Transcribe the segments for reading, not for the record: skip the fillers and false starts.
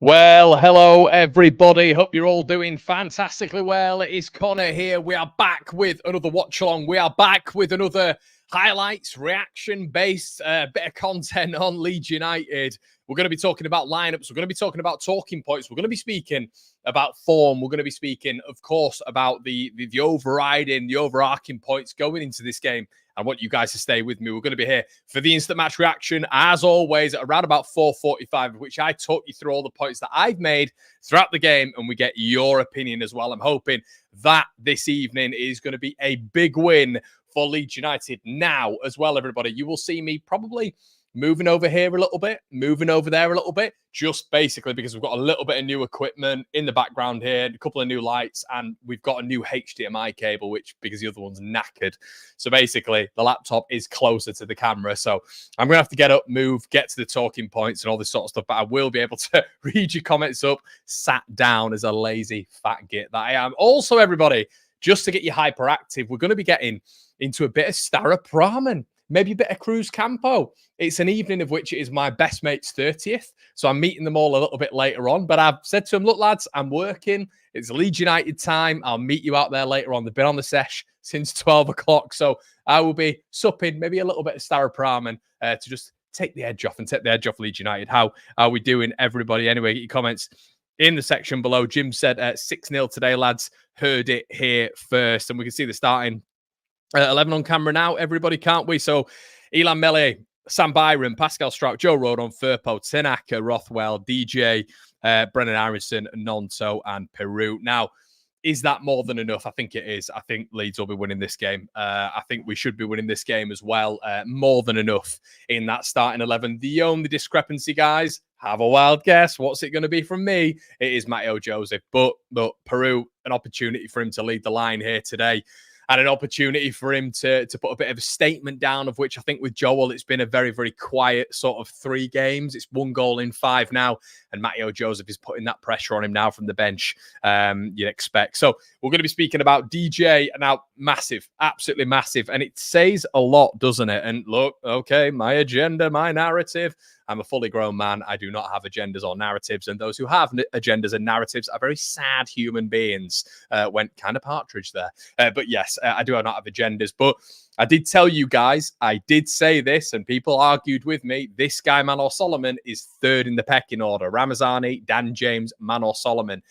Well, hello everybody. Hope you're all doing fantastically well. It is Connor here. We are back with another watch along. We are back with another highlights, reaction-based bit of content on Leeds United. We're going to be talking about lineups. We're going to be talking about talking points. We're going to be speaking about form. We're going to be speaking, of course, about the overriding, the overarching points going into this game. I want you guys to stay with me. We're going to be here for the instant match reaction, as always, at around about 4:45, of which I talk you through all the points that I've made throughout the game, and we get your opinion as well. I'm hoping that this evening is going to be a big win for Leeds United. Now, as well, everybody, you will see me probably moving over here a little bit, moving over there a little bit, just basically because we've got a little bit of new equipment in the background here, a couple of new lights, and we've got a new HDMI cable, which because the other one's knackered. So basically, the laptop is closer to the camera. So I'm going to have to get up, move, get to the talking points and all this sort of stuff, but I will be able to read your comments up, sat down as a lazy fat git that I am. Also, everybody, just to get you hyperactive, we're going to be getting into a bit of Stara maybe a bit of Cruz Campo. It's an evening of which it is my best mate's 30th. So I'm meeting them all a little bit later on. But I've said to them, look, lads, I'm working. It's Leeds United time. I'll meet you out there later on. They've been on the sesh since 12 o'clock. So I will be supping maybe a little bit of Stara to just take the edge off and take the edge off Leeds United. How are we doing, everybody? Anyway, get your comments in the section below. Jim said 6-0 today, lads. Heard it here first. And we can see the starting 11 on camera now, everybody, can't we? So, Elan Mele, Sam Byron, Pascal Strout, Joe Rodon, Firpo, Tanaka, Rothwell, DJ, Brennan Aronson, Nonto, and Peru. Now, is that more than enough? I think it is. I think Leeds will be winning this game. I think we should be winning this game as well. More than enough in that starting 11. The only discrepancy, guys, have a wild guess. What's it going to be from me? It is Matteo Joseph. But Peru, an opportunity for him to lead the line here today. And an opportunity for him to put a bit of a statement down, of which I think with Joel, it's been a very, very quiet sort of 3 games. It's 1 goal in 5 now. And Matteo Joseph is putting that pressure on him now from the bench, you'd expect. So we're going to be speaking about DJ. Now, massive, absolutely massive. And it says a lot, doesn't it? And look, okay, my agenda, my narrative. I'm a fully grown man. I do not have agendas or narratives. And those who have agendas and narratives are very sad human beings. Went kind of partridge there. But yes, I do not have agendas. But I did tell you guys, I did say this, and people argued with me. This guy, Manor Solomon, is 3rd in the pecking order. Ramazani, Dan James, Manor Solomon.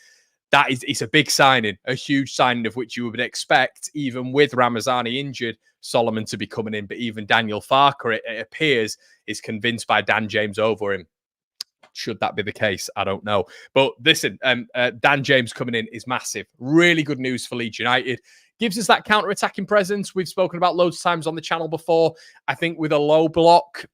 It's a big signing, a huge signing of which you would expect, even with Ramazani injured, Solomon to be coming in. But even Daniel Farker, it appears, is convinced by Dan James over him. Should that be the case? I don't know. But listen, Dan James coming in is massive. Really good news for Leeds United. Gives us that counter-attacking presence we've spoken about loads of times on the channel before. I think with a low block,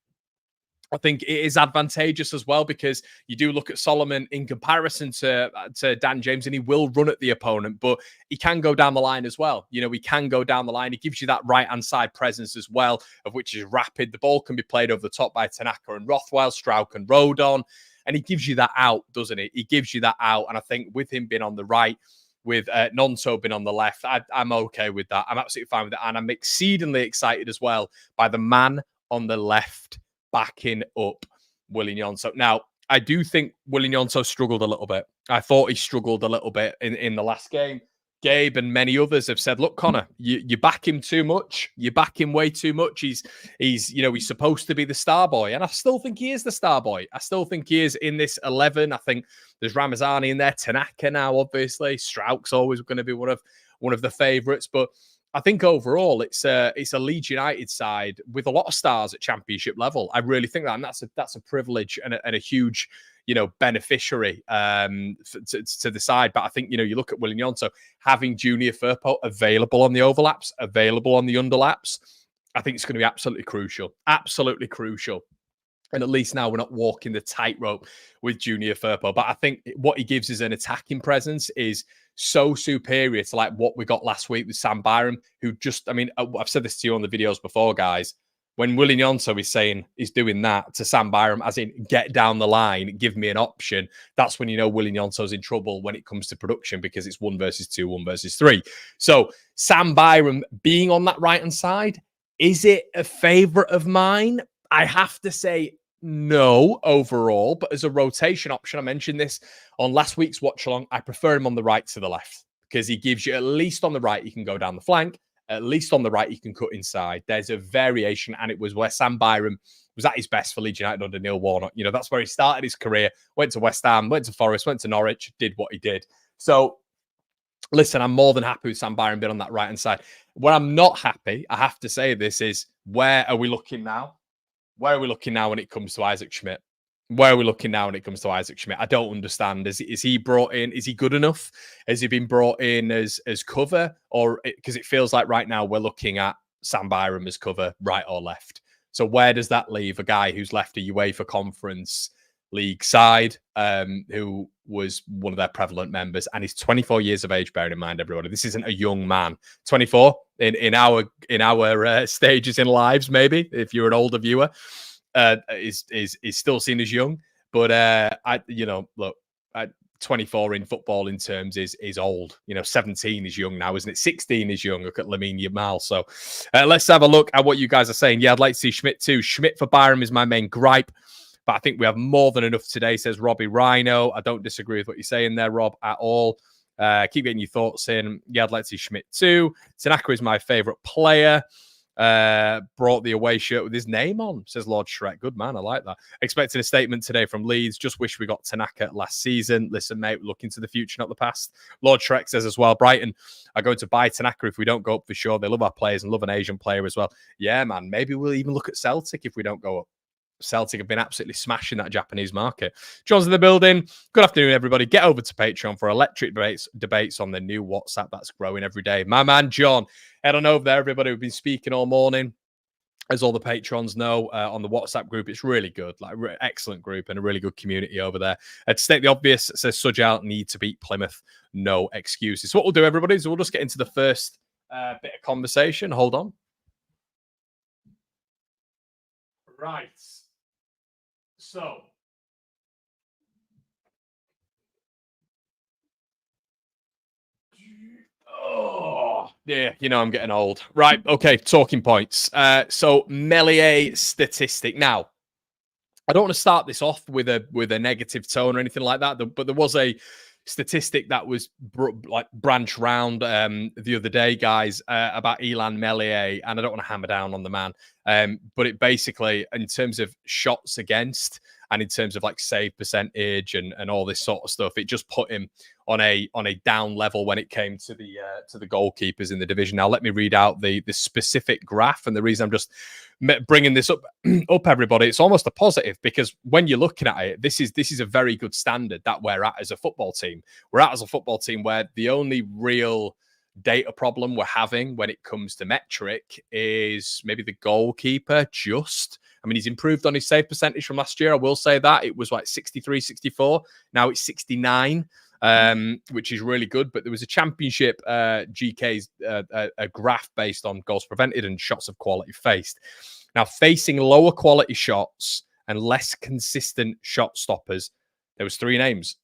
I think it is advantageous as well, because you do look at Solomon in comparison to Dan James, and he will run at the opponent, but he can go down the line as well. You know, he can go down the line. He gives you that right-hand side presence as well, of which is rapid. The ball can be played over the top by Tanaka and Rothwell, Strauch and Rodon, and he gives you that out, doesn't he? He gives you that out, and I think with him being on the right, with Nonto being on the left, I'm okay with that. I'm absolutely fine with that, and I'm exceedingly excited as well by the man on the left backing up Willy Gnonto. Now, I do think Willy Gnonto struggled a little bit. I thought he struggled a little bit in the last game. Gabe and many others have said, look, Connor, you back him too much. You back him way too much. He's supposed to be the star boy. And I still think he is the star boy. I still think he is in this 11. I think there's Ramazani in there. Tanaka now, obviously. Strauch's always going to be one of the favourites. But I think overall it's a Leeds United side with a lot of stars at championship level. I really think that, and that's a privilege and a huge, beneficiary to the side. But I think, you look at Willy Gnonto, having Junior Firpo available on the overlaps, available on the underlaps, I think it's going to be absolutely crucial. Absolutely crucial. And at least now we're not walking the tightrope with Junior Firpo. But I think what he gives as an attacking presence is so superior to like what we got last week with Sam Byram, who just, I've said this to you on the videos before, guys. When Willy Gnonto is saying he's doing that to Sam Byram, as in get down the line, give me an option, that's when you know Willy Gnonto's in trouble when it comes to production, because it's 1 versus 2, 1 versus 3. So Sam Byram being on that right-hand side, is it a favourite of mine? I have to say No, overall, but as a rotation option, I mentioned this on last week's watch along. I prefer him on the right to the left because he gives you, at least on the right, you can go down the flank. At least on the right, you can cut inside. There's a variation, and it was where Sam Byram was at his best for Leeds United under Neil Warnock. You know, that's where he started his career. Went to West Ham, went to Forest, went to Norwich, did what he did. So, listen, I'm more than happy with Sam Byram being on that right-hand side. Where I'm not happy, I have to say this, is where are we looking now? Where are we looking now when it comes to Isaac Schmidt? Where are we looking now when it comes to Isaac Schmidt? I don't understand. Is he brought in? Is he good enough? Has he been brought in as cover? Or because it feels like right now we're looking at Sam Byram as cover, right or left. So where does that leave a guy who's left a UEFA Conference League side, who was one of their prevalent members, and he's 24 years of age, bearing in mind, everybody. This isn't a young man. 24 in our stages in lives, maybe, if you're an older viewer, is still seen as young. But look, 24 in football in terms is old. 17 is young now, isn't it? 16 is young. Look at Lamine Yamal. So let's have a look at what you guys are saying. Yeah, I'd like to see Schmidt too. Schmidt for Byram is my main gripe. But I think we have more than enough today, says Robbie Rhino. I don't disagree with what you're saying there, Rob, at all. Keep getting your thoughts in. Yeah, I'd like to see Schmidt too. Tanaka is my favourite player. Brought the away shirt with his name on, says Lord Shrek. Good man, I like that. Expecting a statement today from Leeds. Just wish we got Tanaka last season. Listen, mate, look into the future, not the past. Lord Shrek says as well, Brighton are going to buy Tanaka if we don't go up for sure. They love our players and love an Asian player as well. Yeah, man, maybe we'll even look at Celtic if we don't go up. Celtic have been absolutely smashing that Japanese market. John's in the building. Good afternoon, everybody. Get over to Patreon for electric debates on the new WhatsApp that's growing every day. My man, John, head on over there, everybody. We've been speaking all morning, as all the patrons know, on the WhatsApp group. It's really good, excellent group and a really good community over there. To state the obvious, it says Sudjal need to beat Plymouth. No excuses. So what we'll do, everybody, is we'll just get into the first bit of conversation. Hold on. Right. So, yeah, I'm getting old. Right, okay, talking points. So Melier statistic. Now, I don't want to start this off with a negative tone or anything like that, but there was a statistic that was branched round the other day, guys, about Elan Melier, and I don't want to hammer down on the man, but it basically, in terms of shots against and in terms of save percentage and all this sort of stuff, it just put him on a down level when it came to the goalkeepers in the division. Now, let me read out the specific graph, and the reason I'm just bringing this up everybody, it's almost a positive, because when you're looking at it, this is a very good standard that we're at as a football team. We're at as a football team where the only real data problem we're having when it comes to metric is maybe the goalkeeper. He's improved on his save percentage from last year. I will say that it was 63, 64. Now it's 69, which is really good. But there was a championship GK's a graph based on goals prevented and shots of quality faced. Now, facing lower quality shots and less consistent shot stoppers, there was 3 names.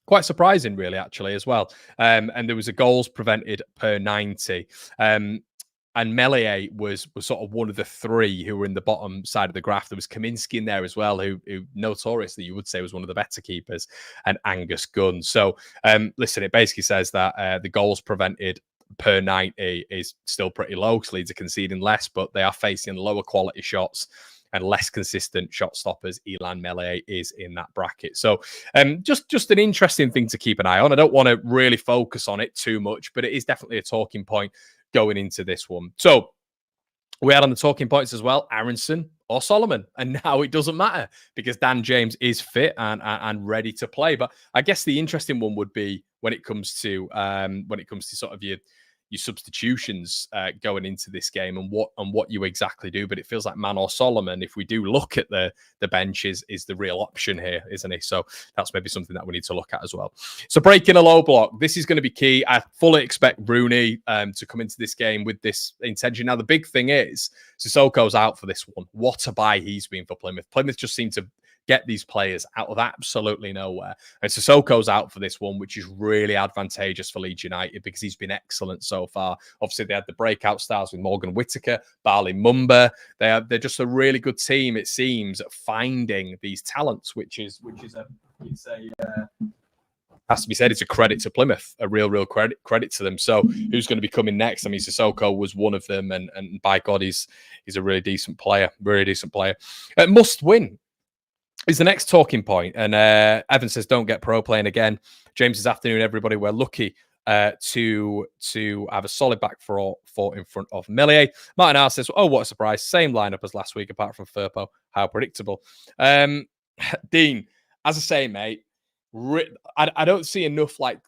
Quite surprising, really, actually, as well. And there was a goals prevented per 90. And Melier was sort of one of the 3 who were in the bottom side of the graph. There was Kaminsky in there as well, who notoriously you would say was one of the better keepers, and Angus Gunn. So, listen, it basically says that the goals prevented per 90 is still pretty low because Leeds are conceding less, but they are facing lower quality shots and less consistent shot stoppers. Elan Melier is in that bracket. So just an interesting thing to keep an eye on. I don't want to really focus on it too much, but it is definitely a talking point going into this one. So we had on the talking points as well, Aronson or Solomon. And now it doesn't matter because Dan James is fit and ready to play. But I guess the interesting one would be when it comes to sort of your substitutions going into this game and what you exactly do. But it feels like Man or Solomon, if we do look at the bench, is the real option here, isn't he? So that's maybe something that we need to look at as well. So breaking a low block, this is going to be key. I fully expect Rooney to come into this game with this intention. Now, the big thing is Sissoko's out for this one. What a buy he's been for Plymouth. Plymouth just seem to get these players out of absolutely nowhere. And Sissoko's out for this one, which is really advantageous for Leeds United because he's been excellent so far. Obviously, they had the breakout stars with Morgan Whittaker, Barley Mumba. They're just a really good team, it seems, at finding these talents, which is has to be said, it's a credit to Plymouth, a real credit to them. So who's going to be coming next? I mean, Sissoko was one of them, and by God, he's a really decent player, must win is the next talking point. And Evan says, don't get pro playing again. James, this afternoon, everybody, we're lucky to have a solid back four in front of Melier. Martin R says, oh, what a surprise. Same lineup as last week, apart from Firpo. How predictable. Dean, as I say, mate, I don't see enough like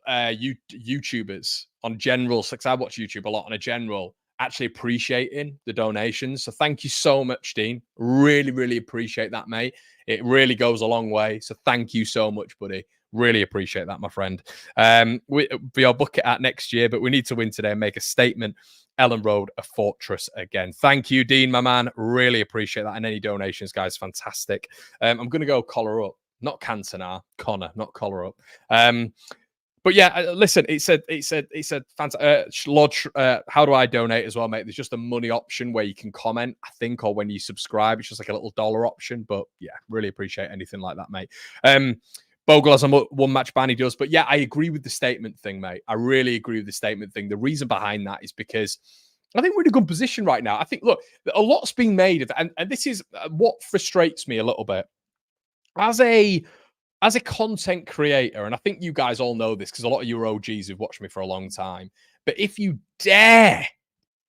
YouTubers on general, because I watch YouTube a lot on a general, actually appreciating the donations. So thank you so much, Dean. Really appreciate that, mate. It really goes a long way. So thank you so much, buddy. Really appreciate that, my friend. We'll book it at next year, but we need to win today and make a statement. Ellen Road, a fortress again. Thank you, Dean, my man. Really appreciate that. And any donations, guys, fantastic. I'm going to go collar up. Not Cantona, Connor, not collar up. But yeah, listen, it said, Lodge, how do I donate as well, mate? There's just a money option where you can comment, I think, or when you subscribe, it's just like a little dollar option. But yeah, really appreciate anything like that, mate. Bogle has a one match ban, he does. But yeah, I agree with the statement thing, mate. I really agree with the statement thing. The reason behind that is because I think we're in a good position right now. I think, look, a lot's being made of it. And this is what frustrates me a little bit. As a content creator, and I think you guys all know this because a lot of you are OGs who've watched me for a long time, but if you dare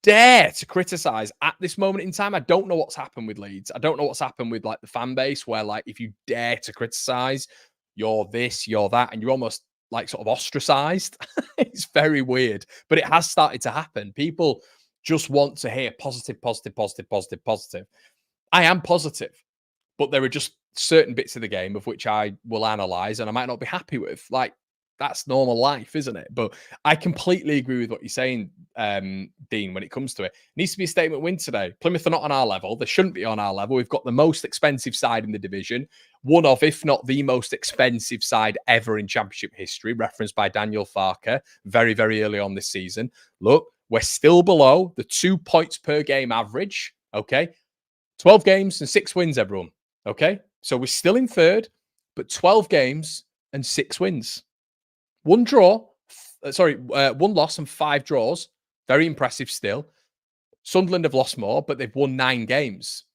to criticize at this moment in time, I don't know what's happened with Leeds. I don't know what's happened with like the fan base where like if you dare to criticize, you're this, you're that, and you're almost like sort of ostracized. It's very weird, but it has started to happen. People just want to hear positive. I am positive, but there are just certain bits of the game of which I will analyze and I might not be happy with. Like, that's normal life, isn't it? But I completely agree with what you're saying, Dean, when it comes to it. It needs to be a statement win today. Plymouth are not on our level. They shouldn't be on our level. We've got the most expensive side in the division. One of, if not the most expensive side ever in Championship history, referenced by Daniel Farker very early on this season. Look, we're still below the 2 points per game average, okay? 12 games and 6 wins, everyone, okay? So we're still in third, but 12 games and 6 wins. One loss and 5 draws. Very impressive still. Sunderland have lost more, but they've won 9 games.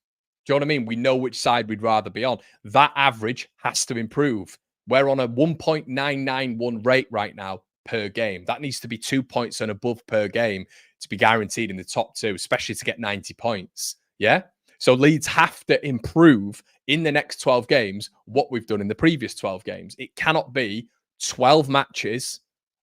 Do you know what I mean? We know which side we'd rather be on. That average has to improve. We're on a 1.991 rate right now per game. That needs to be 2 points and above per game to be guaranteed in the top 2, especially to get 90 points. Yeah? So Leeds have to improve in the next 12 games what we've done in the previous 12 games. It cannot be 12 matches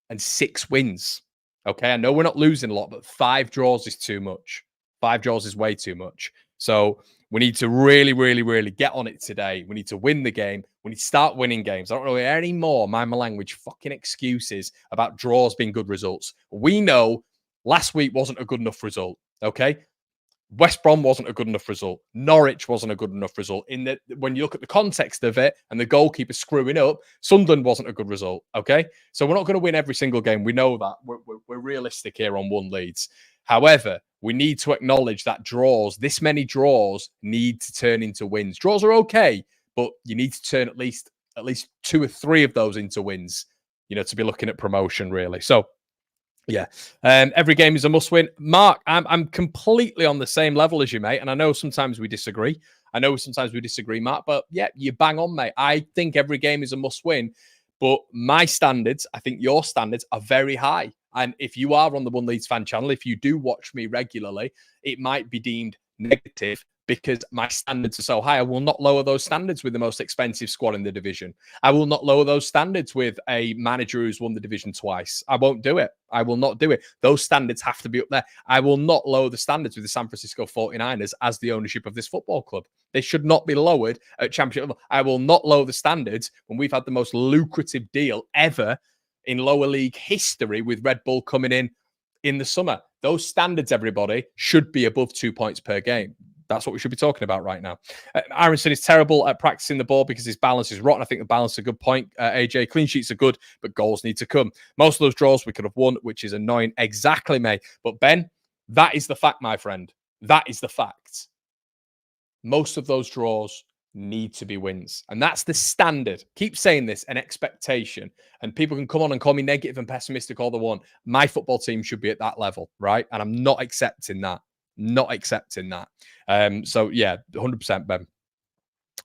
and 6 wins. Okay, I know we're not losing a lot, but 5 draws is too much. 5 draws is way too much. So we need to really get on it today. We need to win the game. We need to start winning games. I don't know any more, mind my language, fucking excuses about draws being good results. We know last week wasn't a good enough result. Okay, West Brom wasn't a good enough result. Norwich wasn't a good enough result. When you look at the context of it and the goalkeeper screwing up, Sunderland wasn't a good result. Okay, so we're not going to win every single game. We know that. We're realistic here on one Leeds. However, we need to acknowledge that this many draws, need to turn into wins. Draws are okay, but you need to turn at least 2 or 3 of those into wins. To be looking at promotion really. So. Yeah, every game is a must-win. Mark, I'm completely on the same level as you, mate, and I know sometimes we disagree. Mark, but yeah, you bang on, mate. I think every game is a must-win, but my standards, I think your standards are very high. And if you are on the One Leeds fan channel, if you do watch me regularly, it might be deemed negative because my standards are so high. I will not lower those standards with the most expensive squad in the division. I will not lower those standards with a manager who's won the division twice. I won't do it. I will not do it. Those standards have to be up there. I will not lower the standards with the San Francisco 49ers as the ownership of this football club. They should not be lowered at championship level. I will not lower the standards when we've had the most lucrative deal ever in lower league history with Red Bull coming in the summer. Those standards, everybody, should be above 2 points per game. That's what we should be talking about right now. Aronson is terrible at practicing the ball because his balance is rotten. I think the balance is a good point. AJ, clean sheets are good, but goals need to come. Most of those draws we could have won, which is annoying. Exactly, mate. But Ben, that is the fact, my friend. That is the fact. Most of those draws need to be wins. And that's the standard. Keep saying this, an expectation. And people can come on and call me negative and pessimistic all they want. My football team should be at that level, right? And I'm not accepting that. Not accepting that. So, yeah, 100%, Ben.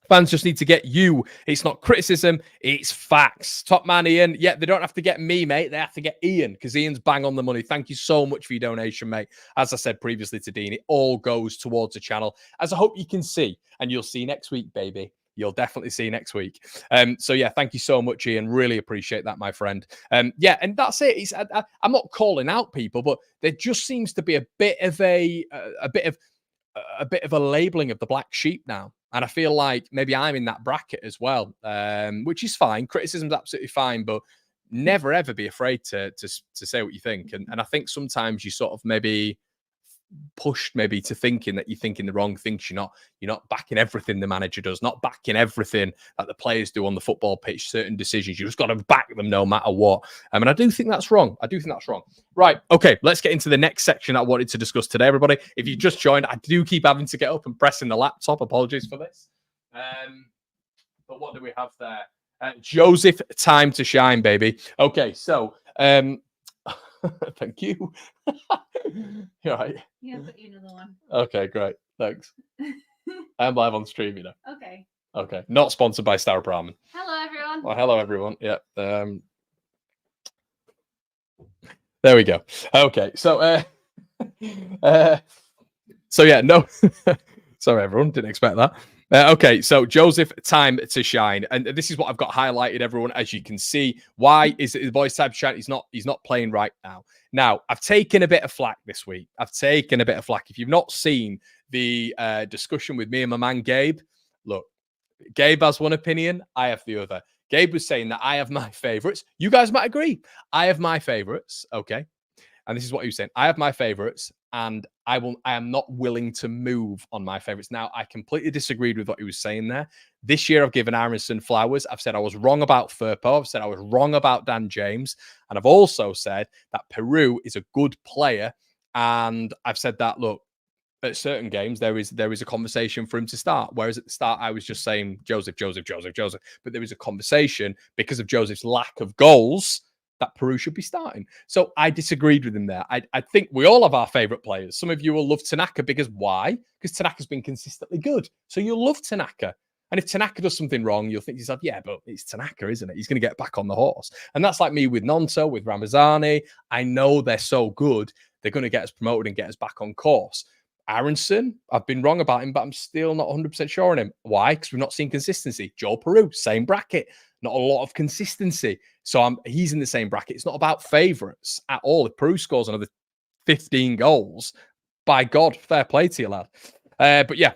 Fans just need to get you. It's not criticism, it's facts. Top man Ian. Yeah, they don't have to get me, mate. They have to get Ian because Ian's bang on the money. Thank you so much for your donation, mate. As I said previously to Dean, it all goes towards the channel, as I hope you can see. And you'll see next week, baby. You'll definitely see next week. So, yeah, thank you so much, Ian. Really appreciate that, my friend. Yeah, and that's it. I'm not calling out people, but there just seems to be a bit of a labeling of the black sheep now. And I feel like maybe I'm in that bracket as well, which is fine. Criticism's absolutely fine, but never, ever be afraid to say what you think. And I think sometimes you sort of maybe pushed maybe to thinking that you're thinking the wrong things. You're not backing everything the manager does, not backing everything that the players do on the football pitch, certain decisions. You just got to back them no matter what. And I do think that's wrong. I do think that's wrong. Right. Okay. Let's get into the next section I wanted to discuss today, everybody. If you just joined, I do keep having to get up and pressing the laptop. Apologies for this. But what do we have there? Joseph, time to shine, baby. Okay. So, thank you. You're right. Yeah, put you another one. Okay, great. Thanks. I'm live on stream, you know. Okay. Okay. Not sponsored by Star Ramen. Hello, everyone. Well, hello, everyone. Yeah. There we go. Okay. So, yeah, no. Sorry, everyone. Didn't expect that. Okay, so Joseph, time to shine, and this is what I've got highlighted, everyone. As you can see, why is it the boys' time to shine? He's not playing right now. Now, I've taken a bit of flack this week. If you've not seen the discussion with me and my man Gabe, look, Gabe has one opinion, I have the other. Gabe was saying that I have my favorites. You guys might agree. I have my favorites, okay? And this is what he was saying. I have my favorites, and I am not willing to move on my favorites. Now, I completely disagreed with what he was saying there. This year, I've given Aronson flowers. I've said I was wrong about Firpo. I've said I was wrong about Dan James. And I've also said that Peru is a good player. And I've said that, look, at certain games, there is a conversation for him to start. Whereas at the start, I was just saying Joseph. But there is a conversation because of Joseph's lack of goals that Peru should be starting. So I disagreed with him there. I think we all have our favourite players. Some of you will love Tanaka because why? Because Tanaka's been consistently good. So you'll love Tanaka. And if Tanaka does something wrong, you'll think to yourself, yeah, but it's Tanaka, isn't it? He's going to get back on the horse. And that's like me with Nonto, with Ramazani. I know they're so good. They're going to get us promoted and get us back on course. Aronson, I've been wrong about him, but I'm still not 100% sure on him. Why? Because we've not seen consistency. Joel Peru, same bracket. Not a lot of consistency. So he's in the same bracket. It's not about favourites at all. If Peru scores another 15 goals, by God, fair play to you, lad. But yeah,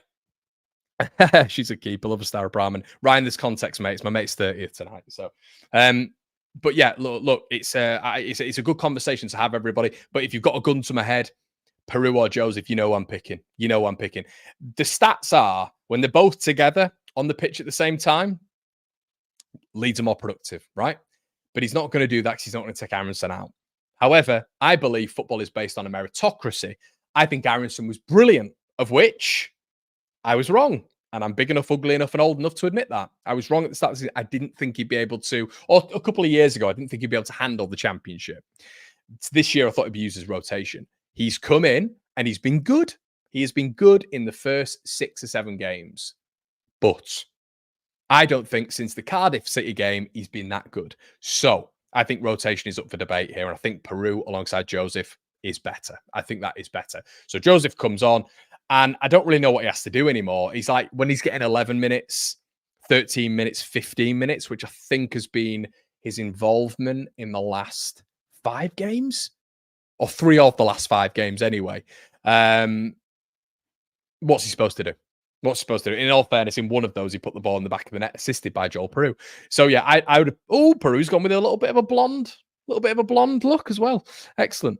she's a keeper. Love a Star Brahman. Ryan, this context, mate. It's my mate's 30th tonight. So, but yeah, look, it's a good conversation to have, everybody. But if you've got a gun to my head, Peru or Joseph, you know I'm picking. You know I'm picking. The stats are when they're both together on the pitch at the same time, Leeds are more productive, right? But he's not going to do that because he's not going to take Aronson out. However, I believe football is based on a meritocracy. I think Aronson was brilliant, of which I was wrong. And I'm big enough, ugly enough, and old enough to admit that. I was wrong at the start of the season. I didn't think he'd be able to, or a couple of years ago, I didn't think he'd be able to handle the championship. This year, I thought he'd be used as rotation. He's come in and he's been good. He has been good in the first 6 or 7 games. But I don't think since the Cardiff City game, he's been that good. So I think rotation is up for debate here. And I think Peru alongside Joseph is better. I think that is better. So Joseph comes on and I don't really know what he has to do anymore. He's like, when he's getting 11 minutes, 13 minutes, 15 minutes, which I think has been his involvement in the last 5 games or 3 of the last 5 games anyway. What's he supposed to do? What's supposed to do? In all fairness, in one of those, he put the ball in the back of the net, assisted by Joel Peru. So, yeah, I would have... Oh, Peru's gone with a little bit of a blonde. little bit of a blonde look as well. Excellent.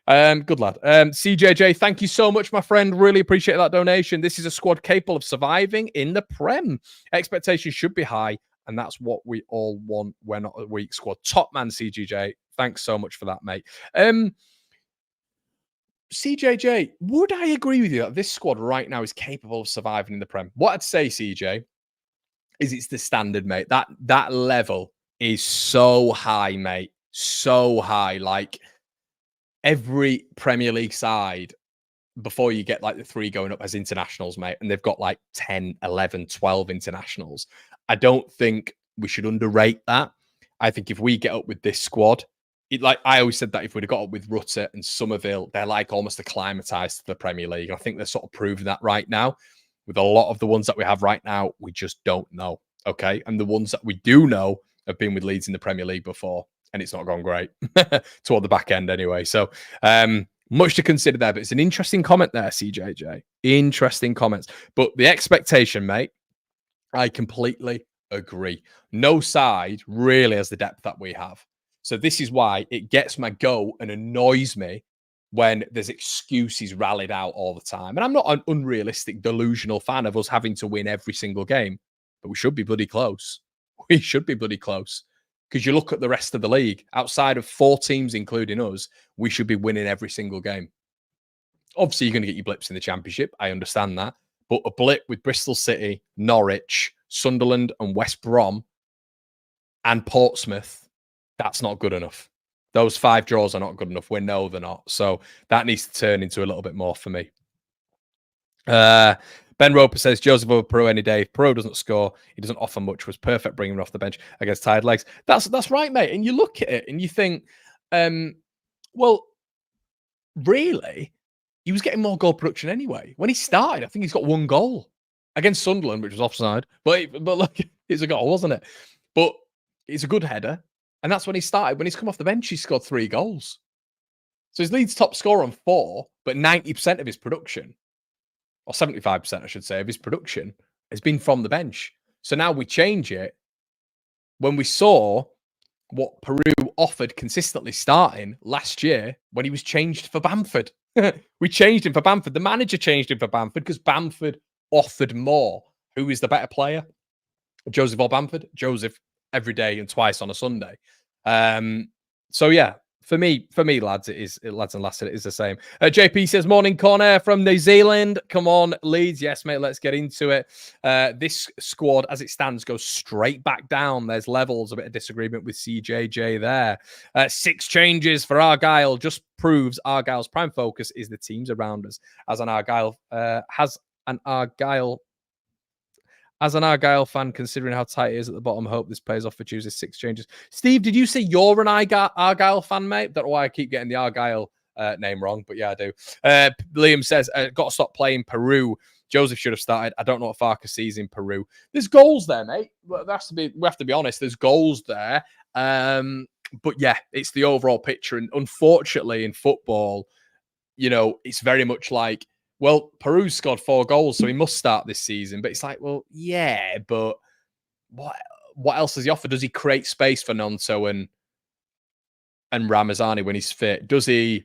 Good lad. CJJ, thank you so much, my friend. Really appreciate that donation. This is a squad capable of surviving in the Prem. Expectations should be high, and that's what we all want. We're not a weak squad. Top man, CJJ. Thanks so much for that, mate. CJJ, would I agree with you that this squad right now is capable of surviving in the Prem? What I'd say, CJ, is it's the standard, mate. That level is so high, mate. So high. Like, every Premier League side, before you get like the 3 going up as internationals, mate, and they've got like 10, 11, 12 internationals. I don't think we should underrate that. I think if we get up with this squad, like I always said that if we'd have got up with Rutter and Somerville, they're like almost acclimatized to the Premier League. I think they're sort of proving that right now. With a lot of the ones that we have right now, we just don't know. Okay. And the ones that we do know have been with Leeds in the Premier League before, and it's not gone great toward the back end anyway. So much to consider there, but it's an interesting comment there, CJJ. Interesting comments. But the expectation, mate, I completely agree. No side really has the depth that we have. So this is why it gets my goat and annoys me when there's excuses rallied out all the time. And I'm not an unrealistic, delusional fan of us having to win every single game, but we should be bloody close. We should be bloody close. Because you look at the rest of the league, outside of 4 teams, including us, we should be winning every single game. Obviously, you're going to get your blips in the Championship. I understand that. But a blip with Bristol City, Norwich, Sunderland and West Brom and Portsmouth, that's not good enough. Those 5 draws are not good enough. We know they're not. So that needs to turn into a little bit more for me. Ben Roper says, Joseph over Peru any day. If Peru doesn't score, he doesn't offer much. Was perfect bringing him off the bench against tired legs. That's right, mate. And you look at it and you think, well, really, he was getting more goal production anyway. When he started, I think he's got 1 goal against Sunderland, which was offside. But look, it's a goal, wasn't it? But it's a good header. And that's when he started. When he's come off the bench, he scored 3 goals. So his Leeds top scorer on 4, but 90% of his production, or 75%, I should say, of his production has been from the bench. So now we change it. When we saw what Peru offered consistently starting last year, when he was changed for Bamford. We changed him for Bamford. The manager changed him for Bamford because Bamford offered more. Who is the better player? Joseph or Bamford? Joseph every day and twice on a Sunday. So yeah, for me, lads, it is lads and lasses, it is the same. JP says, morning corner from New Zealand. Come on, Leeds. Yes, mate, let's get into it. This squad, as it stands, goes straight back down. There's levels, a bit of disagreement with CJJ there. 6 changes for Argyle just proves Argyle's prime focus is the teams around us. As an Argyle fan, considering how tight it is at the bottom, hope this pays off for Tuesday's 6 changes. Steve, did you say you're an Argyle fan, mate? Don't know why I keep getting the Argyle name wrong, but yeah, I do. Liam says, got to stop playing Peru. Joseph should have started. I don't know what Farkas sees in Peru. There's goals there, mate. We have to be honest. There's goals there. But yeah, it's the overall picture. And unfortunately, in football, you know, it's very much like, well, Peru scored 4 goals, so he must start this season. But it's like, well, yeah, but what else does he offer? Does he create space for Nonto and Ramazani when he's fit? Does he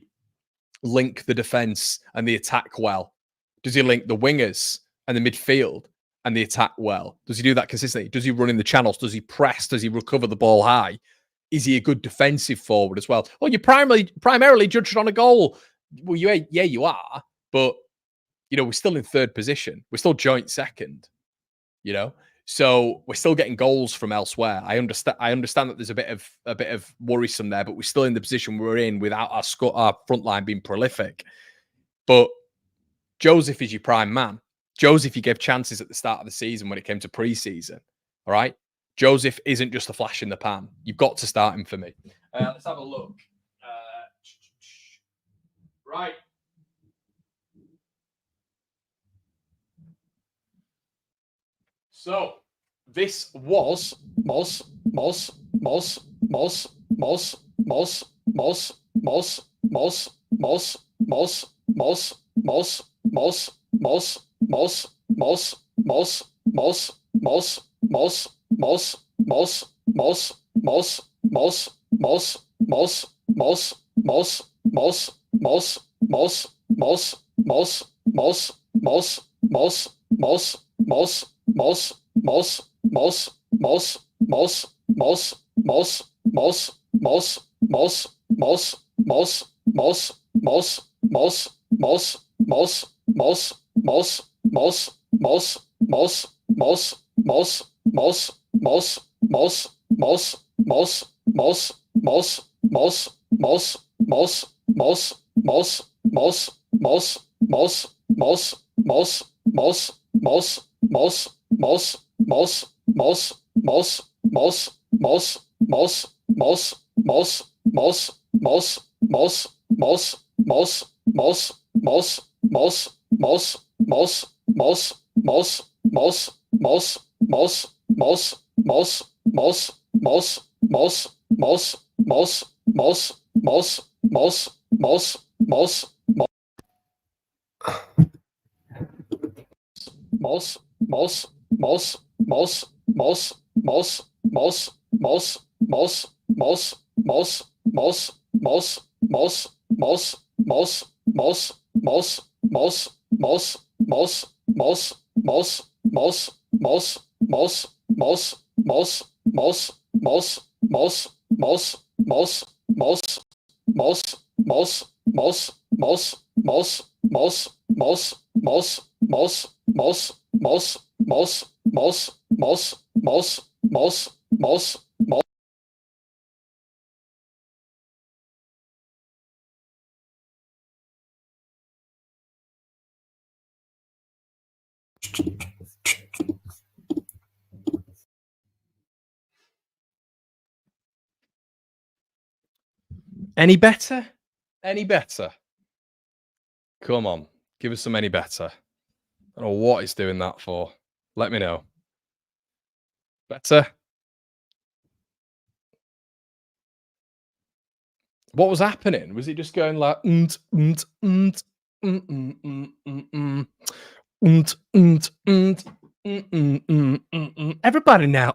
link the defense and the attack well? Does he link the wingers and the midfield and the attack well? Does he do that consistently? Does he run in the channels? Does he press? Does he recover the ball high? Is he a good defensive forward as well? Well, you're primarily judged on a goal. Well, you are, but you know, we're still in 3rd position. We're still joint 2nd, you know? So we're still getting goals from elsewhere. I understand that there's a bit of worrisome there, but we're still in the position we're in without our front line being prolific. But Joseph is your prime man. Joseph, you gave chances at the start of the season when it came to pre-season. All right? Joseph isn't just a flash in the pan. You've got to start him for me. Let's have a look. Right. So this was Any better? Any better? Come on, give us some any better. I don't know what it's doing that for. Let me know. Better? What was happening? Was it just going like everybody now?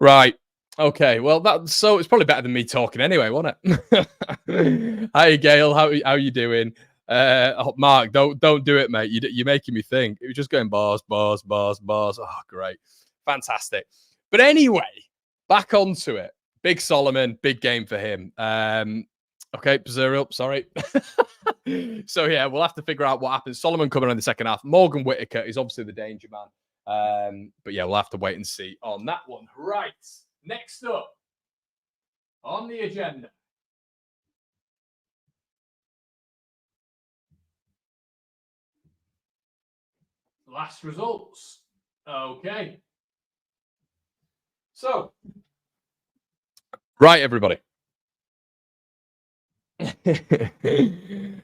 Right. Okay. Well, it's probably better than me talking anyway, wasn't it? Hi, Gail. How you doing? Mark, don't do it, mate. You're making me think. It was just going bars. Oh, great, fantastic. But anyway, back onto it. Big Solomon, big game for him. Okay, 0 up. Sorry. So yeah, we'll have to figure out what happens. Solomon coming in the second half. Morgan Whittaker is obviously the danger man. But yeah, we'll have to wait and see on that one. Right. Next up on the agenda. Last results. Okay. So, right, everybody.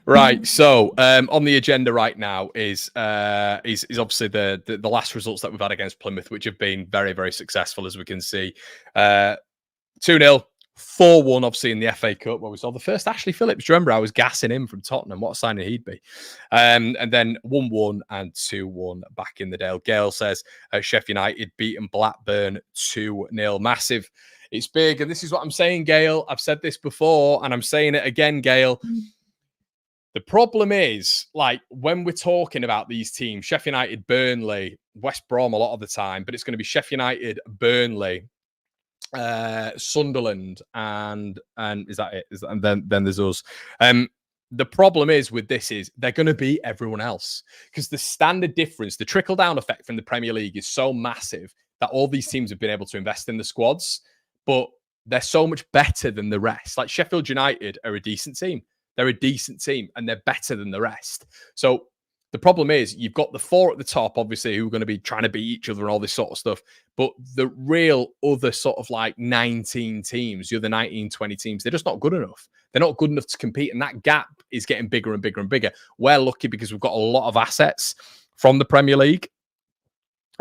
Right. So, on the agenda right now is obviously the last results that we've had against Plymouth, which have been very, very successful, as we can see. 2-0, 4-1, obviously in the FA Cup, where we saw the first Ashley Phillips. Do you remember I was gassing him from Tottenham? What a signing he'd be. And then 1-1 and 2-1 back in the Dale. Gail says Sheffield United beaten Blackburn 2-0. Massive. It's big. And this is what I'm saying, Gail. I've said this before and I'm saying it again, Gail. The problem is, like, when we're talking about these teams, Sheffield United, Burnley, West Brom a lot of the time, but it's going to be Sheffield United, Burnley, Sunderland, and is that it? And then there's us. The problem is with this is they're going to beat everyone else because the standard difference, the trickle down effect from the Premier League is so massive that all these teams have been able to invest in the squads, but they're so much better than the rest. Like Sheffield United are a decent team. They're a decent team and they're better than the rest. So the problem is you've got the 4 at the top, obviously, who are going to be trying to beat each other and all this sort of stuff. But the real other sort of like 19 teams, the other 19, 20 teams, they're just not good enough. They're not good enough to compete. And that gap is getting bigger and bigger and bigger. We're lucky because we've got a lot of assets from the Premier League.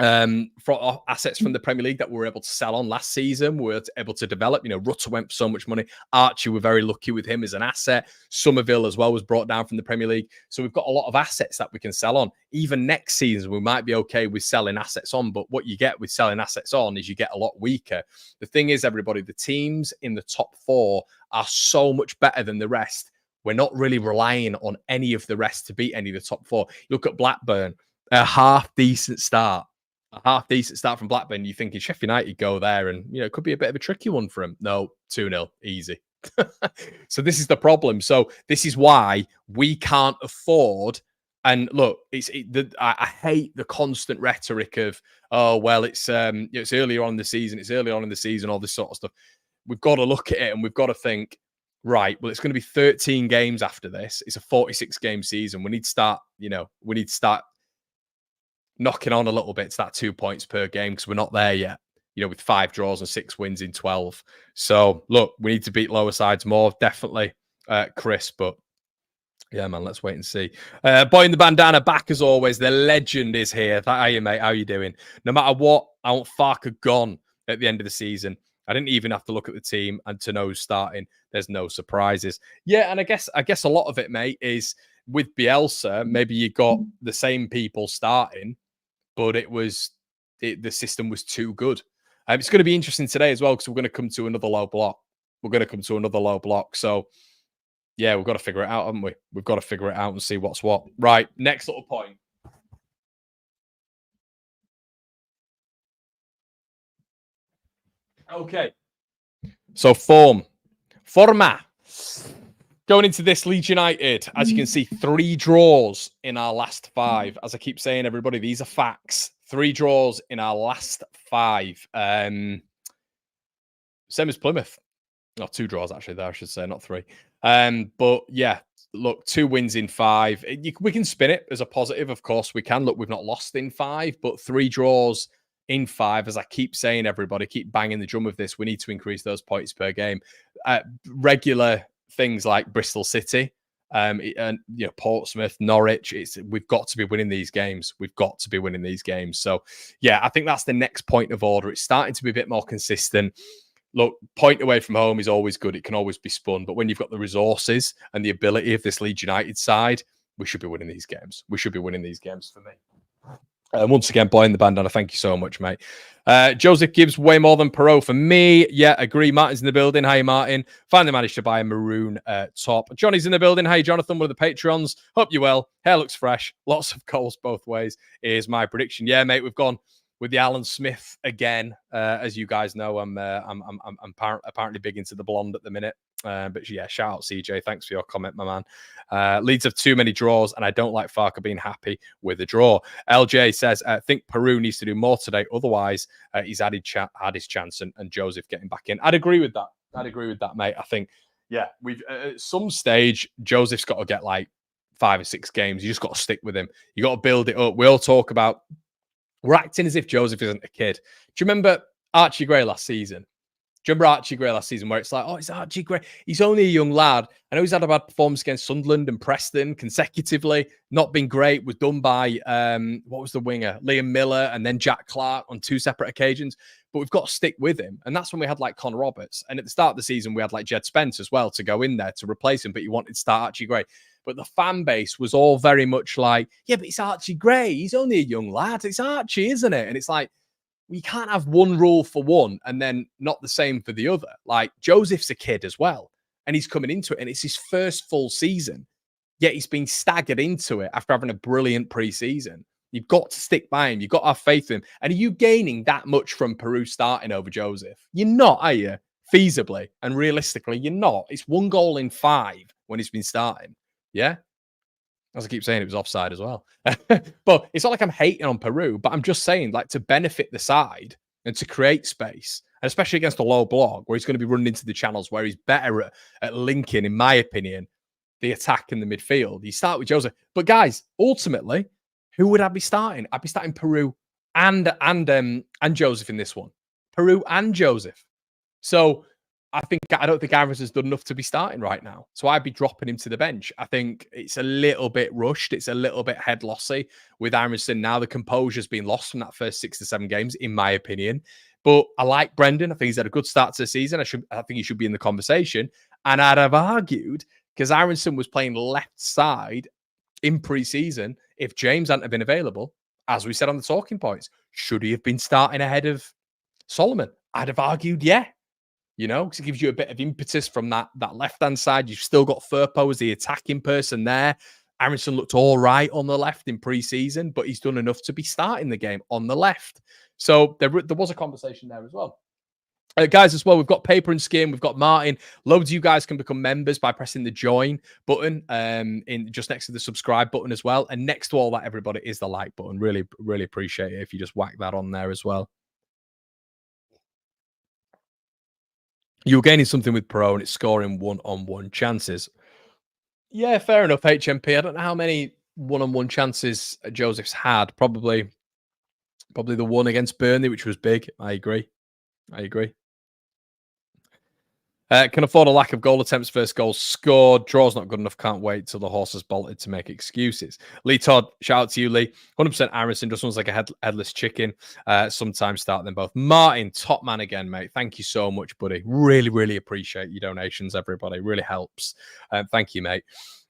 for assets from the Premier League that we were able to sell on last season. We were able to develop. Rutter went for so much money. Archie, we're very lucky with him as an asset. Somerville as well was brought down from the Premier League. So we've got a lot of assets that we can sell on. Even next season, we might be okay with selling assets on. But what you get with selling assets on is you get a lot weaker. The thing is, everybody, the teams in the top 4 are so much better than the rest. We're not really relying on any of the rest to beat any of the top 4. You look at Blackburn, a half-decent start. A half-decent start from Blackburn. You're thinking Sheffield United go there and, it could be a bit of a tricky one for them. No, 2-0, easy. So this is the problem. So this is why we can't afford. And look, I hate the constant rhetoric of, oh, well, it's earlier on in the season. It's early on in the season, all this sort of stuff. We've got to look at it and we've got to think, right, well, it's going to be 13 games after this. It's a 46-game season. We need to start knocking on a little bit to that 2 points per game because we're not there yet, with 5 draws and 6 wins in 12. So, look, we need to beat lower sides more, definitely, Chris. But, yeah, man, let's wait and see. Boy in the bandana back as always. The legend is here. How are you, mate? How are you doing? No matter what, I want Farke gone at the end of the season. I didn't even have to look at the team and to know who's starting. There's no surprises. Yeah, and I guess a lot of it, mate, is with Bielsa, maybe you got the same people starting, but the system was too good. It's going to be interesting today as well because we're going to come to another low block. So, yeah, we've got to figure it out, haven't we? We've got to figure it out and see what's what. Right, next little point. Okay. So, Forma. Going into this, Leeds United, as you can see, 3 draws in our last 5. As I keep saying, everybody, these are facts. 3 draws in our last 5. Same as Plymouth. No, 2 draws, actually, there, I should say, not 3. But, yeah, look, 2 wins in 5. We can spin it as a positive, of course we can. Look, we've not lost in 5, but 3 draws in 5. As I keep saying, everybody, keep banging the drum of this. We need to increase those points per game. Regular things like Bristol City, and Portsmouth, Norwich. We've got to be winning these games. So, yeah, I think that's the next point of order. It's starting to be a bit more consistent. Look, point away from home is always good. It can always be spun. But when you've got the resources and the ability of this Leeds United side, we should be winning these games. For me. Once again, boy in the bandana, thank you so much, mate. Joseph Gibbs, way more than Perot for me. Yeah, agree. Martin's in the building. Hi, Martin. Finally managed to buy a maroon top. Johnny's in the building. Hey, Jonathan, one of the Patreons. Hope you're well. Hair looks fresh. Lots of goals both ways is my prediction. Yeah, mate, we've gone with the Alan Smith again. As you guys know, I'm apparently big into the blonde at the minute. But yeah, shout out CJ. Thanks for your comment, my man. Leeds have too many draws, and I don't like Farke being happy with a draw. LJ says, I think Peru needs to do more today. Otherwise, he's had his chance and Joseph getting back in. I'd agree with that, mate. I think, yeah, we've at some stage, Joseph's got to get like 5 or 6 games. You just got to stick with him. You got to build it up. We all talk about, we're acting as if Joseph isn't a kid. Do you remember Archie Gray last season? Do you remember Archie Gray last season where it's like, oh, it's Archie Gray. He's only a young lad. I know he's had a bad performance against Sunderland and Preston consecutively. Not been great. Was done by, what was the winger? Liam Miller and then Jack Clark on 2 separate occasions. But we've got to stick with him. And that's when we had like Con Roberts. And at the start of the season, we had like Jed Spence as well to go in there to replace him. But you wanted to start Archie Gray. But the fan base was all very much like, yeah, but it's Archie Gray. He's only a young lad. It's Archie, isn't it? And it's like, we can't have one rule for one and then not the same for the other. Like, Joseph's a kid as well, and he's coming into it, and it's his first full season, yet he's been staggered into it after having a brilliant pre-season. You've got to stick by him. You've got to have faith in him. And are you gaining that much from Peru starting over Joseph? You're not, are you? Feasibly and realistically, you're not. It's 1 goal in 5 when he's been starting. Yeah? As I keep saying, it was offside as well. But it's not like I'm hating on Peru, but I'm just saying, like, to benefit the side and to create space, and especially against a low block where he's going to be running into the channels where he's better at linking, in my opinion, the attack in the midfield. You start with Joseph. But guys, ultimately, who would I be starting? I'd be starting Peru and Joseph in this one. Peru and Joseph. So I don't think Aaronson's done enough to be starting right now. So I'd be dropping him to the bench. I think it's a little bit rushed. It's a little bit head lossy with Aaronson now. The composure's been lost from that first 6 to 7 games, in my opinion. But I like Brendan. I think he's had a good start to the season. I think he should be in the conversation. And I'd have argued, because Aaronson was playing left side in pre-season, if James hadn't have been available, as we said on the talking points, should he have been starting ahead of Solomon? I'd have argued, yeah. You know, because it gives you a bit of impetus from that left-hand side. You've still got Firpo as the attacking person there. Aaronson looked all right on the left in pre-season, but he's done enough to be starting the game on the left. So there was a conversation there as well. Guys, as well, we've got Paper and Skin, we've got Martin. Loads of you guys can become members by pressing the join button in just next to the subscribe button as well. And next to all that, everybody, is the like button. Really, really appreciate it if you just whack that on there as well. You're gaining something with Pro and it's scoring one-on-one chances. Yeah, fair enough, HMP. I don't know how many one-on-one chances Joseph's had. Probably the one against Burnley, which was big. I agree. Can afford a lack of goal attempts, first goal scored. Draw's not good enough. Can't wait till the horse has bolted to make excuses. Lee Todd, shout out to you, Lee. 100% Aaronson just sounds like a headless chicken. Sometimes start them both. Martin, top man again, mate. Thank you so much, buddy. Really, really appreciate your donations, everybody. Really helps. Thank you, mate.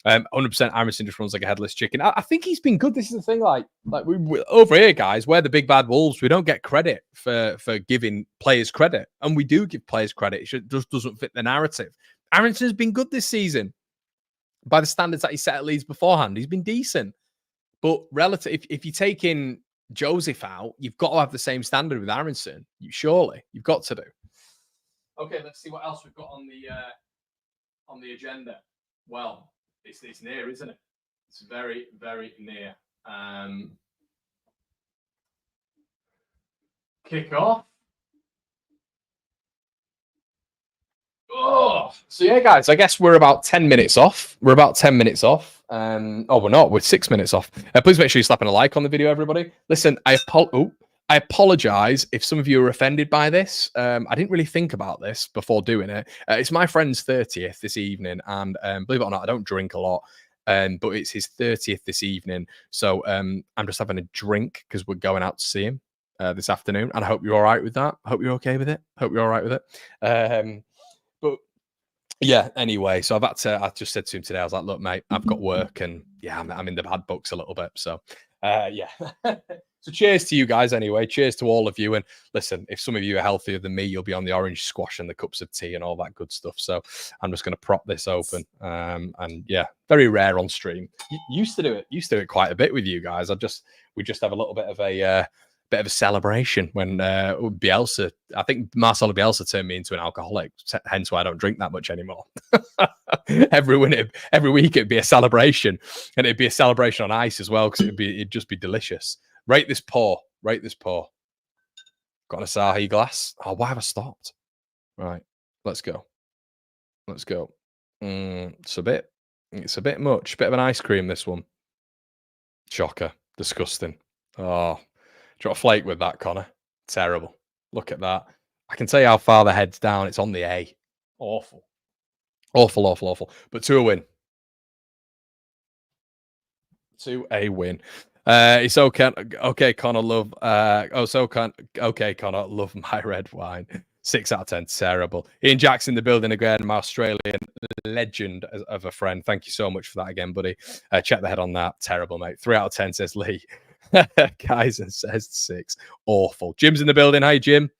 100% Aaronson just runs like a headless chicken. I think he's been good. This is the thing, like we over here, guys, we're the big bad wolves. We don't get credit for giving players credit, and we do give players credit. It just doesn't fit the narrative. Aaronson's been good this season by the standards that he set at Leeds beforehand. He's been decent, but relative, if you're taking Joseph out, you've got to have the same standard with Aaronson. You've got to do. Okay, let's see what else we've got on the agenda. Well, it's near, isn't it? It's very, very near. Kick off. Oh, so yeah, guys, I guess we're about 10 minutes off. We're not. We're 6 minutes off. Please make sure you're slapping a like on the video, everybody. Listen, I apologize if some of you are offended by this. I didn't really think about this before doing it. It's my friend's 30th this evening, and believe it or not, I don't drink a lot, but it's his 30th this evening. So I'm just having a drink because we're going out to see him this afternoon, and I hope you're all right with that. I hope you're okay with it. But yeah, anyway, so I just said to him today, I was like, look, mate, I've got work, and yeah, I'm in the bad books a little bit. So yeah. So cheers to you guys anyway. Cheers to all of you. And listen, if some of you are healthier than me, you'll be on the orange squash and the cups of tea and all that good stuff. So I'm just going to prop this open. And yeah, very rare on stream. Used to do it quite a bit with you guys. We just have a little bit of a celebration when Bielsa, I think Marcelo Bielsa turned me into an alcoholic, hence why I don't drink that much anymore. every week it'd be a celebration, and it'd be a celebration on ice as well, because it'd just be delicious. Rate this pour. Got an Asahi glass. Oh, why have I stopped? Right, let's go. It's a bit much. Bit of an ice cream, this one. Shocker. Disgusting. Oh, do you want a flake with that, Connor? Terrible. Look at that. I can tell you how far the head's down. It's on the A. Awful. But to a win. It's okay, Connor. Love. Okay, Connor. Love my red wine. 6 out of 10. Terrible. Ian Jackson in the building again. My Australian legend of a friend. Thank you so much for that again, buddy. Check the head on that. Terrible, mate. 3 out of 10 says Lee. Kaiser says 6. Awful. Jim's in the building. Hi, Jim.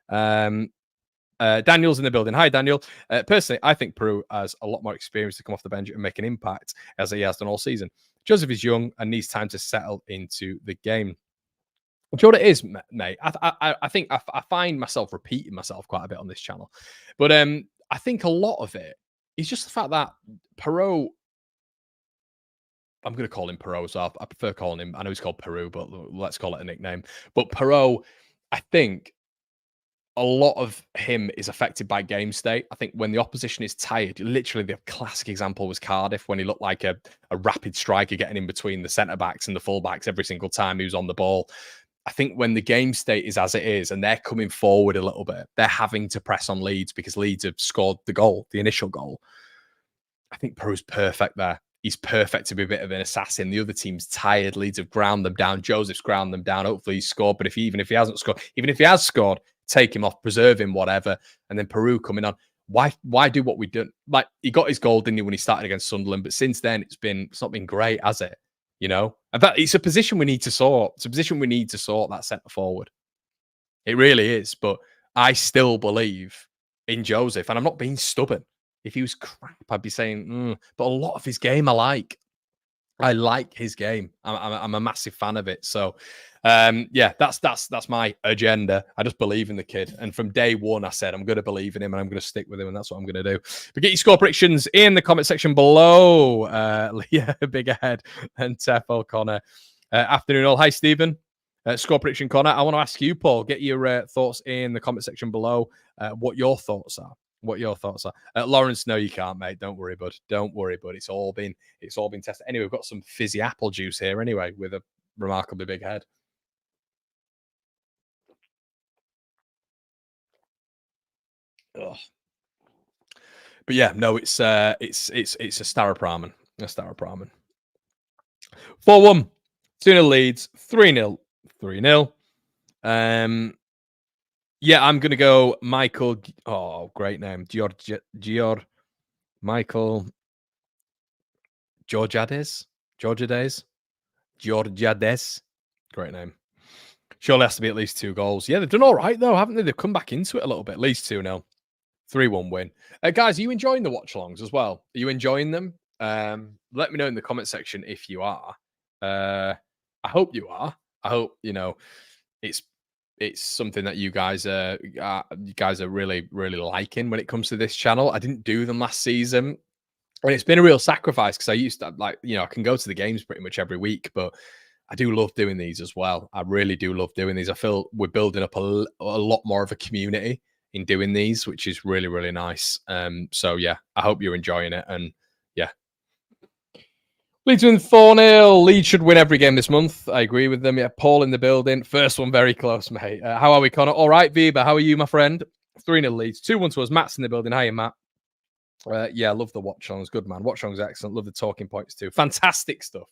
Daniel's in the building. Hi, Daniel. Personally, I think Peru has a lot more experience to come off the bench and make an impact, as he has done all season. Joseph is young and needs time to settle into the game. Do you know what it is, mate? I think I find myself repeating myself quite a bit on this channel. But I think a lot of it is just the fact that Peru, I'm going to call him Peru, so I prefer calling him, I know he's called Peru, but let's call it a nickname. But Peru, I think a lot of him is affected by game state. I think when the opposition is tired, literally the classic example was Cardiff, when he looked like a rapid striker getting in between the centre-backs and the full-backs every single time he was on the ball. I think when the game state is as it is and they're coming forward a little bit, they're having to press on Leeds because Leeds have scored the goal, the initial goal. I think Peru's perfect there. He's perfect to be a bit of an assassin. The other team's tired. Leeds have ground them down. Joseph's ground them down. Hopefully he's scored. But even if he hasn't scored, even if he has scored, take him off, preserve him, whatever. And then Peru coming on. Why do what we done? Like, he got his goal, didn't he, when he started against Sunderland? But since then, it's not been great, has it? You know, and that it's a position we need to sort. It's a position we need to sort, that centre forward. It really is. But I still believe in Joseph, and I'm not being stubborn. If he was crap, I'd be saying, but a lot of his game I like. I like his game. I'm a massive fan of it. So, yeah, that's my agenda. I just believe in the kid. And from day one, I said I'm going to believe in him and I'm going to stick with him. And that's what I'm going to do. But get your score predictions in the comment section below. Leah, Big Ahead, and Tefo Connor. Afternoon all. Hi, Stephen. Score prediction, Connor. I want to ask you, Paul, get your thoughts in the comment section below. What your thoughts are. Lawrence, no, you can't, mate. Don't worry, bud. Don't worry, bud. It's all been tested. Anyway, we've got some fizzy apple juice here anyway with a remarkably big head. Ugh. But yeah, no, it's a Staropramen. A Staropramen. 4-1. 2-0 Leeds. 3-0. 3-0. Yeah, I'm going to go Michael. Oh, great name. Michael Georgiades. Great name. Surely has to be at least 2 goals. Yeah, they've done all right, though, haven't they? They've come back into it a little bit. At least 2-0. 3-1 win. Guys, are you enjoying the watch-alongs as well? Are you enjoying them? Let me know in the comment section if you are. I hope you are. I hope, it's something that you guys are really, really liking when it comes to this channel. I didn't do them last season, and it's been a real sacrifice because I used to I can go to the games pretty much every week, but I do love doing these as well. I really do love doing these. I feel we're building up a lot more of a community in doing these, which is really, really nice. So yeah, I hope you're enjoying it, and yeah. Leeds win 4-0. Leeds should win every game this month. I agree with them. Yeah, Paul in the building. First one very close, mate. How are we, Connor? All right, Viva. How are you, my friend? 3-0 Leeds. 2-1 to us. Matt's in the building. Hiya, Matt. Yeah, love the watch-alongs. Good, man. Watch-alongs excellent. Love the talking points too. Fantastic stuff.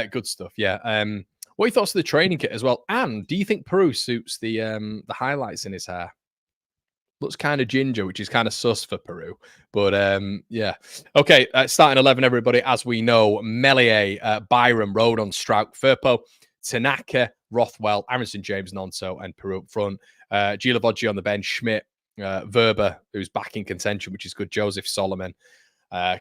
Good stuff. Yeah. What are your thoughts of the training kit as well? And do you think Peru suits the highlights in his hair? Looks kind of ginger, which is kind of sus for Peru. But yeah. Okay, starting 11, everybody. As we know, Melier, Byram, Rodon, Strouk, Firpo, Tanaka, Rothwell, Aronson, James, Nonso, and Peru up front. Gilavoggi on the bench, Schmidt, Verba, who's back in contention, which is good. Joseph, Solomon,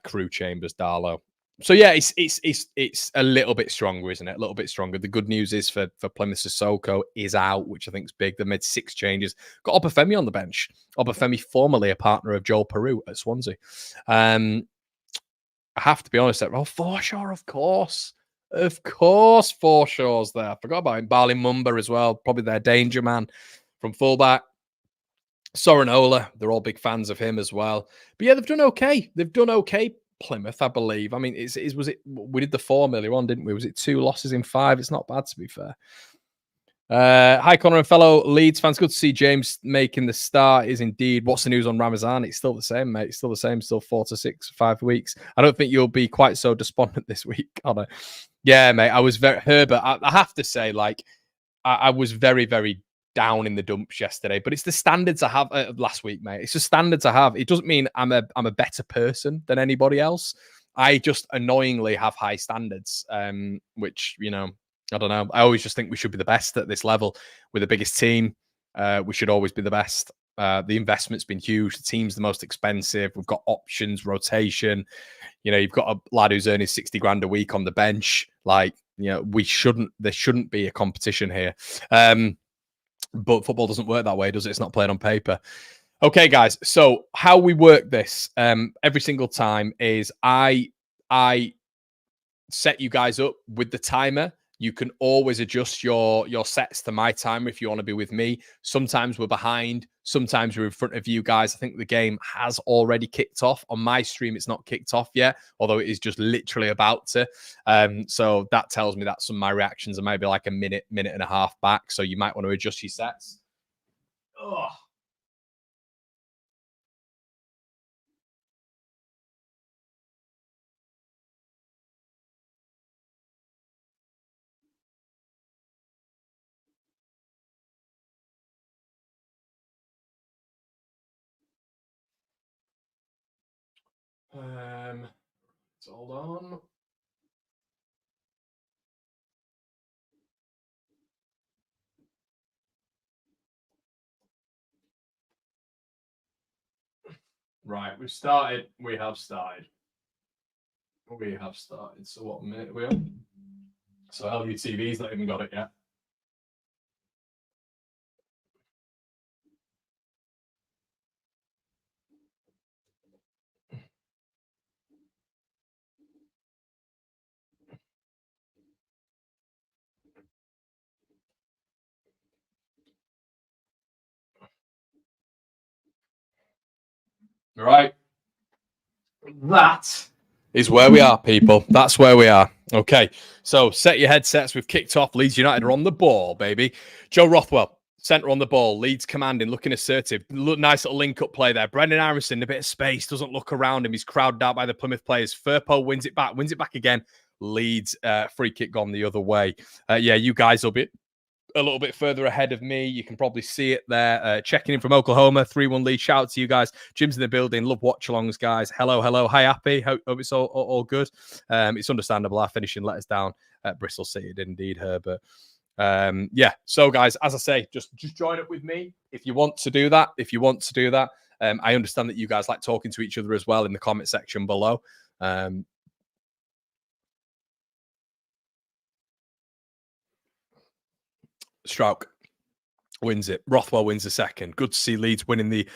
Crew, Chambers, Darlow. So yeah, it's a little bit stronger, isn't it? A little bit stronger. The good news is for Plymouth, Sissoko is out, which I think is big. They made 6 changes. Got Obafemi on the bench. Obafemi, formerly a partner of Joel Peru at Swansea. I have to be honest. Forshaw, of course, Forshaw's there. I forgot about him. Barley Mumba as well, probably their danger man from fullback. Sorinola, they're all big fans of him as well. But yeah, they've done okay. Plymouth, I believe. I mean, we did the form earlier on, didn't we? Was it 2 losses in 5? It's not bad, to be fair. Hi, Connor and fellow Leeds fans. Good to see James making the start. Is indeed. What's the news on Ramazan? It's still the same, mate. It's still the same. Still 4 to 6, 5 weeks. I don't think you'll be quite so despondent this week, Connor. Yeah, mate. I was Herbert. I have to say, I was very, very down in the dumps yesterday, but it's the standards I have last week, mate. It's the standards I have. It doesn't mean I'm a better person than anybody else. I just annoyingly have high standards, which, I don't know. I always just think we should be the best at this level. We're the biggest team. We should always be the best. The investment's been huge. The team's the most expensive. We've got options, rotation. You've got a lad who's earning 60 grand a week on the bench. There shouldn't be a competition here. But football doesn't work that way, does it? It's not played on paper. Okay, guys. So how we work this every single time is I set you guys up with the timer. You can always adjust your sets to my time if you want to be with me. Sometimes we're behind. Sometimes we're in front of you guys. I think the game has already kicked off. On my stream, it's not kicked off yet, although it is just literally about to. So that tells me that some of my reactions are maybe like a minute and a half back. So you might want to adjust your sets. Ugh. Hold on. Right, we've started. We have started. We have started. So what minute are we on? So LUTV's not even got it yet. Right. That is where we are, people. That's where we are. Okay. So set your headsets. We've kicked off. Leeds United are on the ball, baby. Joe Rothwell, centre on the ball. Leeds commanding, looking assertive. Nice little link-up play there. Brendan Aronson, a bit of space, doesn't look around him. He's crowded out by the Plymouth players. Firpo wins it back again. Leeds free kick gone the other way. Yeah, you guys will be a little bit further ahead of me. You can probably see it there. Checking in from Oklahoma, 3-1 lead. Shout out to you guys. Jim's in the building. Love watch-alongs, guys. Hello. Hi, Happy. Hope it's all good. It's understandable. Our finishing let us down at Bristol City. Did indeed, Herbert. Yeah. So, guys, as I say, just join up with me if you want to do that. I understand that you guys like talking to each other as well in the comment section below. Strauch wins it. Rothwell wins the second. Good to see Leeds winning the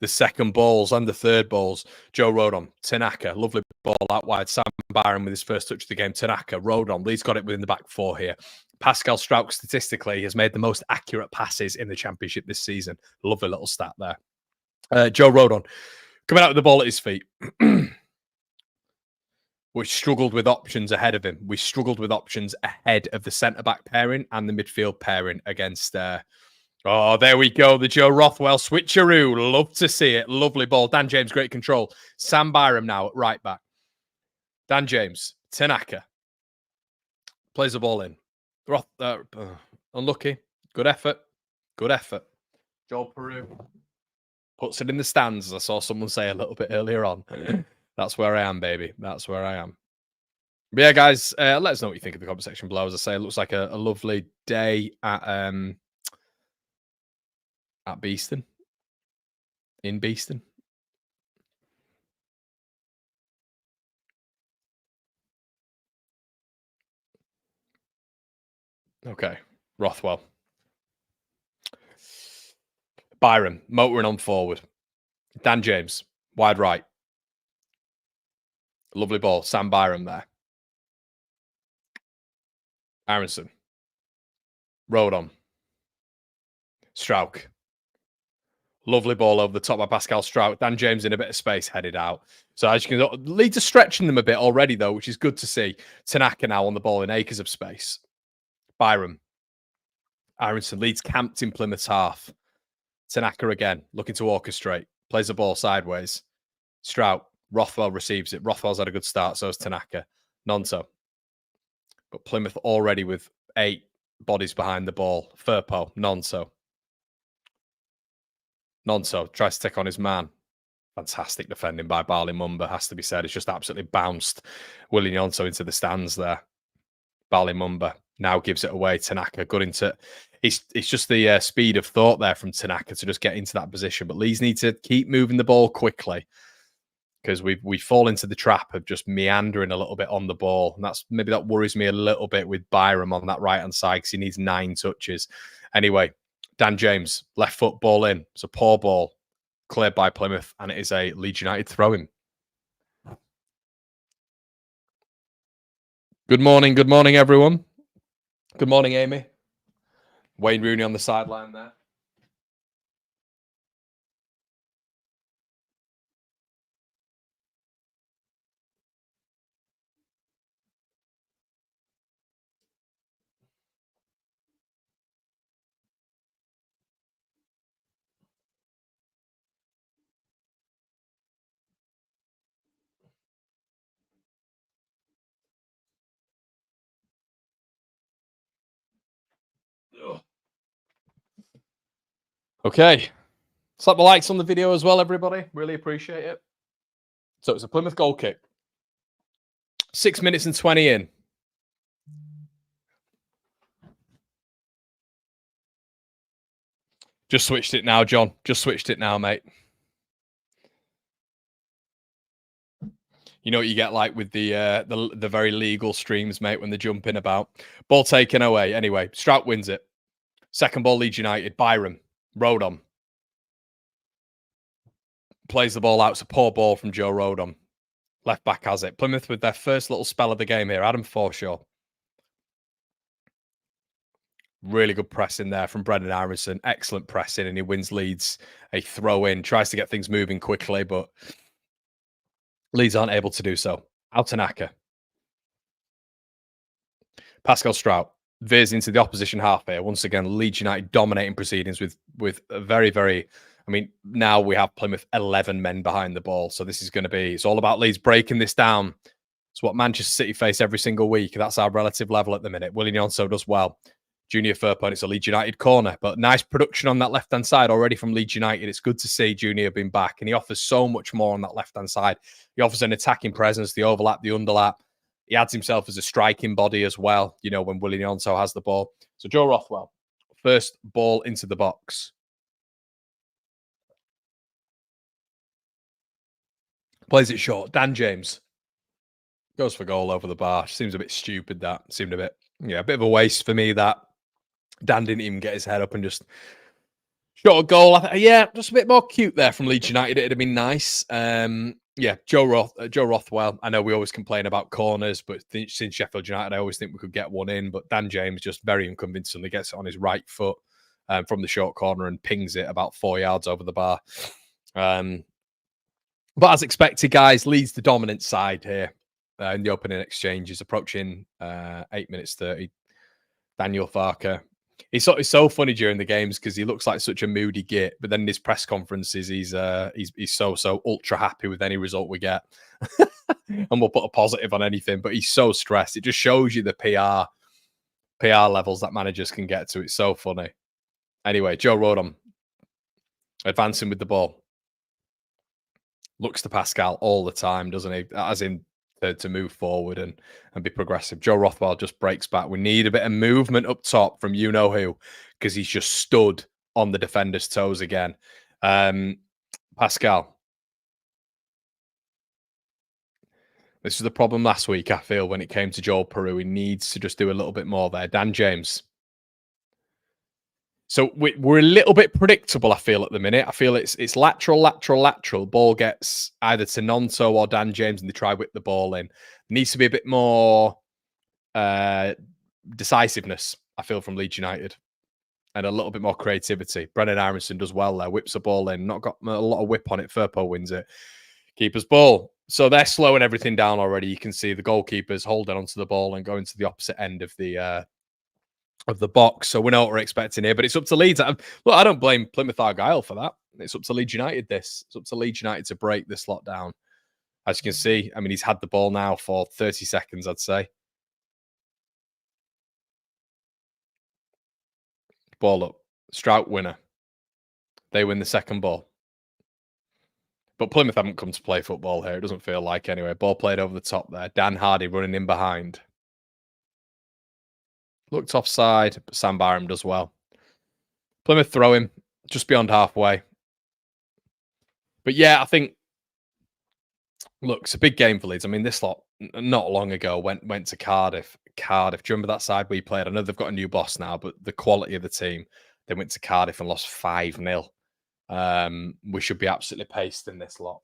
second balls and the third balls. Joe Rodon, Tanaka, lovely ball out wide. Sam Byron with his first touch of the game. Tanaka, Rodon. Leeds got it within the back four here. Pascal Strauch statistically has made the most accurate passes in the championship this season. Lovely little stat there. Joe Rodon coming out with the ball at his feet. We struggled with options ahead of him. We struggled with options ahead of the centre-back pairing and the midfield pairing against... oh, there we go. The Joe Rothwell switcheroo. Love to see it. Lovely ball. Dan James, great control. Sam Byram now at right back. Dan James, Tanaka. Plays the ball in. Unlucky. Good effort. Joel Peru puts it in the stands, as I saw someone say a little bit earlier on. That's where I am, baby. That's where I am. But yeah, guys, let us know what you think in the comment section below. As I say, it looks like a lovely day at Beeston. In Beeston. Okay. Rothwell. Byron, motoring on forward. Dan James, wide right. Lovely ball. Sam Byron there. Aronson. Rodon. Strauch. Lovely ball over the top by Pascal Strauch. Dan James in a bit of space, headed out. So as you can, Leeds are stretching them a bit already, though, which is good to see. Tanaka now on the ball in acres of space. Byron. Aronson. Leeds camped in Plymouth's half. Tanaka again, looking to orchestrate. Plays the ball sideways. Strauch. Rothwell receives it. Rothwell's had a good start, so is Tanaka. Nonso. But Plymouth already with 8 bodies behind the ball. Firpo. Nonso tries to take on his man. Fantastic defending by Bali Mumba, has to be said. It's just absolutely bounced Willie Nonso into the stands there. Bali Mumba now gives it away. Tanaka, good into... It's just the speed of thought there from Tanaka to just get into that position. But Leeds need to keep moving the ball quickly, because we fall into the trap of just meandering a little bit on the ball. And maybe that worries me a little bit with Byram on that right-hand side, because he needs 9 touches. Anyway, Dan James, left foot ball in. It's a poor ball, cleared by Plymouth, and it is a Leeds United throw-in. Good morning, everyone. Good morning, Amy. Wayne Rooney on the sideline there. Okay. Slap the likes on the video as well, everybody. Really appreciate it. So it's a Plymouth goal kick. 6 minutes and 20 in. Just switched it now, John. Just switched it now, mate. You know what you get like with the very legal streams, mate, when they're jumping about. Ball taken away. Anyway, Strout wins it. Second ball, Leeds United. Byram. Rodon. Plays the ball out. It's a poor ball from Joe Rodon. Left back has it. Plymouth with their first little spell of the game here. Adam Forshaw. Really good pressing there from Brendan Aronson. Excellent pressing, and he wins Leeds a throw in. Tries to get things moving quickly, but Leeds aren't able to do so. Altanaka. Pascal Strout veers into the opposition half here. Once again, Leeds United dominating proceedings with a very, very... I mean, now we have Plymouth 11 men behind the ball. So this is going to be... It's all about Leeds breaking this down. It's what Manchester City face every single week. That's our relative level at the minute. Willian Yonso does well. Junior Firpo, it's a Leeds United corner, but nice production on that left-hand side already from Leeds United. It's good to see Junior being back, and he offers so much more on that left-hand side. He offers an attacking presence, the overlap, the underlap. He adds himself as a striking body as well, you know, when Willian Yonso has the ball. So Joe Rothwell, first ball into the box. Plays it short. Dan James goes for goal over the bar. Seems a bit stupid, that. Seemed a bit of a waste for me, that. Dan didn't even get his head up and just shot a goal. Just a bit more cute there from Leeds United. It'd have been nice. Joe Rothwell. I know we always complain about corners, but since Sheffield United, I always think we could get one in. But Dan James just very unconvincingly gets it on his right foot from the short corner and pings it about 4 yards over the bar. But as expected, guys, Leeds the dominant side here in the opening exchange. Is approaching 8 minutes 30. Daniel Farker. It's so funny during the games because he looks like such a moody git, but then in his press conferences, he's so ultra happy with any result we get, and we'll put a positive on anything. But he's so stressed. It just shows you the PR levels that managers can get to. It's so funny. Anyway, Joe Rodon advancing with the ball, looks to Pascal all the time, doesn't he? As in to move forward and be progressive. Joe Rothwell just breaks back. We need a bit of movement up top from you-know-who because he's just stood on the defender's toes again. Pascal. This is the problem last week, I feel, when it came to Joel Peru. He needs to just do a little bit more there. Dan James. So we're a little bit predictable, I feel, at the minute. I feel it's lateral. Ball gets either to Nonto or Dan James, and they try whip the ball in. Needs to be a bit more decisiveness, I feel, from Leeds United, and a little bit more creativity. Brendan Aronson does well there, whips the ball in, not got a lot of whip on it. Firpo wins it. Keeper's ball. So they're slowing everything down already. You can see the goalkeepers holding onto the ball and going to the opposite end of the box. So we know what we're expecting here, but it's up to Leeds. Look, I don't blame Plymouth Argyle for that. It's up to Leeds United. It's up to Leeds United to break this lot down. As you can see, I mean, he's had the ball now for 30 seconds, I'd say. Ball up. Strout winner. They win the second ball. But Plymouth haven't come to play football here. It doesn't feel like anyway. Ball played over the top there. Dan Hardy running in behind. Looked offside, but Sam Byram does well. Plymouth throw him just beyond halfway. But yeah, I think, look, it's a big game for Leeds. I mean, this lot not long ago went to Cardiff. Do you remember that side we played? I know they've got a new boss now, but the quality of the team, they went to Cardiff and lost 5-0. We should be absolutely paced in this lot.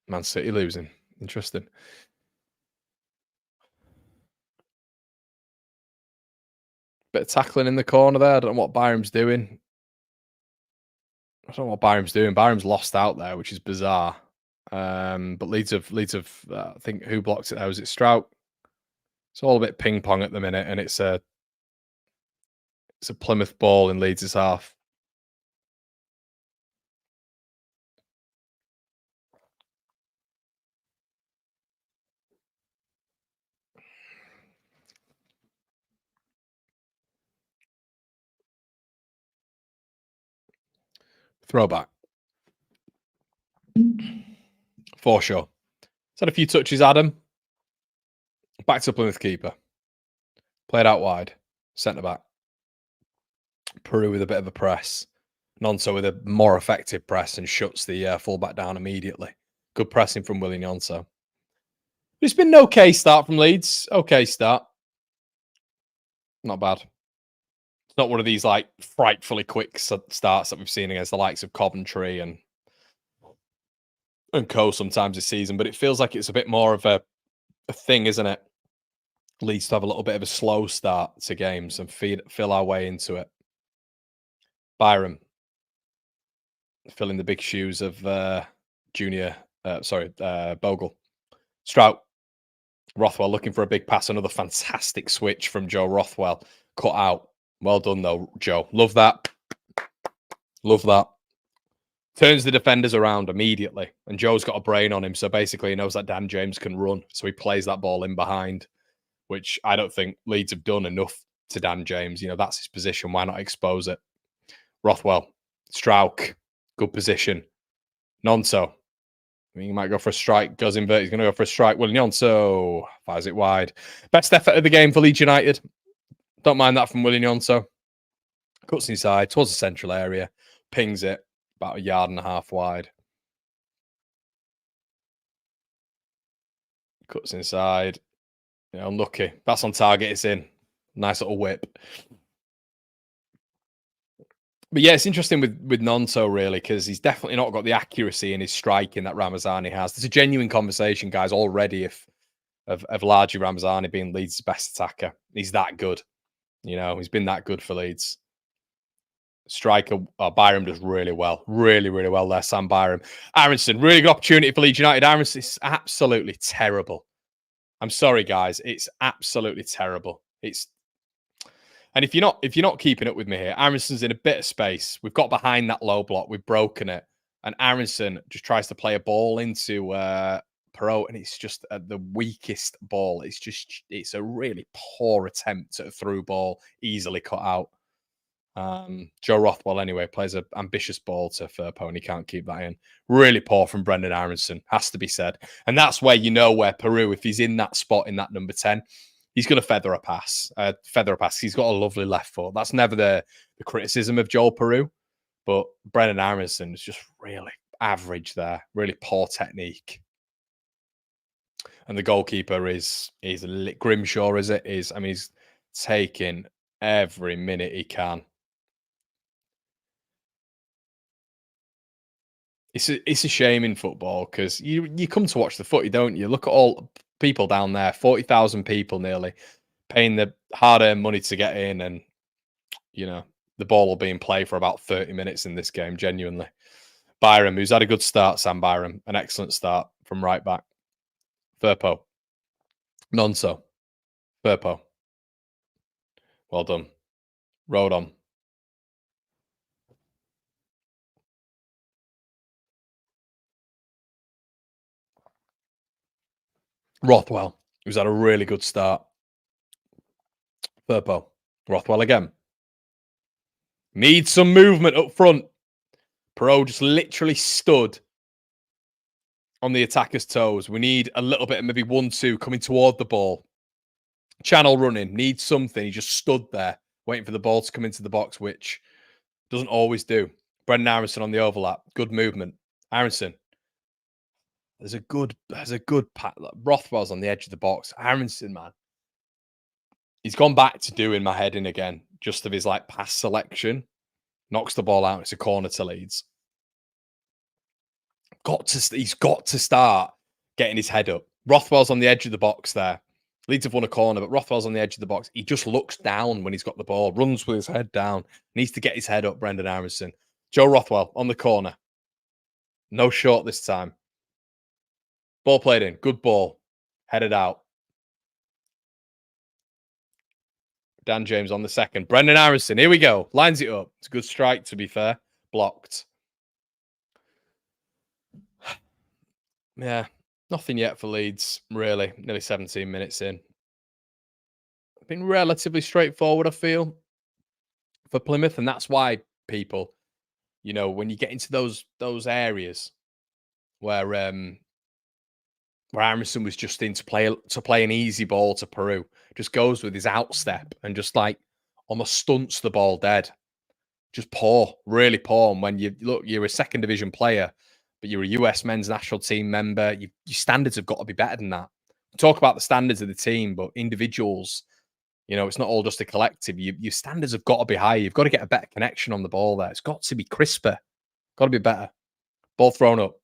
Man City losing. Interesting. Bit of tackling in the corner there. I don't know what Byram's doing. I don't know what Byram's doing. Byram's lost out there, which is bizarre. But Leeds have. I think who blocked it there? Was it Strout? It's all a bit ping pong at the minute, and it's a Plymouth ball in Leeds' half. Throwback. For sure. He's had a few touches, Adam. Back to Plymouth keeper. Played out wide. Centre back. Peru with a bit of a press. Nonso with a more effective press and shuts the fullback down immediately. Good pressing from Willie Nonso. It's been an okay start from Leeds. Okay start. Not bad. It's not one of these like frightfully quick starts that we've seen against the likes of Coventry and co sometimes this season, but it feels like it's a bit more of a thing, isn't it? Leeds to have a little bit of a slow start to games and fill our way into it. Byram filling the big shoes of Bogle. Strout. Rothwell looking for a big pass. Another fantastic switch from Joe Rothwell. Cut out. Well done, though, Joe. Love that. Love that. Turns the defenders around immediately. And Joe's got a brain on him. So basically, he knows that Dan James can run. So he plays that ball in behind, which I don't think Leeds have done enough to Dan James. You know, that's his position. Why not expose it? Rothwell. Strauch. Good position. Nonso. I mean, he might go for a strike. Goes invert. He's going to go for a strike. Willie Nonso fires it wide. Best effort of the game for Leeds United. Don't mind that from Willie Nonso. Cuts inside towards the central area. Pings it about 1.5 yards wide. Cuts inside. You know, unlucky. That's on target. It's in. Nice little whip. But yeah, it's interesting with Nonso, really, because he's definitely not got the accuracy in his striking that Ramazani has. There's a genuine conversation, guys, already of largely Ramazani being Leeds' best attacker. He's that good. You know, he's been that good for Leeds. Striker, Byram does really well. Really, really well there, Sam Byram. Aronson, really good opportunity for Leeds United. Aronson is absolutely terrible. I'm sorry, guys. It's absolutely terrible. And if you're not keeping up with me here, Aronson's in a bit of space. We've got behind that low block. We've broken it. And Aronson just tries to play a ball into Perot, and it's just the weakest ball. It's a really poor attempt at a through ball, easily cut out. Joe Rothwell, anyway, plays an ambitious ball to Firpo, and he can't keep that in. Really poor from Brendan Aronson, has to be said. And that's where you know where Peru, if he's in that spot in that number 10, he's going to feather a pass. He's got a lovely left foot. That's never the criticism of Joel Peru, but Brendan Aronson is just really average there. Really poor technique. And the goalkeeper is Grimshaw, is it? I mean, he's taking every minute he can. It's a shame in football because you come to watch the footy, don't you? Look at all people down there, 40,000 people nearly, paying the hard-earned money to get in, and you know the ball will be in play for about 30 minutes in this game. Genuinely, Byram, who's had a good start, Sam Byram, an excellent start from right back. Firpo, Nonso, Firpo, well done. Road on. Rothwell, who's had a really good start. Firpo, Rothwell again. Needs some movement up front. Perot just literally stood on the attacker's toes. We need a little bit of maybe 1-2 coming toward the ball. Channel running, needs something. He just stood there waiting for the ball to come into the box, which doesn't always do. Brendan Aronson on the overlap. Good movement. Aronson. There's a good pat. Rothwell's on the edge of the box. Aronson, man. He's gone back to doing my head in again, just of his like pass selection. Knocks the ball out. It's a corner to Leeds. He's got to start getting his head up. Rothwell's on the edge of the box there. Leeds have won a corner, but Rothwell's on the edge of the box. He just looks down when he's got the ball, runs with his head down, needs to get his head up, Brendan Aronson. Joe Rothwell on the corner. No short this time. Ball played in. Good ball. Headed out. Dan James on the second. Brendan Aronson. Here we go. Lines it up. It's a good strike, to be fair. Blocked. Yeah. Nothing yet for Leeds, really. Nearly 17 minutes in. Been relatively straightforward, I feel, for Plymouth. And that's why people, you know, when you get into those areas where Aronson was just in to play an easy ball to Peru, just goes with his outstep and just like almost stunts the ball dead. Just poor, really poor. And when you look, you're a second division player, but you're a US men's national team member. Your standards have got to be better than that. We talk about the standards of the team, but individuals, you know, it's not all just a collective. Your standards have got to be higher. You've got to get a better connection on the ball there. It's got to be crisper. Got to be better. Ball thrown up.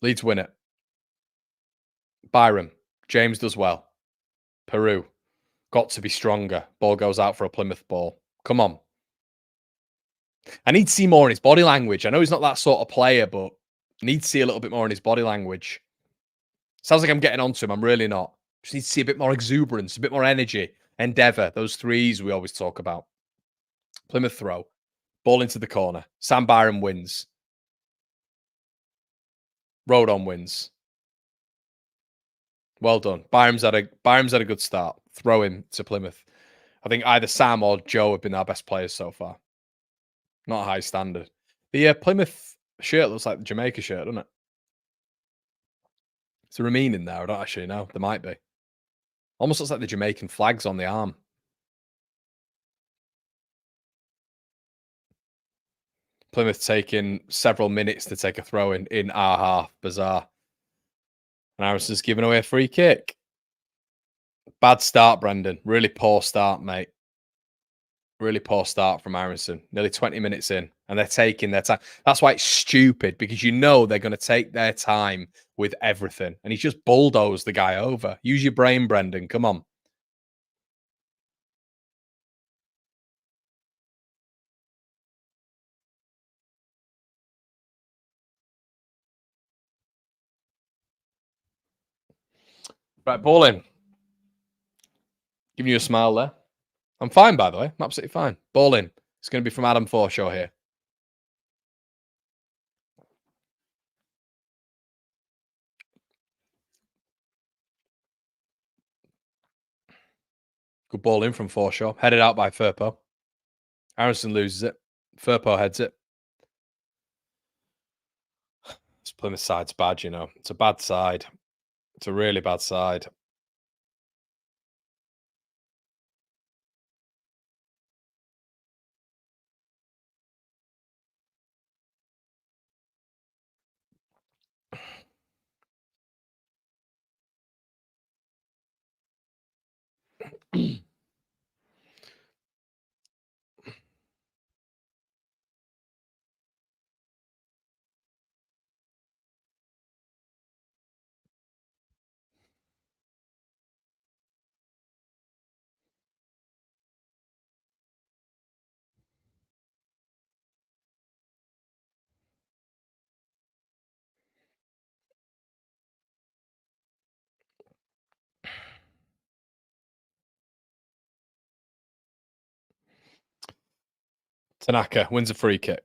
Leeds win it. Byram. James does well. Peru. Got to be stronger. Ball goes out for a Plymouth ball. Come on. I need to see more in his body language. I know he's not that sort of player, but I need to see a little bit more in his body language. Sounds like I'm getting onto him. I'm really not. Just need to see a bit more exuberance, a bit more energy, endeavour. Those threes we always talk about. Plymouth throw. Ball into the corner. Sam Byram wins. Rodon wins. Well done. Byram's had a good start. Throw him to Plymouth. I think either Sam or Joe have been our best players so far. Not a high standard. The Plymouth shirt looks like the Jamaica shirt, doesn't it? Is there a mean in there? I don't actually know. There might be. Almost looks like the Jamaican flags on the arm. Plymouth taking several minutes to take a throw in our half. Bizarre. And Arison's giving away a free kick. Bad start, Brendan. Really poor start, mate. Really poor start from Arison. Nearly 20 minutes in, and they're taking their time. That's why it's stupid, because you know they're going to take their time with everything. And he's just bulldozed the guy over. Use your brain, Brendan. Come on. Right, ball in. Giving you a smile there. I'm fine, by the way. I'm absolutely fine. Ball in. It's going to be from Adam Forshaw here. Good ball in from Forshaw. Headed out by Firpo. Arison loses it. Firpo heads it. This Plymouth side's bad, you know. It's a bad side. It's a really bad side. Tanaka wins a free kick.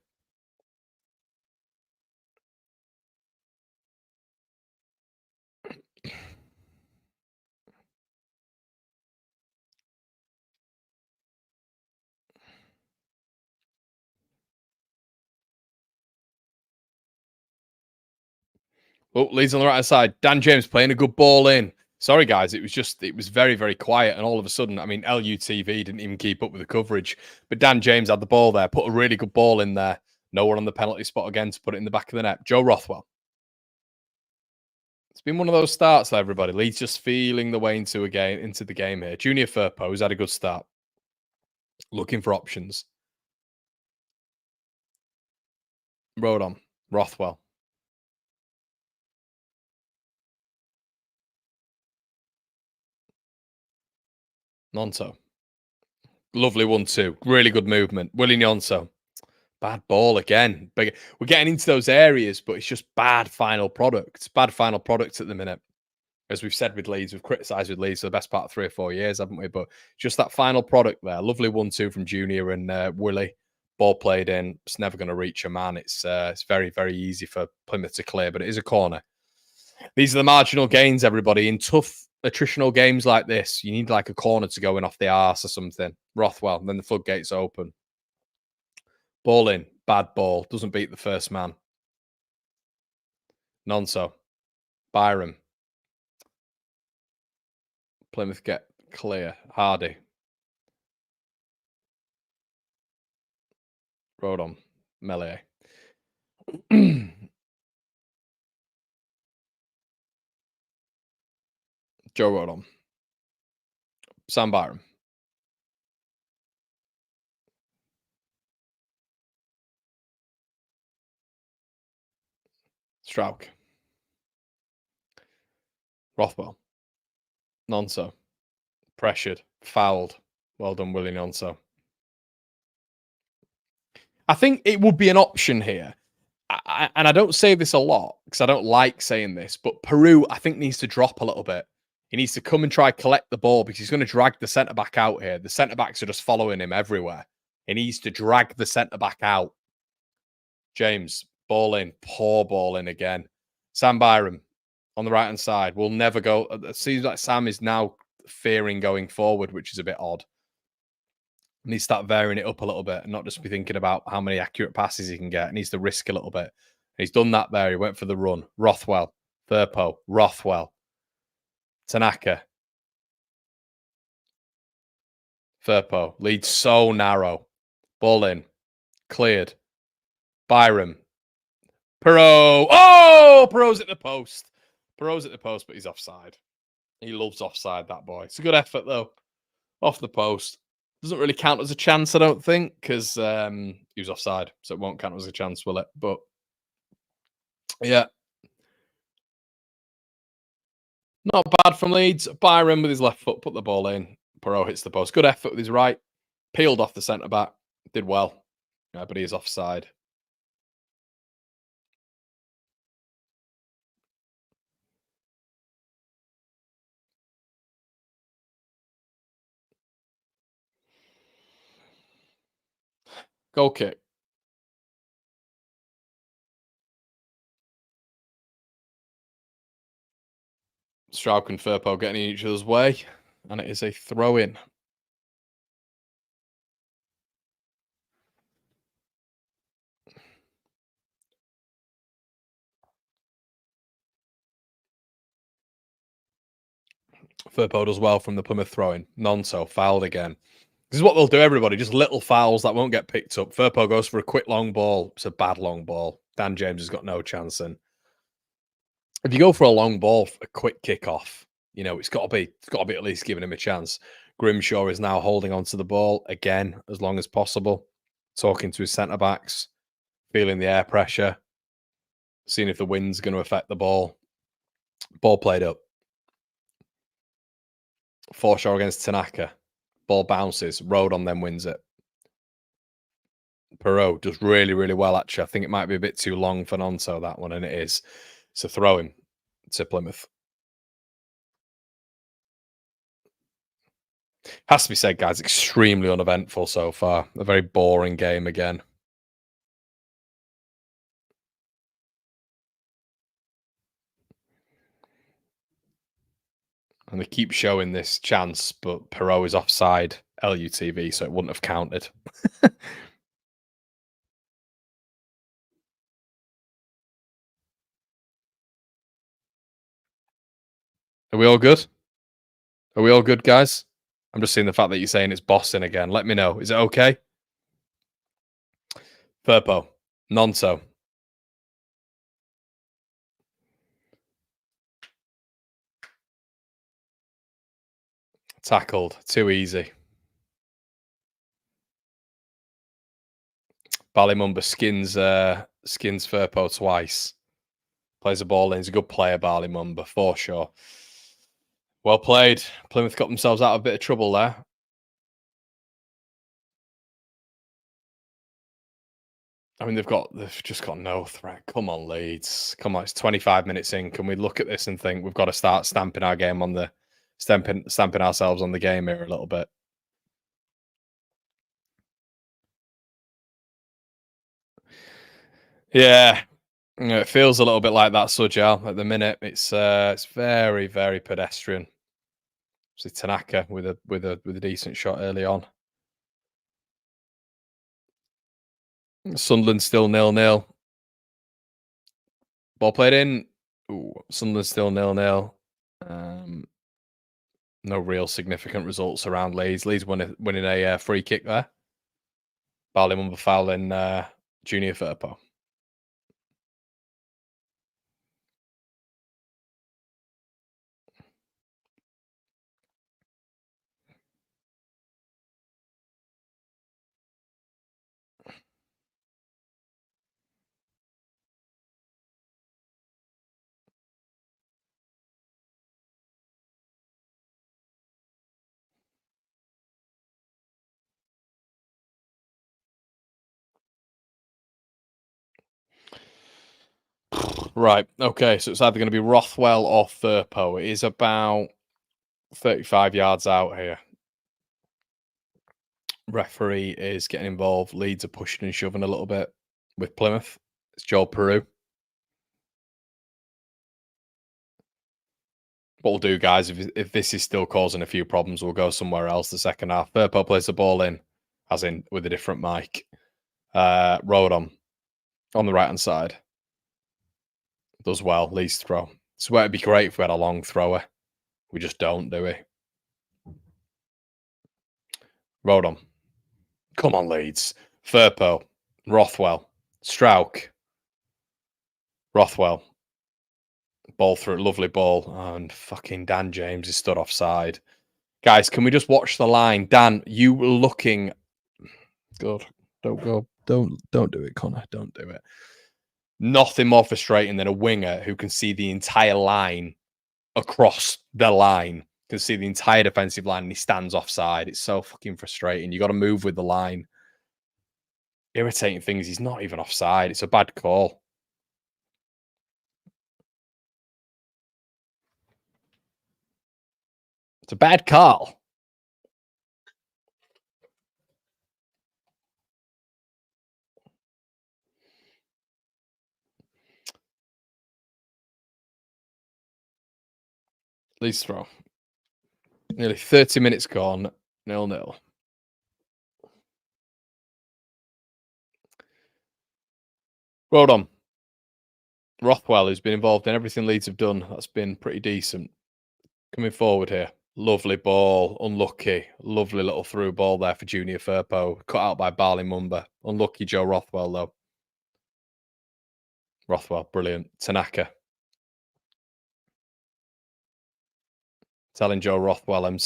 Oh, Leeds on the right side. Dan James playing a good ball in. Sorry, guys. It was very, very quiet. And all of a sudden, I mean, LUTV didn't even keep up with the coverage. But Dan James had the ball there, put a really good ball in there. No one on the penalty spot again to put it in the back of the net. Joe Rothwell. It's been one of those starts, everybody. Leeds just feeling the way into the game here. Junior Firpo's had a good start. Looking for options. Rodon. Rothwell. Nonso. Lovely 1-2. Really good movement. Willie Nonso. Bad ball again. We're getting into those areas, but it's just bad final product. Bad final product at the minute. As we've said with Leeds, we've criticised with Leeds for the best part of 3 or 4 years, haven't we? But just that final product there. Lovely 1-2 from Junior and Willie. Ball played in. It's never going to reach a man. It's very, very easy for Plymouth to clear, but it is a corner. These are the marginal gains, everybody. In tough attritional games like this, you need like a corner to go in off the arse or something. Rothwell, and then the floodgates open. Ball in. Bad ball. Doesn't beat the first man. Nonso. Byram. Plymouth get clear. Hardy. Rodon. Melee. Joe Rodon. Sam Byram. Strauk. Rothwell. Nonso. Pressured. Fouled. Well done, Willie Nonso. I think it would be an option here. And I don't say this a lot because I don't like saying this, but Peru, I think, needs to drop a little bit. He needs to come and try collect the ball because he's going to drag the centre-back out here. The centre-backs are just following him everywhere. He needs to drag the centre-back out. James, ball in. Poor ball in again. Sam Byram on the right-hand side will never go. It seems like Sam is now fearing going forward, which is a bit odd. He needs to start varying it up a little bit and not just be thinking about how many accurate passes he can get. He needs to risk a little bit. He's done that there. He went for the run. Rothwell. Firpo. Rothwell. Tanaka. Firpo. Leads so narrow. Ball in. Cleared. Byram. Perot. Oh! Perot's at the post. Perot's at the post, but he's offside. He loves offside, that boy. It's a good effort, though. Off the post. Doesn't really count as a chance, I don't think, because he was offside, so it won't count as a chance, will it? But, yeah. Not bad from Leeds. Byram with his left foot, put the ball in. Perot hits the post. Good effort with his right. Peeled off the centre-back. Did well. But he is offside. Goal kick. Strauk and Firpo getting in each other's way. And it is a throw-in. Firpo does well from the Plymouth throw-in. Nonso fouled again. This is what they'll do, everybody. Just little fouls that won't get picked up. Firpo goes for a quick long ball. It's a bad long ball. Dan James has got no chance. And if you go for a long ball, a quick kickoff, you know, it's got to be at least giving him a chance. Grimshaw is now holding on to the ball again as long as possible, talking to his centre backs, feeling the air pressure, seeing if the wind's going to affect the ball. Ball played up. Forshaw against Tanaka. Ball bounces. Rodon then wins it. Perot does really, really well, actually. I think it might be a bit too long for Nonso, that one, and it is. So throw him to Plymouth. Has to be said, guys, extremely uneventful so far. A very boring game again. And they keep showing this chance, but Perot is offside LUTV, so it wouldn't have counted. Are we all good? Are we all good, guys? I'm just seeing the fact that you're saying it's bossing again. Let me know. Is it okay? Firpo. Nonso. Tackled. Too easy. Balimumba skins Firpo twice. Plays the ball in. He's a good player, Balimumba, for sure. Well played. Plymouth got themselves out of a bit of trouble there. I mean, they've just got no threat. Come on, Leeds. Come on, it's 25 minutes in. Can we look at this and think we've got to start stamping our game on the stamping ourselves on the game here a little bit? Yeah, it feels a little bit like that, Sujal. At the minute, it's very, very pedestrian. See Tanaka with a decent shot early on. Sunderland still 0-0. Ball played in. Ooh, Sunderland still 0-0. No real significant results around Leeds. Leeds winning a free kick there. Barley Mumba fouling Junior Firpo. Right. Okay. So it's either going to be Rothwell or Firpo. It is about 35 yards out here. Referee is getting involved. Leeds are pushing and shoving a little bit with Plymouth. It's Joel Peru. What we'll do, guys, if this is still causing a few problems, we'll go somewhere else the second half. Firpo plays the ball in, as in with a different mic. Rodon on the right-hand side. Does well. Leeds throw. It's where it'd be great if we had a long thrower. We just don't, do we? Rodon. Come on, Leeds. Firpo. Rothwell. Strauch. Rothwell. Ball through. Lovely ball. And fucking Dan James is stood offside. Guys, can we just watch the line? Dan, you were looking... God, don't go. Don't do it, Connor. Don't do it. Nothing more frustrating than a winger who can see the entire line across the line, can see the entire defensive line, and he stands offside. It's so fucking frustrating. You got to move with the line. Irritating thing is he's not even offside. It's a bad call. It's a bad call. Leeds throw. Nearly 30 minutes gone. 0-0. Rodon. Rothwell, who's been involved in everything Leeds have done. That's been pretty decent. Coming forward here. Lovely ball. Unlucky. Lovely little through ball there for Junior Firpo. Cut out by Barley Mumba. Unlucky Joe Rothwell, though. Rothwell, brilliant. Tanaka. Telling Joe Rothwell and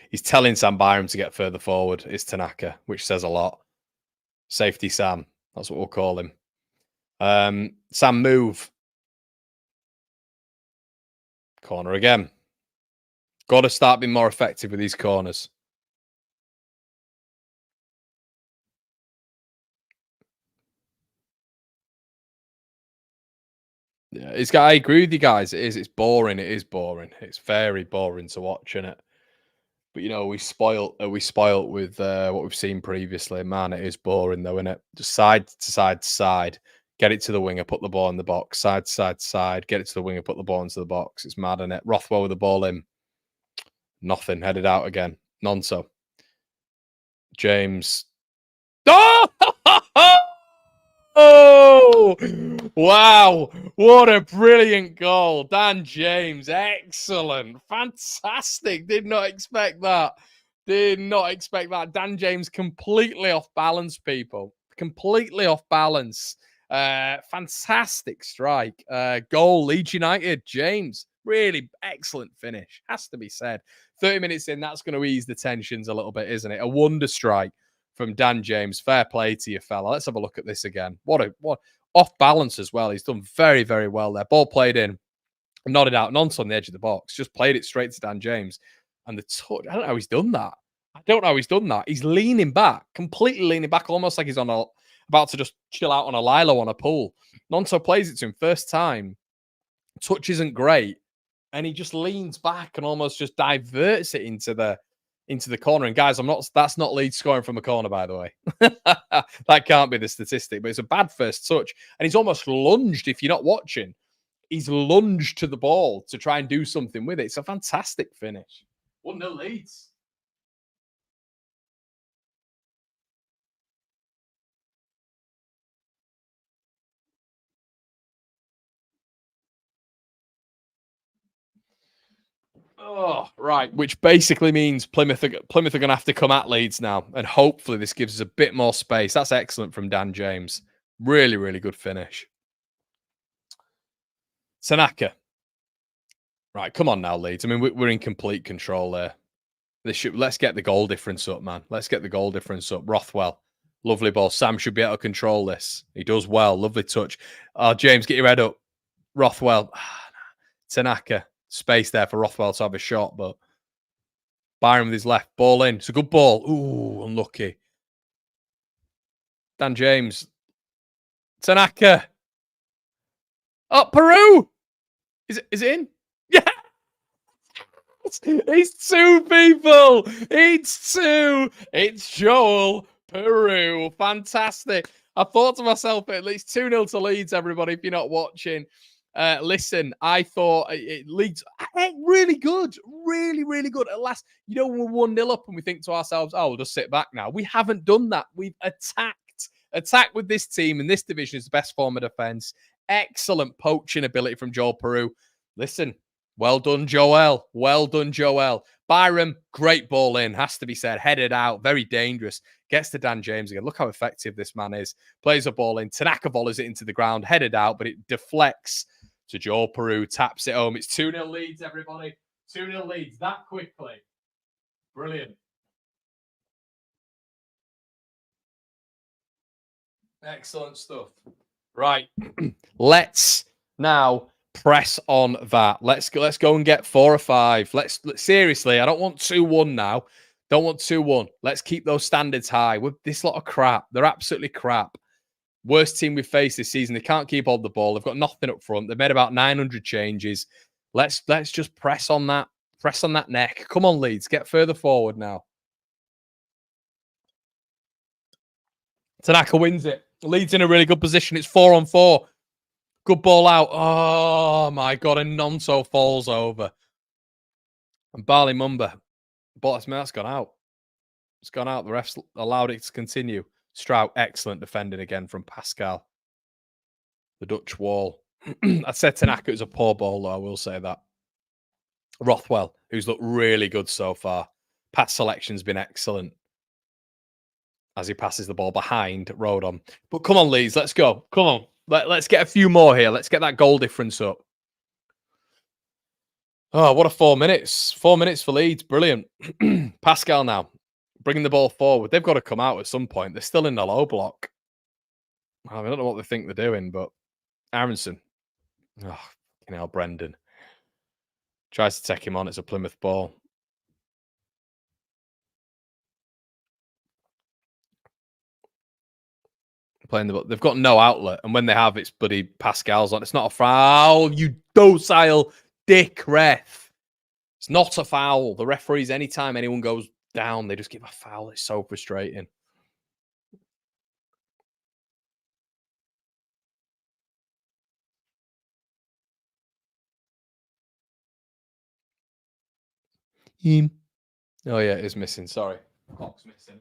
he's telling Sam Byram to get further forward. It's Tanaka, which says a lot. Safety Sam. That's what we'll call him. Sam, move. Corner again. Got to start being more effective with these corners. Yeah, I agree with you guys. It is. It's boring. It is boring. It's very boring to watch, isn't it? But you know, we spoilt with what we've seen previously. Man, it is boring though, isn't it? Just side to side to side. Get it to the winger, put the ball in the box. Side to side to side. Get it to the winger, put the ball into the box. It's mad, isn't it? Rothwell with the ball in. Nothing. Headed out again. Nonso. James. Oh! Oh! Wow. What a brilliant goal. Dan James. Excellent. Fantastic. Did not expect that. Did not expect that. Dan James completely off balance, people. Completely off balance. Fantastic strike. Goal. Leeds United. James. Really excellent finish. Has to be said. 30 minutes in, that's going to ease the tensions a little bit, isn't it? A wonder strike from Dan James. Fair play to you, fella. Let's have a look at this again. What off balance as well. He's done very, very well there. Ball played in, nodded out, nonce on the edge of the box. Just played it straight to Dan James. And the touch, I don't know how he's done that. He's leaning back, completely leaning back, almost like he's on about to just chill out on a Lilo on a pool. Nonso plays it to him first time. Touch isn't great, and he just leans back and almost just diverts it into the corner. And guys, that's not Leeds scoring from a corner, by the way. That can't be the statistic, but it's a bad first touch. And he's almost lunged, if you're not watching. He's lunged to the ball to try and do something with it. It's a fantastic finish. 1-0 Leeds. Oh, right. Which basically means Plymouth are going to have to come at Leeds now. And hopefully this gives us a bit more space. That's excellent from Dan James. Really, really good finish. Tanaka. Right, come on now, Leeds. I mean, we're in complete control there. Let's get the goal difference up, man. Let's get the goal difference up. Rothwell. Lovely ball. Sam should be able to control this. He does well. Lovely touch. Oh, James, get your head up. Rothwell. Tanaka. Space there for Rothwell to have a shot, but Byron with his left. Ball in. It's a good ball. Ooh, unlucky. Dan James. Tanaka. Oh, Peru. Is it in? Yeah. It's two people. It's two. It's Joel Peru. Fantastic. I thought to myself, at least 2-0 to Leeds, everybody, if you're not watching. Listen, I thought Leeds really good. Really, really good. At last, when we're 1-0 up and we think to ourselves, oh, we'll just sit back now. We haven't done that. We've attacked. Attack with this team in this division is the best form of defense. Excellent poaching ability from Joel Peru. Listen, well done, Joel. Well done, Joel. Byram, great ball in, has to be said. Headed out, very dangerous. Gets to Dan James again. Look how effective this man is. Plays a ball in. Tanaka volleys it into the ground, headed out, but it deflects to Joel Peru. Taps it home. It's 2-0 Leeds, everybody. 2-0 Leeds that quickly. Brilliant. Excellent stuff. Right. Let's now press on that. Let's go and get 4 or 5. Let's seriously, I don't want 2-1 now. Don't want 2-1. Let's keep those standards high. With this lot of crap. They're absolutely crap. Worst team we've faced this season. They can't keep hold of the ball. They've got nothing up front. They've made about 900 changes. Let's just press on that. Press on that neck. Come on, Leeds. Get further forward now. Tanaka wins it. Leeds in a really good position. It's 4-on-4. Good ball out. Oh, my God. And Nonso falls over. And Barley Mumba. But that's gone out. It's gone out. The refs allowed it to continue. Strout, excellent defending again from Pascal. The Dutch wall. I said Tanaka was a poor ball, though. I will say that. Rothwell, who's looked really good so far. Pass selection's been excellent as he passes the ball behind Rodon. But come on, Leeds, let's go. Come on. Let's get a few more here. Let's get that goal difference up. Oh, what a 4 minutes. 4 minutes for Leeds. Brilliant. Pascal now. Bringing the ball forward. They've got to come out at some point. They're still in the low block. I don't know what they think they're doing, but Aronson. Oh, Brendan. Tries to take him on. It's a Plymouth ball. Playing the ball. They've got no outlet. And when they have, it's buddy Pascal's on. It's not a foul. You docile dick ref. It's not a foul. The referees, anytime anyone goes down, they just give a foul. It's so frustrating. Oh, yeah, it is missing. Sorry. Clock's missing.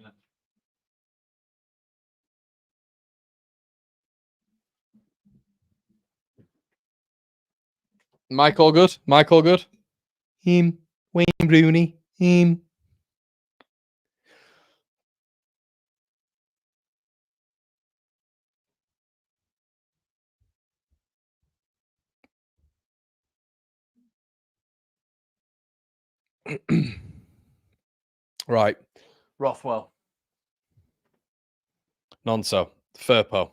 Mike all good? Mike all good? Wayne Rooney. Right. Rothwell. Nonso. Firpo.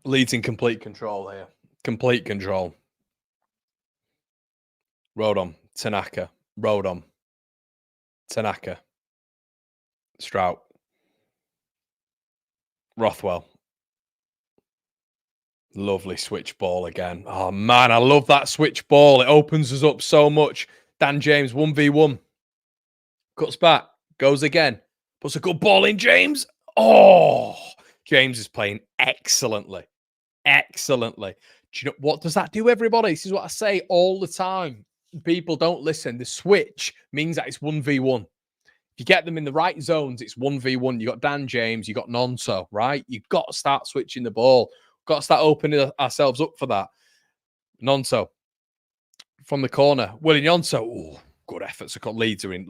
Leeds in complete control here. Complete control. Rodon. Tanaka. Rodon. Tanaka. Strout. Rothwell. Lovely switch ball again. Oh, man, I love that switch ball. It opens us up so much. Dan James, 1v1. Cuts back. Goes again. Puts a good ball in, James. Oh, James is playing excellently. Excellently. Do you know what does that do, everybody? This is what I say all the time. People don't listen. The switch means that it's 1v1. If you get them in the right zones, it's 1v1. You got Dan James, you got Nonso, right? You've got to start switching the ball. Got to start opening ourselves up for that. Nonso from the corner. Willie Nonso. Oh, good efforts. Leeds are in.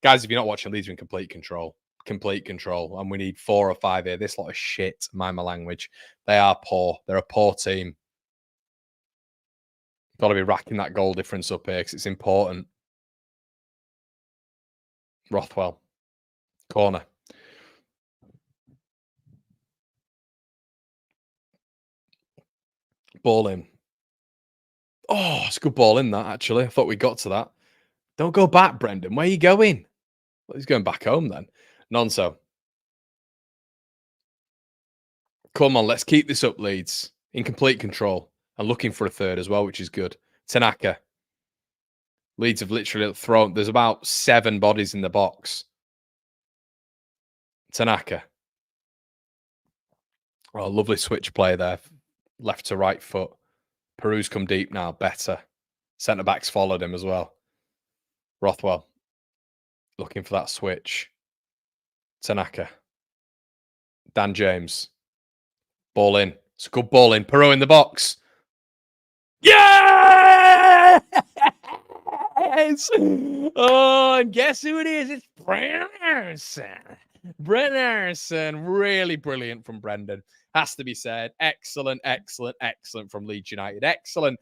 Guys, if you're not watching, Leeds are in complete control. Complete control. And we need 4 or 5 here. This lot of shit, mind my language. They are poor. They're a poor team. Got to be racking that goal difference up here because it's important. Rothwell. Corner. Ball in. Oh, it's a good ball in that, actually. I thought we got to that. Don't go back, Brendan. Where are you going? Well, he's going back home then. Nonso. Come on, let's keep this up, Leeds. In complete control. And looking for a third as well, which is good. Tanaka. Leeds have literally thrown... There's about 7 bodies in the box. Tanaka. Oh, lovely switch play there. Left to right foot. Peru's come deep now. Better. Centre-backs followed him as well. Rothwell. Looking for that switch. Tanaka. Dan James. Ball in. It's a good ball in. Peru in the box. Yes! Oh, and guess who it is? It's Brennerson. Brennerson. Really brilliant from Brendan. Has to be said. Excellent, excellent, excellent from Leeds United. Excellent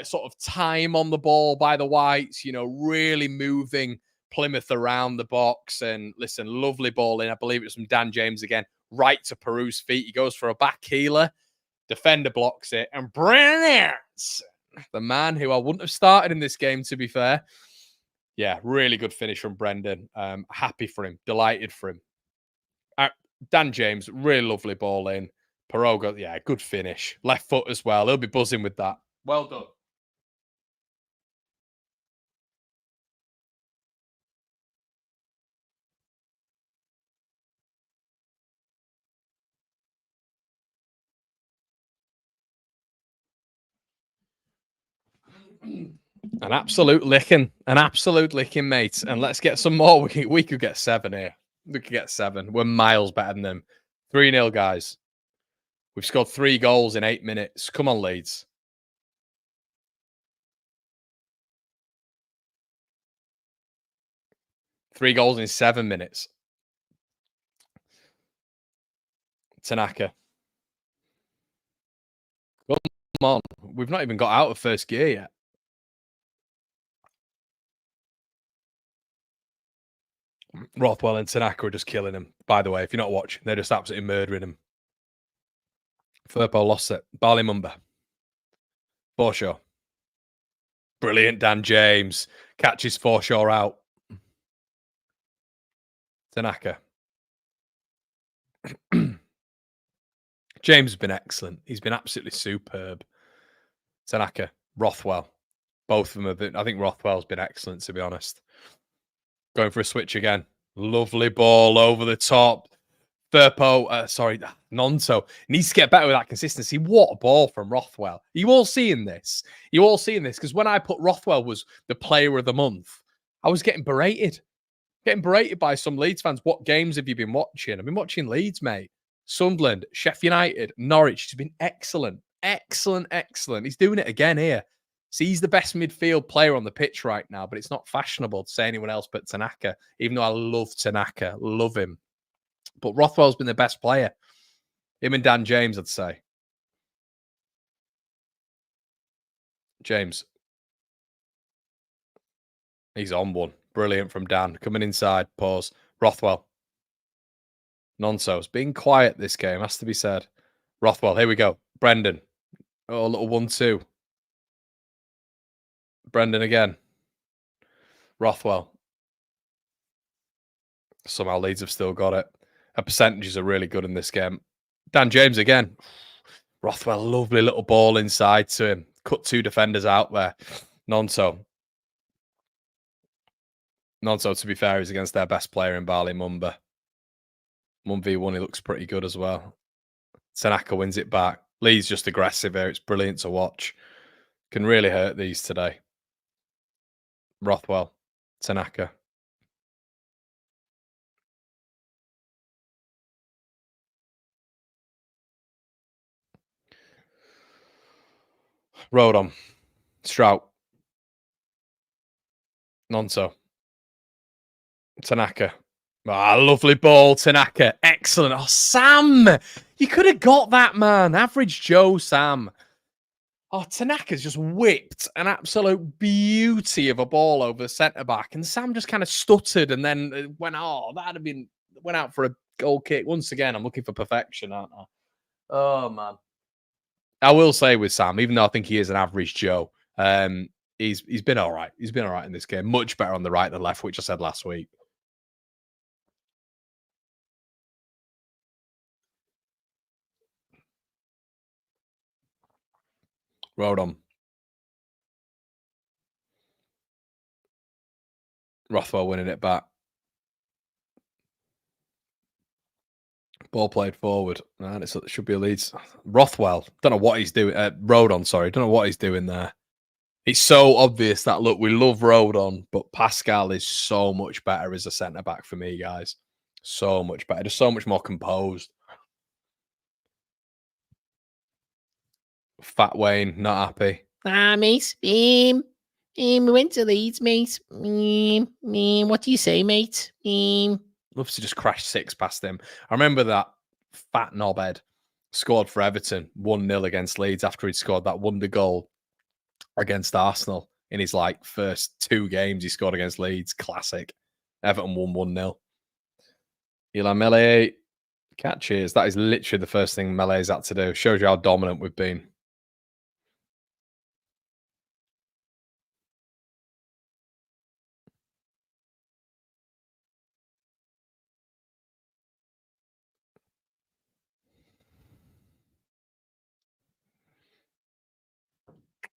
sort of time on the ball by the Whites. You know, really moving Plymouth around the box. And listen, lovely ball in. I believe it was from Dan James again. Right to Peru's feet. He goes for a back healer. Defender blocks it. And Brennerson, the man who I wouldn't have started in this game, to be fair. Yeah, really good finish from Brendan. Happy for him. Delighted for him. Dan James, really lovely ball in. Peroga, yeah, good finish. Left foot as well. He'll be buzzing with that. Well done. An absolute licking, mate. And let's get some more. We could get 7 here. We could get 7. We're miles better than them. 3-0, guys. We've scored 3 goals in 8 minutes. Come on, Leeds. Three goals in 7 minutes. Tanaka. Come on. We've not even got out of first gear yet. Rothwell and Tanaka are just killing him. By the way, if you're not watching, they're just absolutely murdering him. Firpo lost it. Barley Mumba. Forshaw. Brilliant, Dan James. Catches Forshaw out. Tanaka. James has been excellent. He's been absolutely superb. Tanaka. Rothwell. Both of them have been... I think Rothwell's been excellent, to be honest. Going for a switch again. Lovely ball over the top. Nonso needs to get better with that consistency. What a ball from Rothwell. Are you all seeing this? Because when I put Rothwell was the player of the month, I was getting berated. Getting berated by some Leeds fans. What games have you been watching? I've been watching Leeds, mate. Sunderland, Sheffield United, Norwich. He's been excellent. Excellent, excellent. He's doing it again here. See, he's the best midfield player on the pitch right now, but it's not fashionable to say anyone else but Tanaka, even though I love Tanaka. Love him. But Rothwell's been the best player. Him and Dan James, I'd say. James. He's on one. Brilliant from Dan. Coming inside. Pause. Rothwell. Nonso's being quiet this game, has to be said. Rothwell, here we go. Brendan. Oh, a little 1-2. Brendan again. Rothwell. Somehow Leeds have still got it. Her percentages are really good in this game. Dan James again. Rothwell, lovely little ball inside to him. Cut 2 defenders out there. Nonso, to be fair, is against their best player in Bali Mumba. 1v1, he looks pretty good as well. Tanaka wins it back. Lee's just aggressive here. It's brilliant to watch. Can really hurt these today. Rothwell, Tanaka. Rodon, Strout, Nonso, Tanaka. Ah, lovely ball, Tanaka. Excellent. Oh, Sam, you could have got that, man. Average Joe, Sam. Oh, Tanaka's just whipped an absolute beauty of a ball over the centre back, and Sam just kind of stuttered and then went, oh, that'd have been, went out for a goal kick. Once again, I'm looking for perfection, aren't I? Oh, man. I will say with Sam, even though I think he is an average Joe, he's been all right. He's been all right in this game. Much better on the right than left, which I said last week. Rodon. Rothwell winning it back. Ball played forward. And it should be a Leeds. Rothwell. Don't know what he's doing. Rodon, sorry. Don't know what he's doing there. It's so obvious that, look, we love Rodon, but Pascal is so much better as a centre-back for me, guys. So much better. Just so much more composed. Fat Wayne, not happy. Mate. We went to Leeds, mate. What do you say, mate? Loves to just crash 6 past him. I remember that fat knobhead scored for Everton 1-0 against Leeds after he'd scored that wonder goal against Arsenal in his first 2 games he scored against Leeds. Classic. Everton won 1-0. Eli Melee catches. That is literally the first thing Melee's had to do. Shows you how dominant we've been.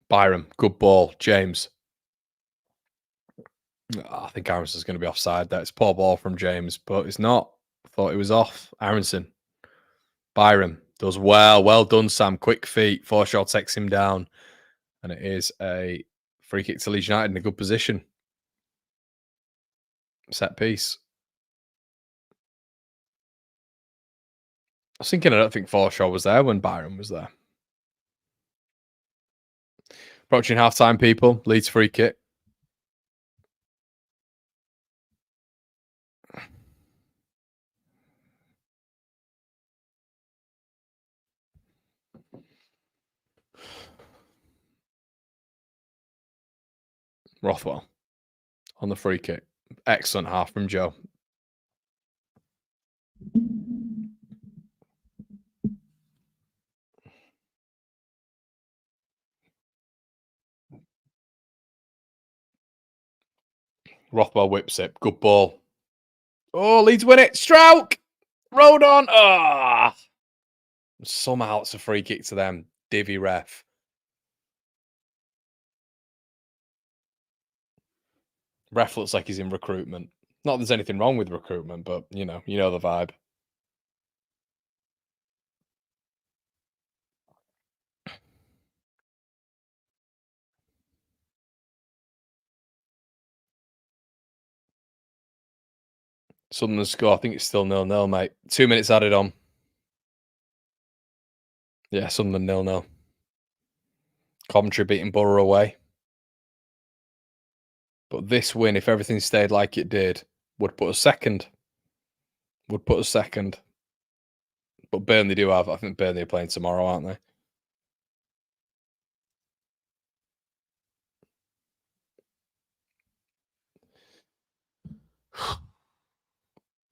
Byram, good ball. James. Oh, I think Aronson's going to be offside there. It's a poor ball from James, but it's not. I thought it was off. Aronson. Byram does well. Well done, Sam. Quick feet. Forshaw takes him down. And it is a free kick to Leeds United in a good position. Set piece. I was thinking I don't think Forshaw was there when Byram was there. Approaching half-time, people. Leeds free kick. Rothwell on the free kick. Excellent half from Joe. Rothwell whips it. Good ball. Oh, Leeds win it. Strouk! Rodon! Ah! Somehow it's a free kick to them. Divvy ref. Ref looks like he's in recruitment. Not that there's anything wrong with recruitment, but you know the vibe. Sunderland score. I think it's still 0-0, mate. 2 minutes added on. Yeah, Sunderland 0-0. Coventry beating Borough away. But this win, if everything stayed like it did, would put us second. But Burnley do have, I think Burnley are playing tomorrow, aren't they?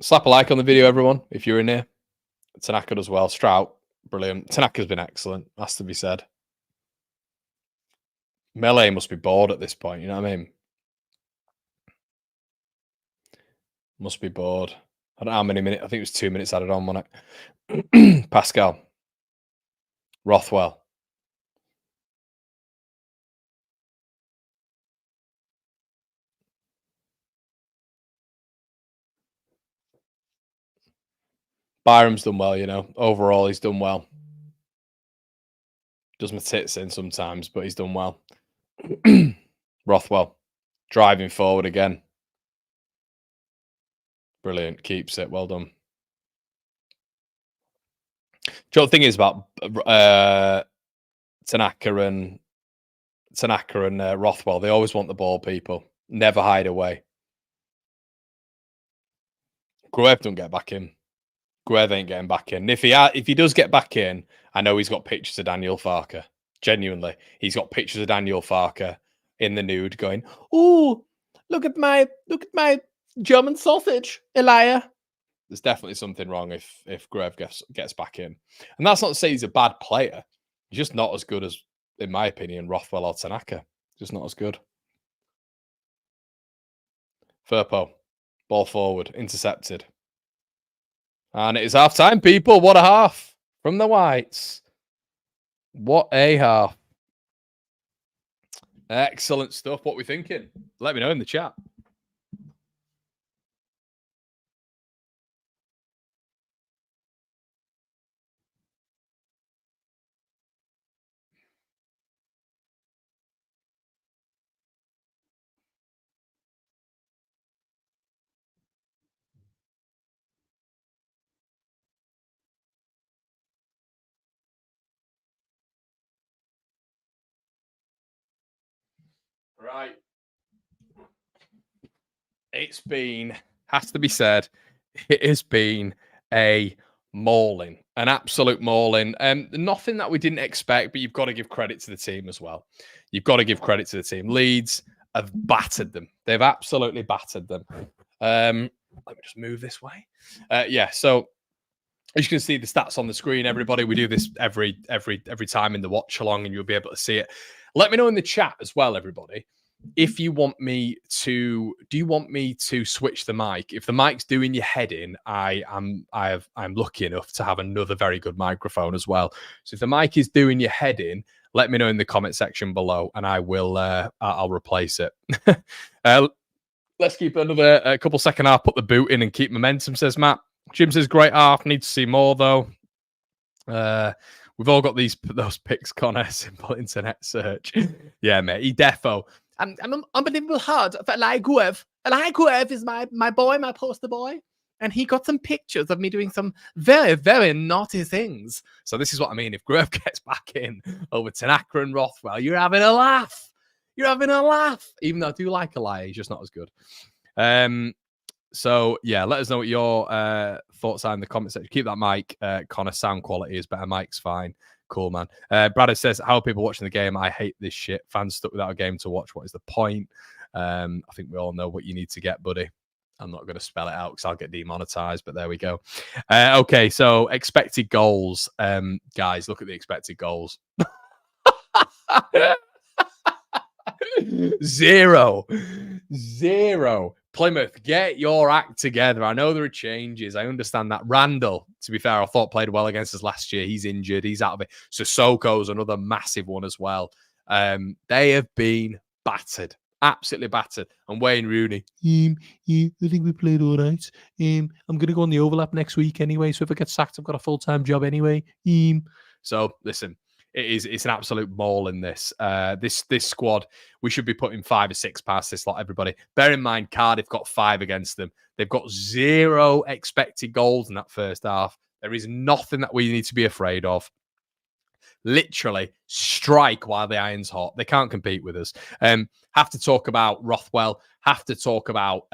Slap a like on the video, everyone, if you're in here. Tanaka as well. Strout, brilliant. Tanaka's been excellent, has to be said. Melee must be bored at this point, you know what I mean? Must be bored. I don't know how many minutes. I think it was 2 minutes added on, wasn't it? Pascal. Rothwell. Byram's done well, you know. Overall, he's done well. Does my tits in sometimes, but he's done well. Rothwell. Driving forward again. Brilliant. Keeps it. Well done. Do you know what the thing is about Tanaka and Rothwell? They always want the ball, people. Never hide away. Gruev don't get back in. Gruev ain't getting back in. If he does get back in, I know he's got pictures of Daniel Farker. Genuinely, he's got pictures of Daniel Farker in the nude, going, "Oh, look at my German sausage, Elia." There's definitely something wrong if Gruev gets back in, and that's not to say he's a bad player. He's just not as good as, in my opinion, Rothwell or Tanaka. Just not as good. Firpo, ball forward, intercepted. And it is half time, people. What a half from the Whites. What a half. Excellent stuff. What we thinking? Let me know in the chat. Right. It's been, has to be said, it has been a mauling, an absolute mauling. Nothing that we didn't expect, but you've got to give credit to the team as well. You've got to give credit to the team. Leeds have battered them. They've absolutely battered them. Let me just move this way. Yeah, so as you can see the stats on the screen, everybody, we do this every time in the watch along, and you'll be able to see it. Let me know in the chat as well, everybody, if you want me to. Do you want me to switch the mic? If the mic's doing your head in, I'm lucky enough to have another very good microphone as well. So if the mic is doing your head in, let me know in the comment section below, and I will. I'll replace it. Let's keep another couple second half. Put the boot in and keep momentum. Says Matt. Jim says great half. Need to see more though. We've all got those pics, Connor. Simple internet search. Yeah, mate. He defo. I'm unbelievable hard for Eli Guev. Eli Guev is my boy, my poster boy. And he got some pictures of me doing some very, very naughty things. So this is what I mean. If Guev gets back in over Tanaka and Rothwell, you're having a laugh. You're having a laugh. Even though I do like Eli, he's just not as good. So, yeah, let us know what your thoughts are in the comment section. Keep that mic, Connor. Sound quality is better. Mic's fine. Cool, man. Brad says, how are people watching the game? I hate this shit. Fans stuck without a game to watch. What is the point? I think we all know what you need to get, buddy. I'm not going to spell it out because I'll get demonetized, but there we go. Okay, so expected goals. Guys, look at the expected goals. Zero. Plymouth, get your act together. I know there are changes. I understand that. Randall, to be fair, I thought played well against us last year. He's injured. He's out of it. Sissoko's another massive one as well. They have been battered. Absolutely battered. And Wayne Rooney. I think we played all right. I'm going to go on the overlap next week anyway. So if I get sacked, I've got a full-time job anyway. So, listen. It's an absolute maul in this. This squad, we should be putting 5 or 6 past this lot, everybody. Bear in mind, Cardiff got 5 against them. They've got 0 expected goals in that first half. There is nothing that we need to be afraid of. Literally, strike while the iron's hot. They can't compete with us. Have to talk about Rothwell. Have to talk about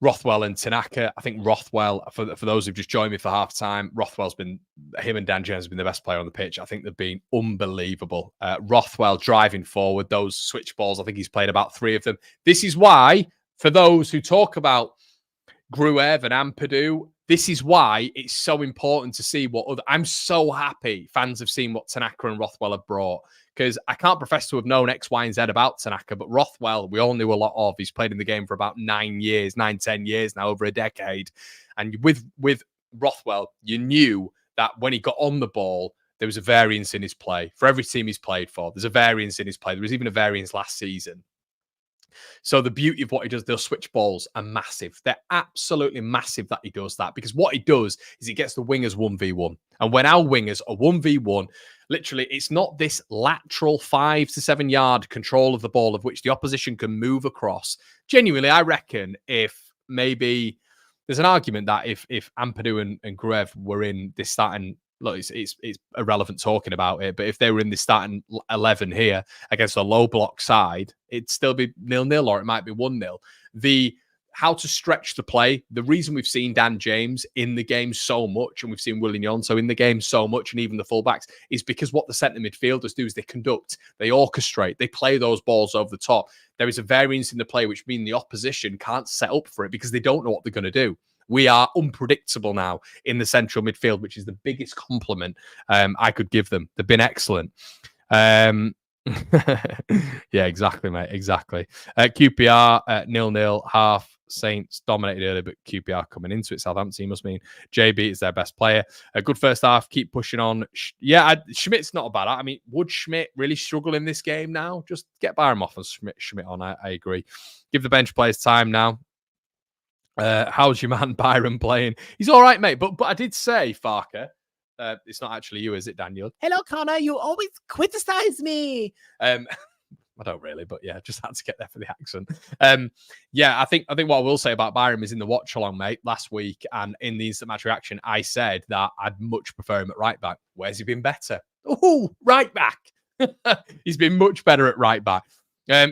Rothwell and Tanaka. I think Rothwell, for those who've just joined me for half time, him and Dan Jones have been the best player on the pitch. I think they've been unbelievable. Rothwell driving forward, those switch balls, I think he's played about 3 of them. This is why, for those who talk about Gruev and Ampadu, this is why it's so important to see what I'm so happy fans have seen what Tanaka and Rothwell have brought, because I can't profess to have known X, Y, and Z about Tanaka, but Rothwell, we all knew a lot of. He's played in the game for about 10 years now, over a decade. And with Rothwell, you knew that when he got on the ball, there was a variance in his play. For every team he's played for, there's a variance in his play. There was even a variance last season. So the beauty of what he does, those switch balls are massive. They're absolutely massive that he does that, because what he does is he gets the wingers 1v1. And when our wingers are 1v1, literally, it's not this lateral 5 to 7 yard control of the ball of which the opposition can move across. Genuinely, I reckon if maybe there's an argument that if Ampadu and Gruev were in this starting, look, it's irrelevant talking about it, but if they were in the starting 11 here against a low block side, it'd still be 0-0 or it might be 1-0. How to stretch the play, the reason we've seen Dan James in the game so much and we've seen Willian Yonso in the game so much and even the fullbacks is because what the centre midfielders do is they conduct, they orchestrate, they play those balls over the top. There is a variance in the play, which means the opposition can't set up for it because they don't know what they're going to do. We are unpredictable now in the central midfield, which is the biggest compliment I could give them. They've been excellent. Yeah, exactly, mate. Exactly. QPR 0-0, half. Saints dominated early, but QPR coming into it. Southampton must mean JB is their best player. A good first half. Keep pushing on. Schmidt's not a bad. I mean, would Schmidt really struggle in this game now? Just get Byram off and Schmidt on. I agree. Give the bench players time now. How's your man Byron playing? He's all right, mate. But I did say, Farker, it's not actually you, is it, Daniel? Hello, Connor. You always criticize me. I don't really, but yeah, just had to get there for the accent. Yeah, I think what I will say about Byron is in the watch along, mate, last week and in the instant match reaction, I said that I'd much prefer him at right back. Where's he been better? Oh, right back. He's been much better at right back.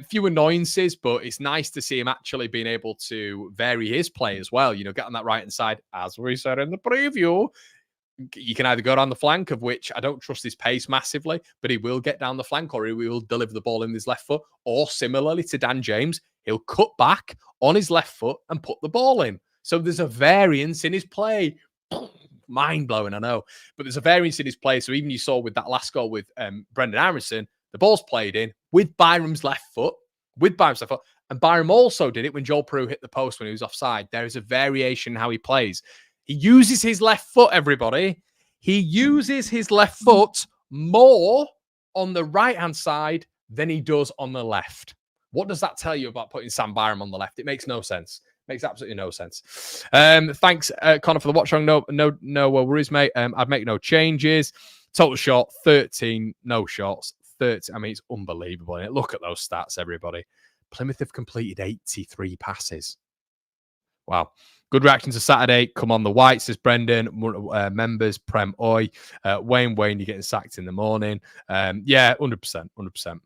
Few annoyances, but it's nice to see him actually being able to vary his play as well. You know, get on that right hand side, as we said in the preview. You can either go down the flank, of which I don't trust his pace massively, but he will get down the flank or he will deliver the ball in his left foot. Or similarly to Dan James, he'll cut back on his left foot and put the ball in. So there's a variance in his play. Mind blowing, I know, but there's a variance in his play. So even you saw with that last goal with Brendan Harrison, the ball's played in with Byram's left foot, and Byram also did it when Joel Peru hit the post when he was offside. There is a variation in how he plays. He uses his left foot, everybody. He uses his left foot more on the right-hand side than he does on the left. What does that tell you about putting Sam Byram on the left? It makes no sense. Makes absolutely no sense. Thanks, Connor, for the watch on. No worries, mate. I'd make no changes. Total shot, 13. No shots, 30. I mean, it's unbelievable. Look at those stats, everybody. Plymouth have completed 83 passes. Wow. Good reaction to Saturday. Come on, the White, says Brendan. Members, Prem Oi. Wayne, you're getting sacked in the morning. Yeah, 100%,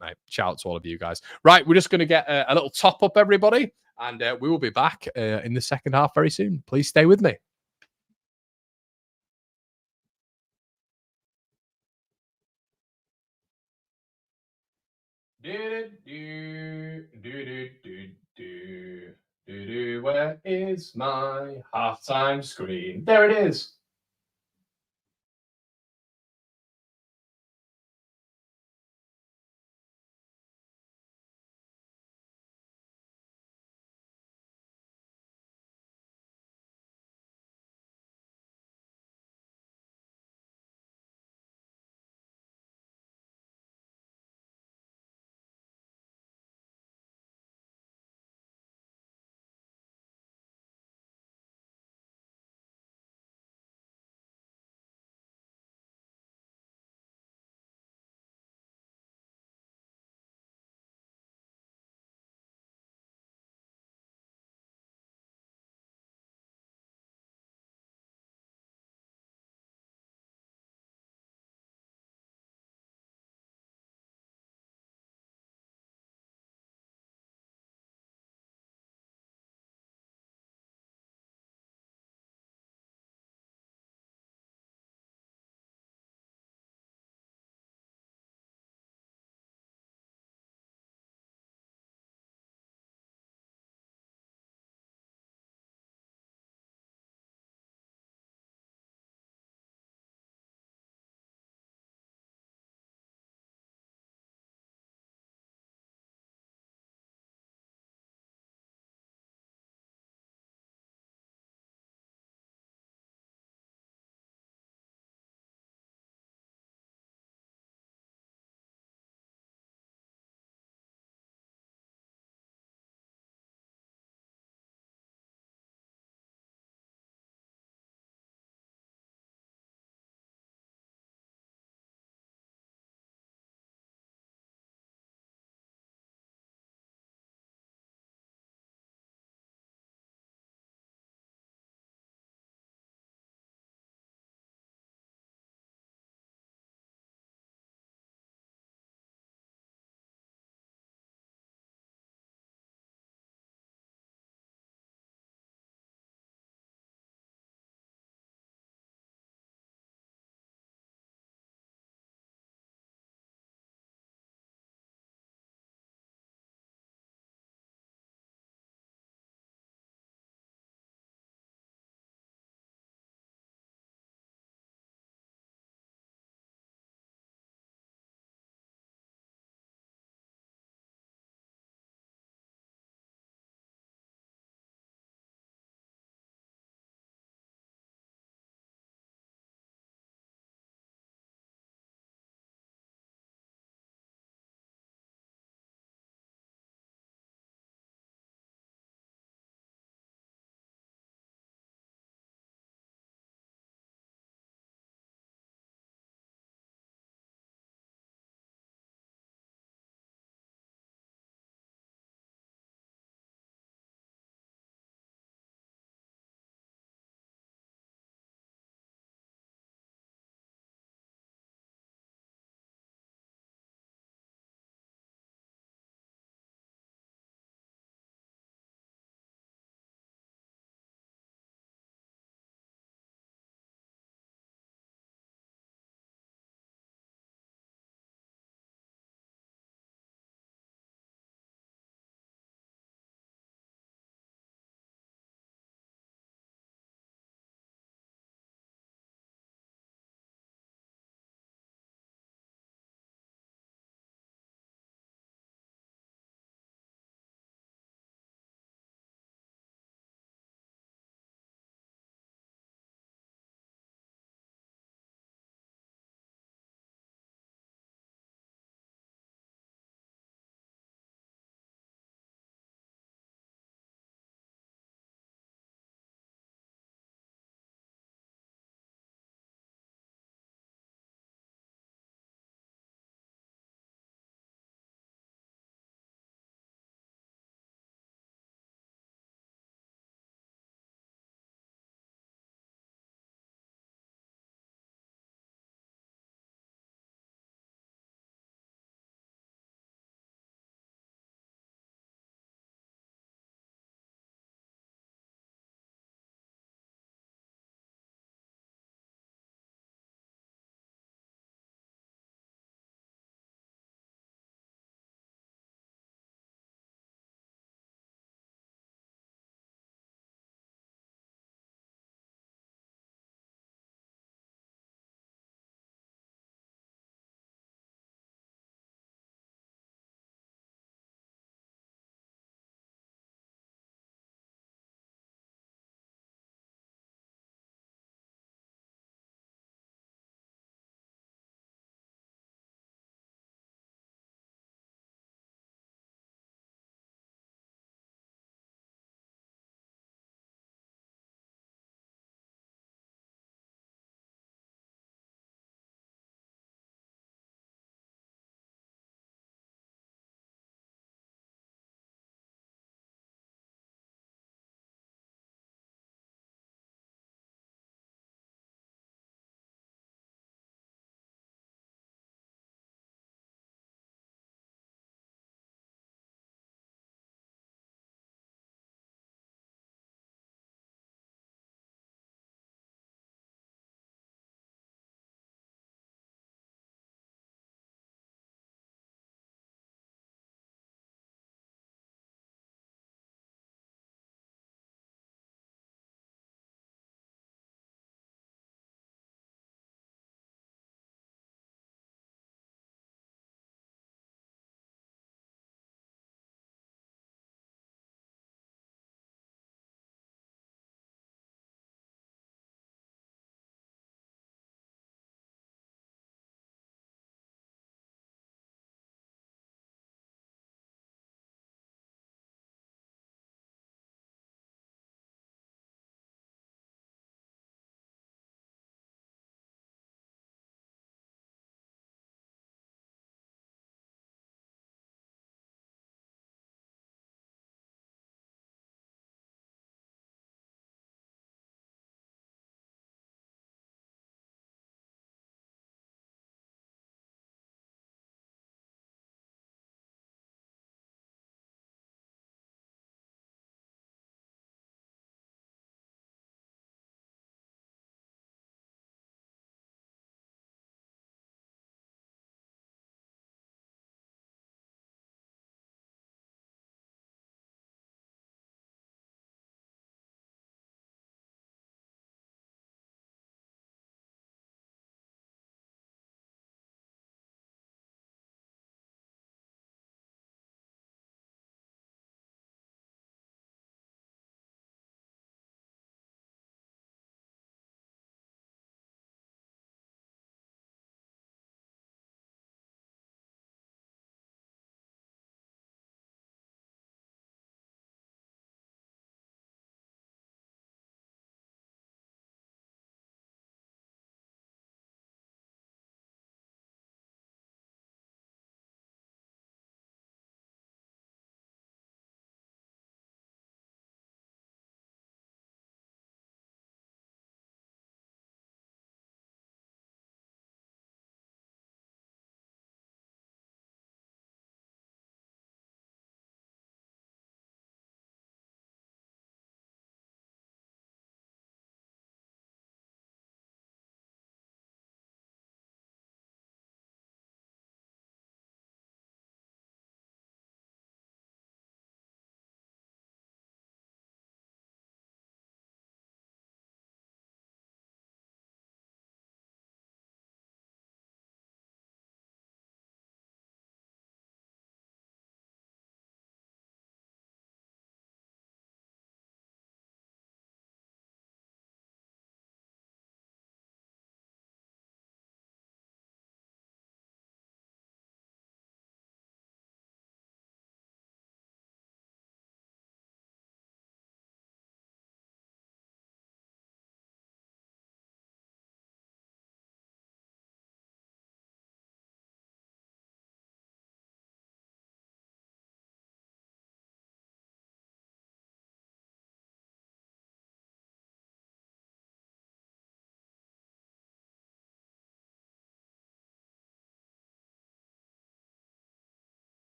mate. Shout out to all of you guys. Right, we're just going to get a little top up, everybody. And we will be back in the second half very soon. Please stay with me. Where is my halftime screen? There it is.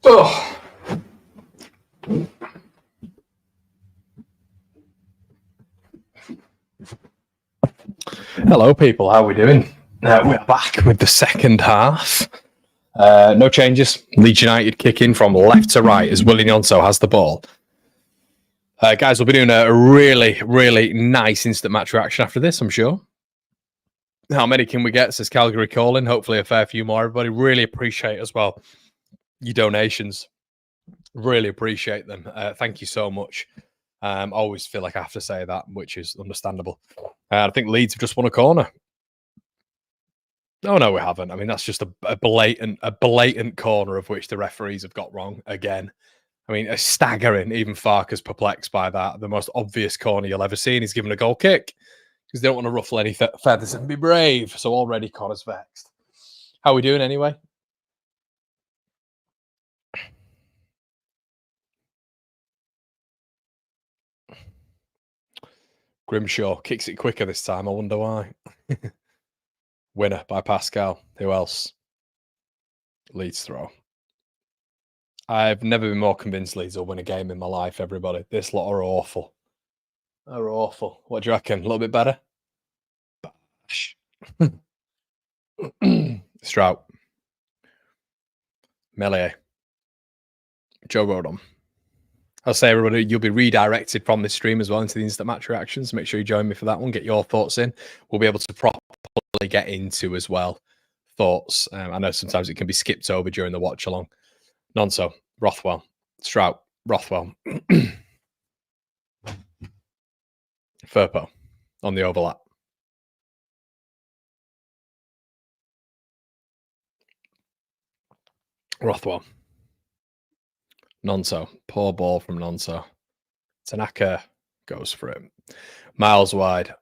Oh. Hello, people. How are we doing? We're back with the second half. No changes. Leeds United kicking from left to right as Willie Nyonso has the ball. Guys, we'll be doing a really, really nice instant match reaction after this, I'm sure. How many can we get, says Calgary Calling. Hopefully a fair few more. Everybody really appreciate as well your donations. Really appreciate them. Thank you so much. I always feel like I have to say that, which is understandable. I think Leeds have just won a corner. Oh, no, we haven't. I mean, that's just a blatant corner of which the referees have got wrong again. I mean, a staggering. Even Farker's perplexed by that. The most obvious corner you'll ever see, and he's given a goal kick because they don't want to ruffle any feathers and be brave. So already Connor's vexed. How are we doing anyway? Grimshaw kicks it quicker this time. I wonder why. Winner by Pascal. Who else? Leeds throw. I've never been more convinced Leeds will win a game in my life, everybody. This lot are awful. They're awful. What do you reckon? A little bit better? Bash. Strout. Melee. Joe Rodon. I'll say, everybody, you'll be redirected from this stream as well into the instant match reactions. Make sure you join me for that one. Get your thoughts in. We'll be able to properly get into as well thoughts. I know sometimes it can be skipped over during the watch along. Nonso, Rothwell, Strout, Rothwell, Furpo on the overlap. Rothwell. Nonso. Poor ball from Nonso. Tanaka goes for it. Miles wide.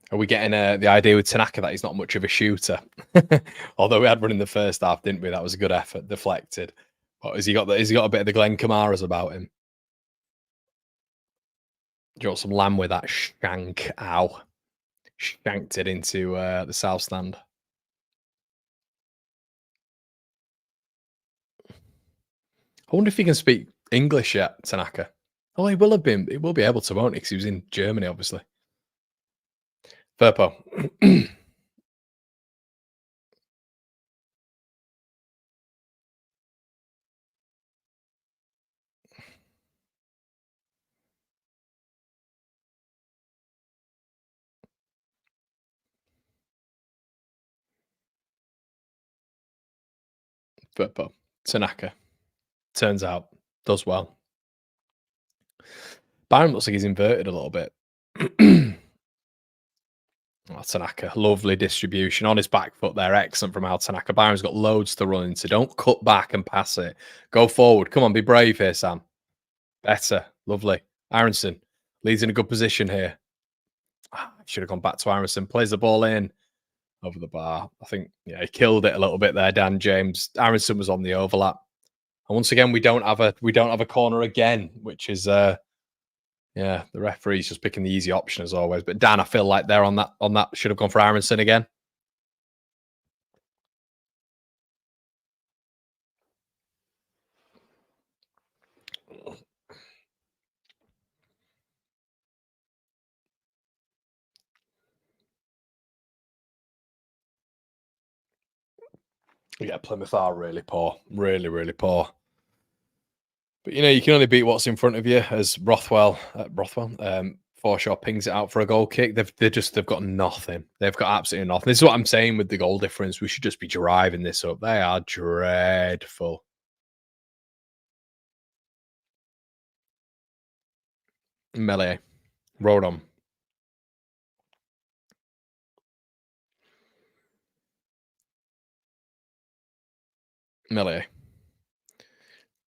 Are we getting the idea with Tanaka that he's not much of a shooter? Although we had one in the first half, didn't we? That was a good effort. Deflected. What has he got? Has he got a bit of the Glenn Kamara's about him? Do you want some lamb with that shank? Ow. Shanked it into the south stand. I wonder if he can speak English yet, Tanaka. Oh, he will have been. He will be able to, won't he? Because he was in Germany, obviously. Furpo. Furpo. Tanaka. Turns out, does well. Byron looks like he's inverted a little bit. Tanaka, lovely distribution on his back foot there. Excellent from Al Tanaka. Byron's got loads to run into. Don't cut back and pass it. Go forward. Come on, be brave here, Sam. Better. Lovely. Aronson leads in a good position here. Should have gone back to Aronson. Plays the ball in over the bar. I think, yeah, he killed it a little bit there, Dan James. Aronson was on the overlap. And once again, we don't have a corner again, which is yeah, the referee's just picking the easy option as always. But Dan, I feel like they're on that should have gone for Aronson again. Yeah, Plymouth are really poor. Really, really poor. But, you know, you can only beat what's in front of you, as Forshaw pings it out for a goal kick. They've got nothing. They've got absolutely nothing. This is what I'm saying with the goal difference. We should just be driving this up. They are dreadful. Melee. Rodon. Melee.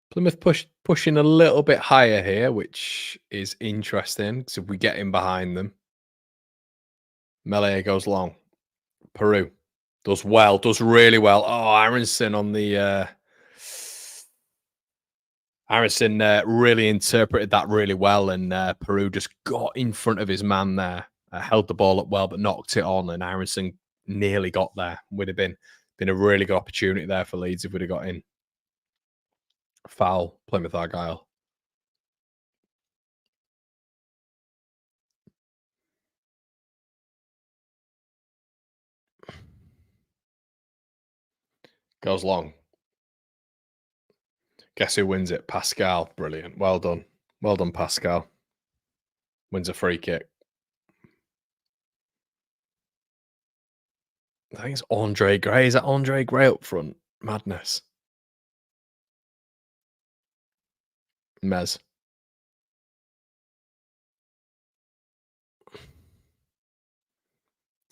Plymouth pushing a little bit higher here, which is interesting. So if we get in behind them. Melee goes long. Peru does well, does really well. Oh, Aronson on the Aronson really interpreted that really well, and Peru just got in front of his man there, held the ball up well, but knocked it on, and Aronson nearly got there. Would have been Been a really good opportunity there for Leeds if we'd have got in. Foul, Plymouth Argyle. Goes long. Guess who wins it? Pascal. Brilliant. Well done. Well done, Pascal. Wins a free kick. I think it's Andre Gray. Is that Andre Gray up front? Madness. Mez.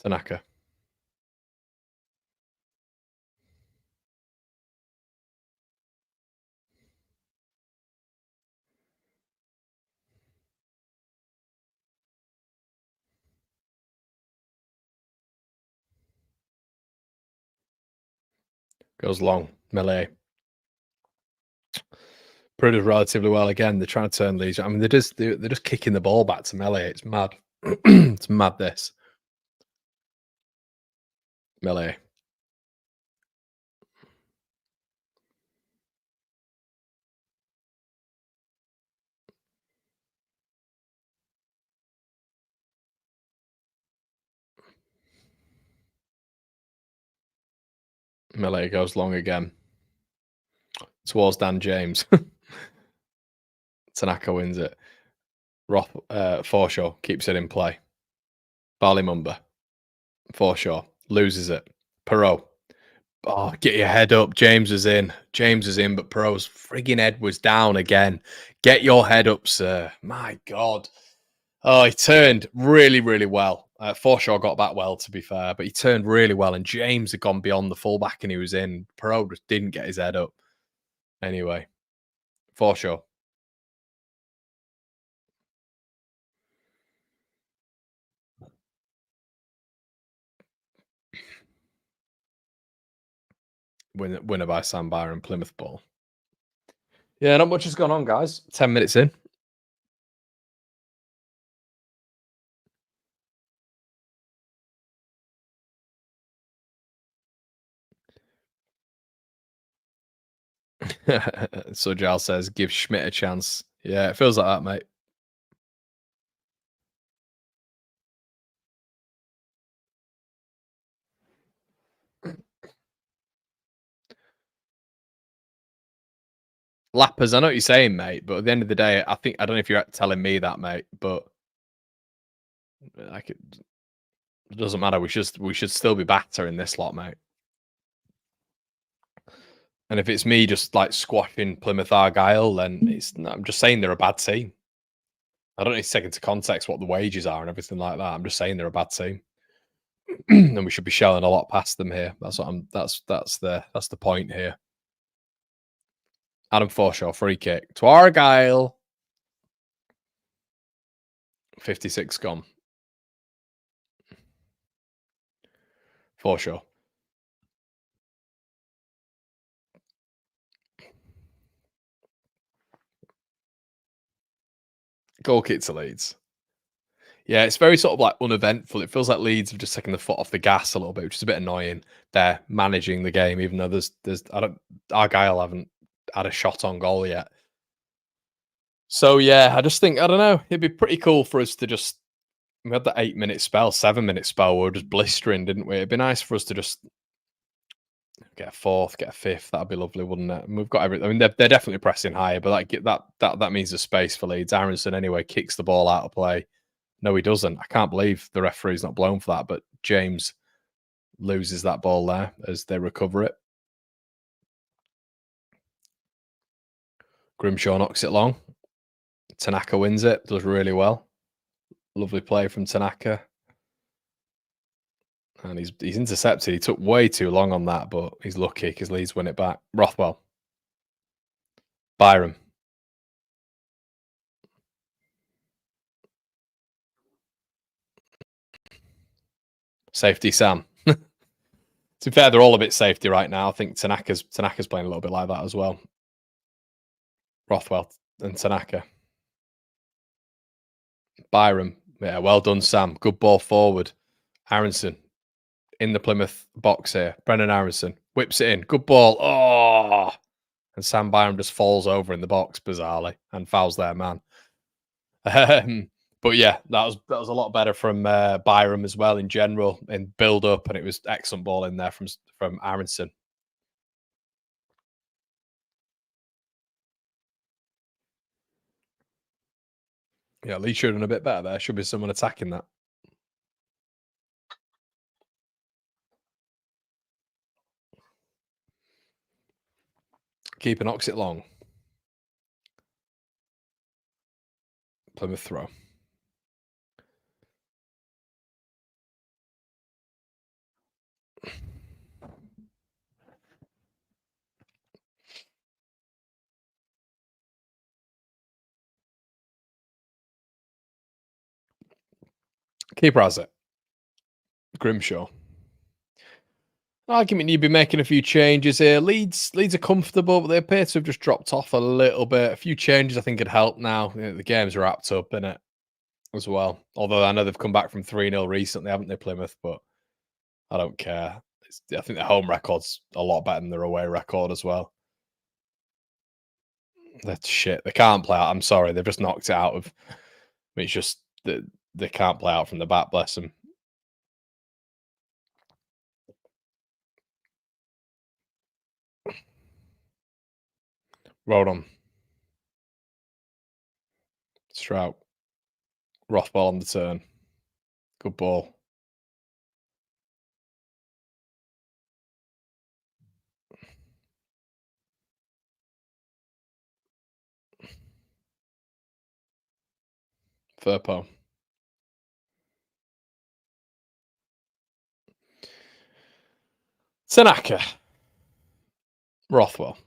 Tanaka. Goes long. Melee. Proved relatively well again. They're trying to turn Leeds. I mean, they're just kicking the ball back to Melee. It's mad. It's mad. This Melee. Melee goes long again. Towards Dan James. Tanaka wins it. Forshaw keeps it in play. Barley Mumba. Forshaw loses it. Perot. Oh, get your head up. James is in. James is in, but Perot's frigging head was down again. Get your head up, sir. My God. Oh, he turned really, really well. Forshaw got back well, to be fair, but he turned really well, and James had gone beyond the fullback and he was in. Perot just didn't get his head up. Anyway, Forshaw. Winner by Sam Byron, Plymouth ball. Yeah, not much has gone on, guys. 10 minutes in. So Giles says, give Schmidt a chance. Yeah, it feels like that, mate. Lappers, I know what you're saying, mate, but at the end of the day, I don't know if you're telling me that, mate, but like it doesn't matter. We should still be better in this lot, mate. And if it's me just like squashing Plymouth Argyle, then I'm just saying they're a bad team. I don't need to take into context what the wages are and everything like that. I'm just saying they're a bad team. And we should be shelling a lot past them here. That's the point here. Adam Forshaw, free kick to Argyle. 56 gone. Forshaw. Goal kick to Leeds. Yeah, it's very sort of like uneventful. It feels like Leeds have just taken the foot off the gas a little bit, which is a bit annoying. They're managing the game, even though Argyle haven't had a shot on goal yet. So yeah, I just think, I don't know, it'd be pretty cool for us to just, we had that 8-minute spell, 7-minute spell, we were just blistering, didn't we? It'd be nice for us to just get a fourth, get a fifth. That'd be lovely, wouldn't it? And we've got everything. I mean, they're definitely pressing higher, but that means there's space for Leeds. Aronson anyway kicks the ball out of play. No, he doesn't. I can't believe the referee's not blown for that, but James loses that ball there as they recover it. Grimshaw knocks it long. Tanaka wins it, does really well. Lovely play from Tanaka. And he's intercepted. He took way too long on that, but he's lucky because Leeds win it back. Rothwell. Byram. Safety Sam. To be fair, they're all a bit safety right now. I think Tanaka's playing a little bit like that as well. Rothwell and Tanaka. Byram. Yeah, well done, Sam. Good ball forward. Aronson. in the Plymouth box here. Brendan Aronson whips it in. Good ball. Oh, and Sam Byram just falls over in the box bizarrely and fouls their man. But yeah, that was a lot better from Byram as well in general in build up, and it was excellent ball in there from Aronson. Yeah, Leeds should have done a bit better there. Should be someone attacking that. Keep an Oxit long. Plymouth throw. Keeper has it. Grimshaw. Argument you'd be making a few changes here. Leeds are comfortable, but they appear to have just dropped off a little bit. A few changes I think could help now. The game's wrapped up, innit? As well. Although I know they've come back from 3-0 recently, haven't they, Plymouth? But I don't care. I think their home record's a lot better than their away record as well. That's shit. They can't play out. I'm sorry. They've just knocked it out of... It's just that they can't play out from the back, bless them. Rodon. Strout. Rothball on the turn. Good ball. Furpo. Tanaka. Rothwell.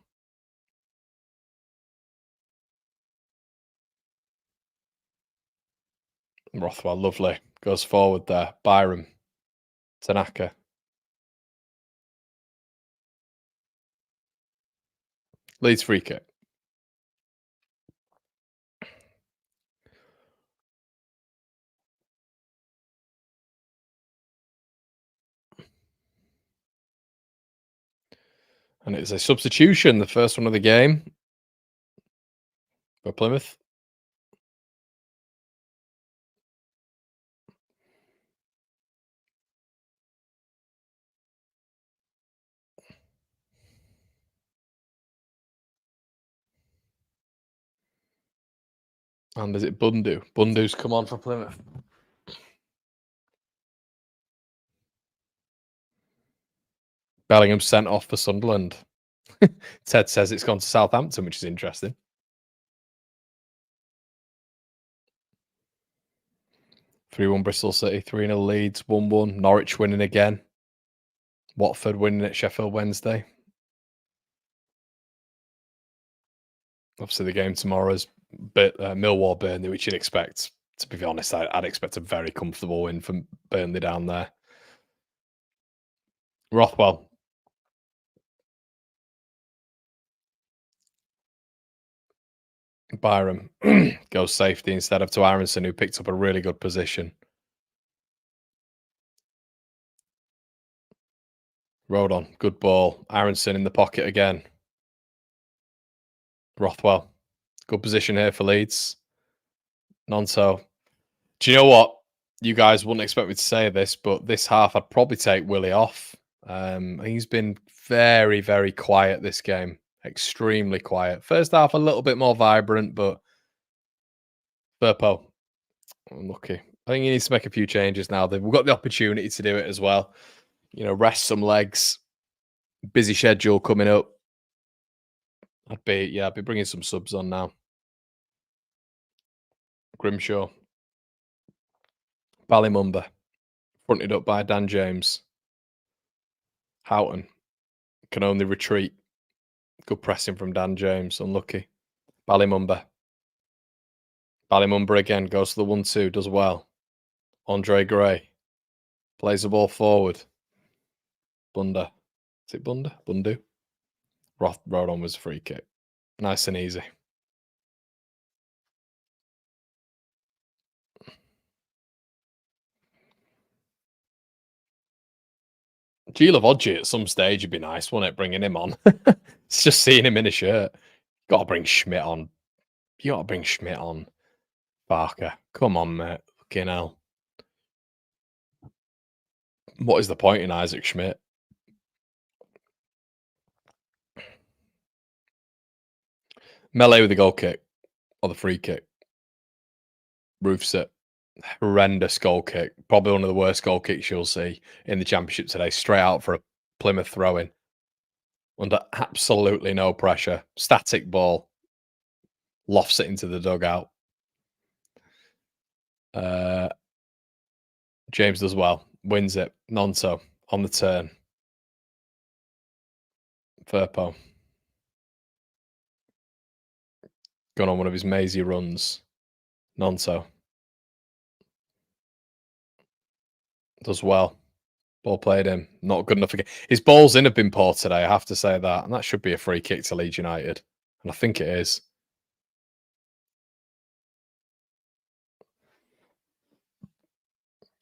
Rothwell, lovely. Goes forward there. Byram. Tanaka. Leeds free kick. And it's a substitution, the first one of the game for Plymouth. And is it Bundu? Bundu's come on for Plymouth. Bellingham sent off for Sunderland. Ted says it's gone to Southampton, which is interesting. (3-1) Bristol City, 3-0 Leeds, 1-1. Norwich winning again. Watford winning at Sheffield Wednesday. Obviously, the game tomorrow is Millwall Burnley, which you'd expect. To be honest, I'd expect a very comfortable win from Burnley down there. Rothwell. Byram goes safety instead of to Aronson, who picked up a really good position. Rodon, good ball. Aronson in the pocket again. Rothwell, good position here for Leeds. Nonso. Do you know what? You guys wouldn't expect me to say this, but this half I'd probably take Willie off. He's been very, very quiet this game. Extremely quiet. First half a little bit more vibrant, but Burpo, unlucky. I think he needs to make a few changes now. We've got the opportunity to do it as well. You know, rest some legs. Busy schedule coming up. I'd be bringing some subs on now. Grimshaw. Ballymumba. Fronted up by Dan James. Houghton. Can only retreat. Good pressing from Dan James. Unlucky. Ballymumba. Ballymumba again. Goes to the 1-2. Does well. Andre Gray. Plays the ball forward. Bunda. Is it Bunda? Bundu? Rodon was a free kick. Nice and easy. Gila Vodji at some stage would be nice, wouldn't it? Bringing him on. It's just seeing him in a shirt. Got to bring Schmidt on. You got to bring Schmidt on. Barker. Come on, mate. Fucking hell. What is the point in Isaac Schmidt? Melee with the goal kick or the free kick. Roofs it. Horrendous goal kick. Probably one of the worst goal kicks you'll see in the Championship today. Straight out for a Plymouth throw-in. Under absolutely no pressure. Static ball. Lofts it into the dugout. James does well. Wins it. Nonso on the turn. Firpo. Going on one of his mazy runs. Nonso. Does well. Ball played him. Not good enough again. His balls in have been poor today, I have to say that. And that should be a free kick to Leeds United. And I think it is.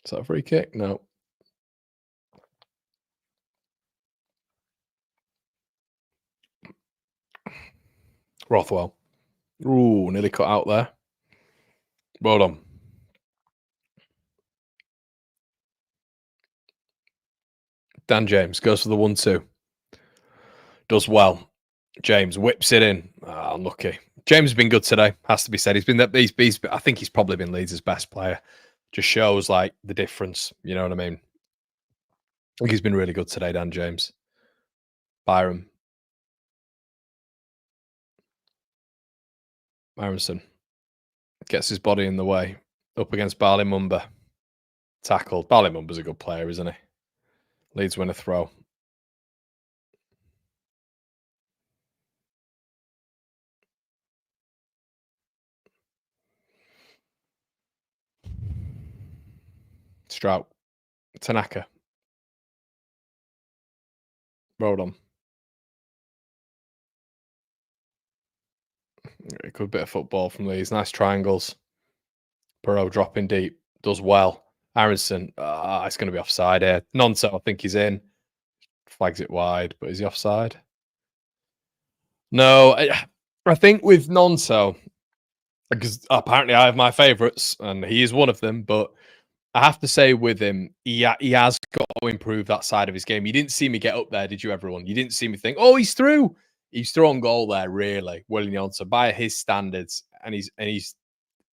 Is that a free kick? No. Rothwell. Ooh, nearly cut out there. Well done. Dan James goes for the 1-2. Does well. James whips it in. Unlucky. James has been good today, has to be said. I think he's probably been Leeds' best player. Just shows like the difference. You know what I mean? I think he's been really good today, Dan James. Byron. Aronson gets his body in the way. Up against Barley Mumba. Tackled. Barley Mumba's a good player, isn't he? Leeds win a throw. Strout. Tanaka. Rodon. A good bit of football from Leeds. Nice triangles. Perot dropping deep. Does well. Aronson. It's going to be offside here. Nonso, I think he's in. Flags it wide, but is he offside? No. I think with Nonso, because apparently I have my favourites, and he is one of them, but I have to say with him, he has got to improve that side of his game. You didn't see me get up there, did you, everyone? You didn't see me think, oh, he's through. He's through on goal there, really. William Nonso, by his standards, and he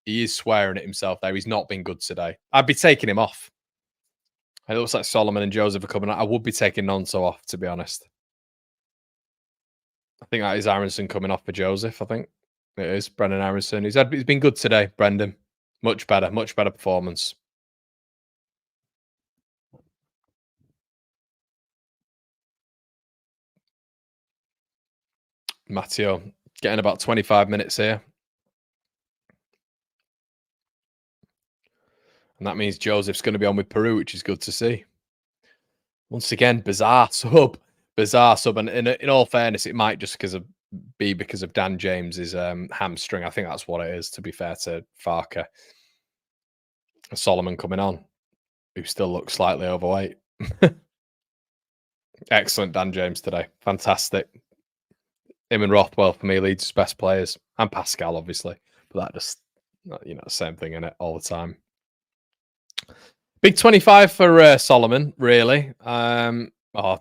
is swearing at himself there. He's not been good today. I'd be taking him off. It looks like Solomon and Joseph are coming out. I would be taking Nonso off, to be honest. I think that is Aronson coming off for Joseph, I think. It is Brendan Aronson. He's been good today, Brendan. Much better performance. Matteo getting about 25 minutes here. And that means Joseph's going to be on with Peru, which is good to see. Once again, bizarre sub. And in all fairness, it might just be because of Dan James's hamstring. I think that's what it is, to be fair to Farker. Solomon coming on, who still looks slightly overweight. Excellent Dan James today. Fantastic. Him and Rothwell, for me, Leeds' best players. And Pascal, obviously. But that just, same thing in it all the time. Big 25 for Solomon, really.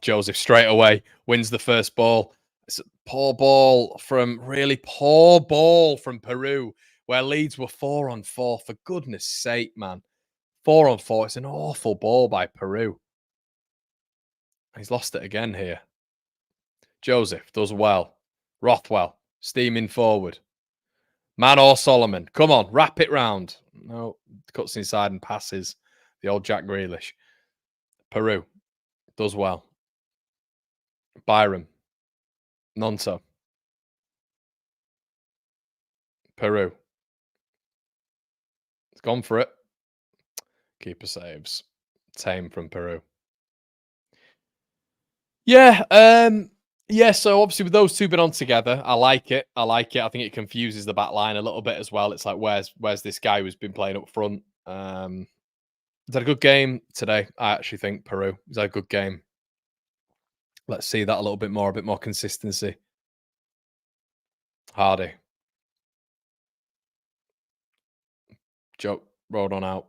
Joseph straight away wins the first ball. It's a poor ball from Peru, where Leeds were 4-on-4. For goodness sake, man. 4-on-4. It's an awful ball by Peru. He's lost it again here. Joseph does well. Rothwell steaming forward. Man or Solomon. Come on, wrap it round. No, cuts inside and passes. The old Jack Grealish. Peru does well. Byram. Nonso. Peru. It's gone for it. Keeper saves. Tame from Peru. Yeah, so obviously with those two been on together, I like it. I think it confuses the back line a little bit as well. It's like, where's this guy who's been playing up front? He's had a good game today. I actually think Peru. He's had a good game. Let's see that a little bit more consistency. Hardy. Joe, rolled on out.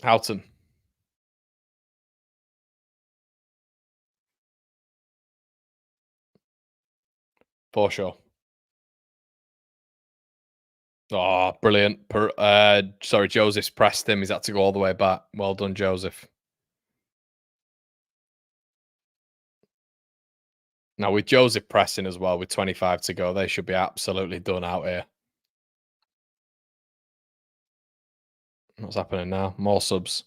Houghton. Forshaw. Oh, brilliant. Sorry, Joseph's pressed him. He's had to go all the way back. Well done, Joseph. Now, with Joseph pressing as well, with 25 to go, they should be absolutely done out here. What's happening now? More subs.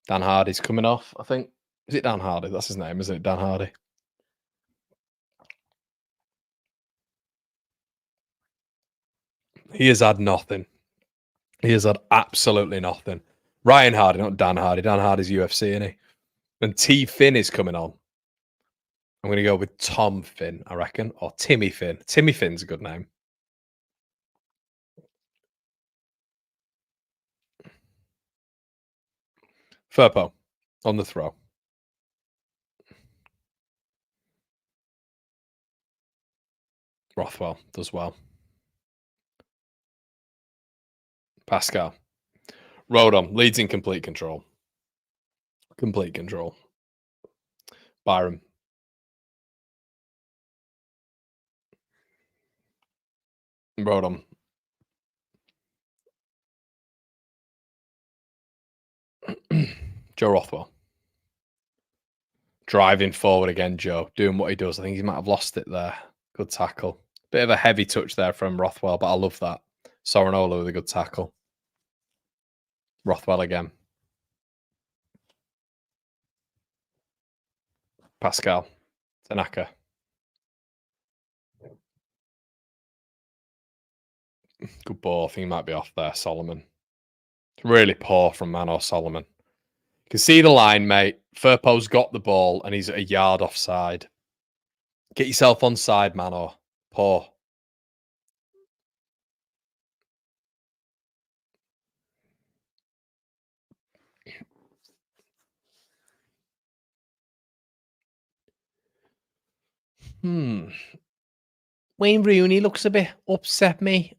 Dan Hardy's coming off, I think. Is it Dan Hardy? That's his name, isn't it? Dan Hardy. He has had nothing. He has had absolutely nothing. Ryan Hardy, not Dan Hardy. Dan Hardy's UFC, isn't he? And T. Finn is coming on. I'm going to go with Tom Finn, I reckon, or Timmy Finn. Timmy Finn's a good name. Furpo on the throw. Rothwell does well. Pascal. Rodon leads in complete control. Complete control. Byram. Rodon. Joe Rothwell. Driving forward again, Joe. Doing what he does. I think he might have lost it there. Good tackle. Bit of a heavy touch there from Rothwell, but I love that. Sorinola with a good tackle. Rothwell again. Pascal. Tanaka. Good ball. I think he might be off there, Solomon. Really poor from Manor Solomon. You can see the line, mate. Furpo's got the ball and he's a yard offside. Get yourself on side, Manor. Poor. Wayne Rooney looks a bit upset, me.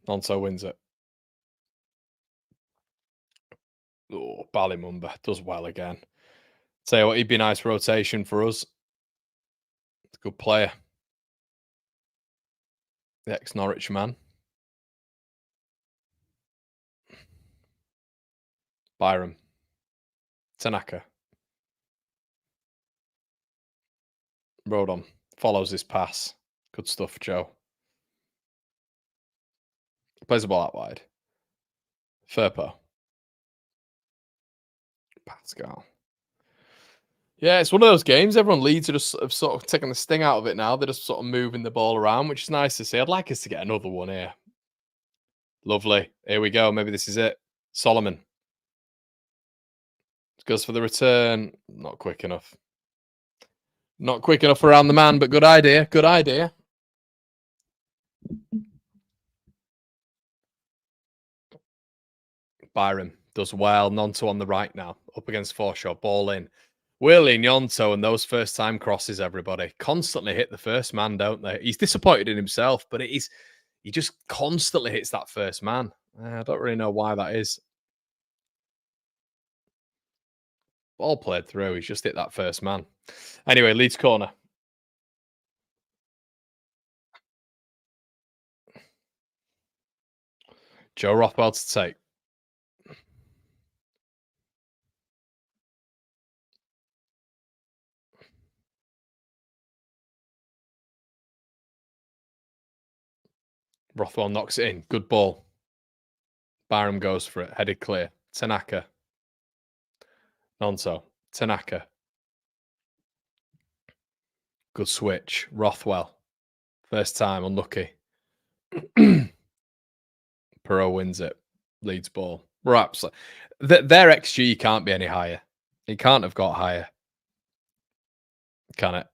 Nonso wins it. Oh, Ballymumba does well again. Tell you what, he'd be nice rotation for us. It's a good player. The ex-Norwich man. Byram. Tanaka. Rodon follows his pass. Good stuff, Joe. Plays the ball out wide. Furpo. Pascal. Yeah, it's one of those games. Everyone Leeds are just sort of taking the sting out of it now. They're just sort of moving the ball around, which is nice to see. I'd like us to get another one here. Lovely. Here we go. Maybe this is it. Solomon. Goes for the return. Not quick enough. Not quick enough around the man, but good idea. Good idea. Byram does well. Nonto on the right now. Up against Forshaw. Ball in. Willie Nyonto and those first-time crosses, everybody. Constantly hit the first man, don't they? He's disappointed in himself, but he just constantly hits that first man. I don't really know why that is. Ball played through. He's just hit that first man. Anyway, Leeds corner. Joe Rothwell to take. Rothwell knocks it in. Good ball. Byram goes for it. Headed clear. Tanaka. Nonso. Tanaka. Good switch. Rothwell. First time. Unlucky. Perot wins it. Leeds ball. We're absolutely... Their XG can't be any higher. It can't have got higher. Can it?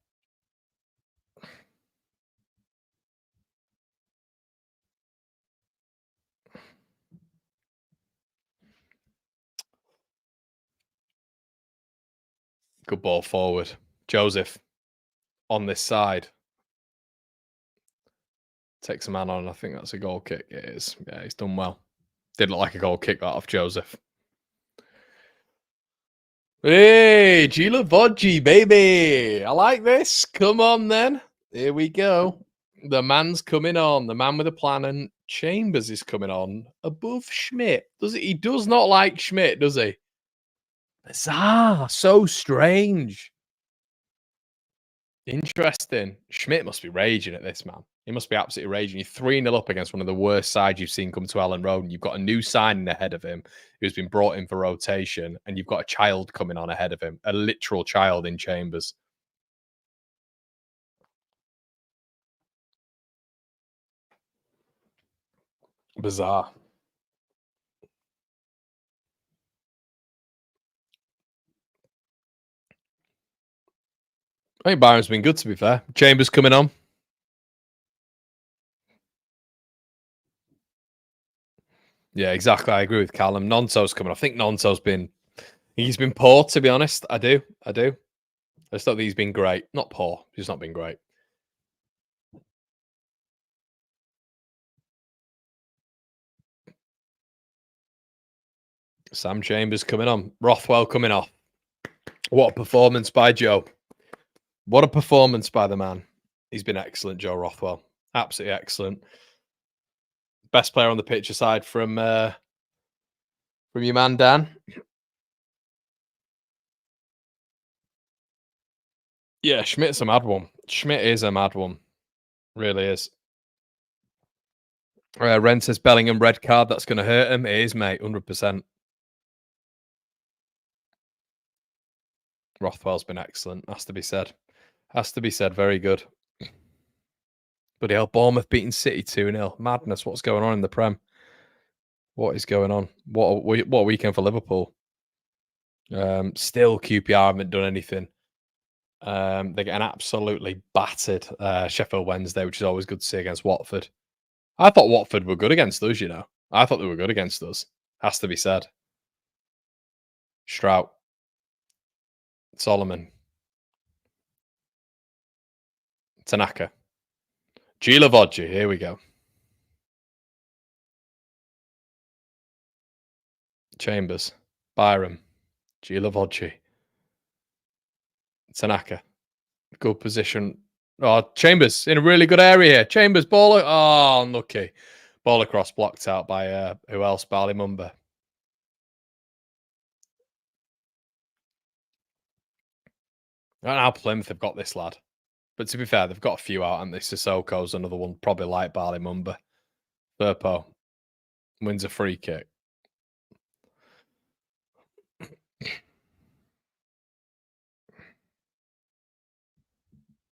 Good ball forward. Joseph on this side. Takes a man on. I think that's a goal kick. It is. Yeah, he's done well. Did look like a goal kick that off Joseph. Hey, Gila Vodji, baby. I like this. Come on, then. Here we go. The man's coming on. The man with a plan, and Chambers is coming on above Schmidt. Does he? He does not like Schmidt, does he? Bizarre. So strange. Interesting. Schmidt must be raging at this, man. He must be absolutely raging. You're 3-0 up against one of the worst sides you've seen come to Ellen Road, and you've got a new signing ahead of him who's been brought in for rotation, and you've got a child coming on ahead of him, a literal child in Chambers. Bizarre. I think Byron's been good, to be fair. Chambers coming on. Yeah, exactly. I agree with Callum. Nonto's coming. I think Nonto's been... He's been poor, to be honest. I do. I just thought he's been great. Not poor. He's not been great. Sam Chambers coming on. Rothwell coming off. What a performance by Joe. What a performance by the man. He's been excellent, Joe Rothwell. Absolutely excellent. Best player on the pitch aside from your man, Dan. Yeah, Schmidt's a mad one. Schmidt is a mad one. Really is. Ren says Bellingham red card. That's going to hurt him. It is, mate. 100%. Rothwell's been excellent. Has to be said. Has to be said. Very good. Bloody hell, Bournemouth beating City 2-0. Madness. What's going on in the Prem? What is going on? What a weekend for Liverpool. Still, QPR haven't done anything. They're getting absolutely battered Sheffield Wednesday, which is always good to see against Watford. I thought Watford were good against us, you know. I thought they were good against us. Has to be said. Strout. Solomon. Tanaka. Gila Vodji. Here we go. Chambers. Byram. Gila Vodji. Tanaka. Good position. Oh, Chambers in a really good area here. Chambers ball. Oh, unlucky. Ball across blocked out by who else? Barley Mumba. I don't know how Plymouth have got this lad. But to be fair, they've got a few out, and this Sissoko's another one, probably like Barley Mumba. Burpo wins a free kick.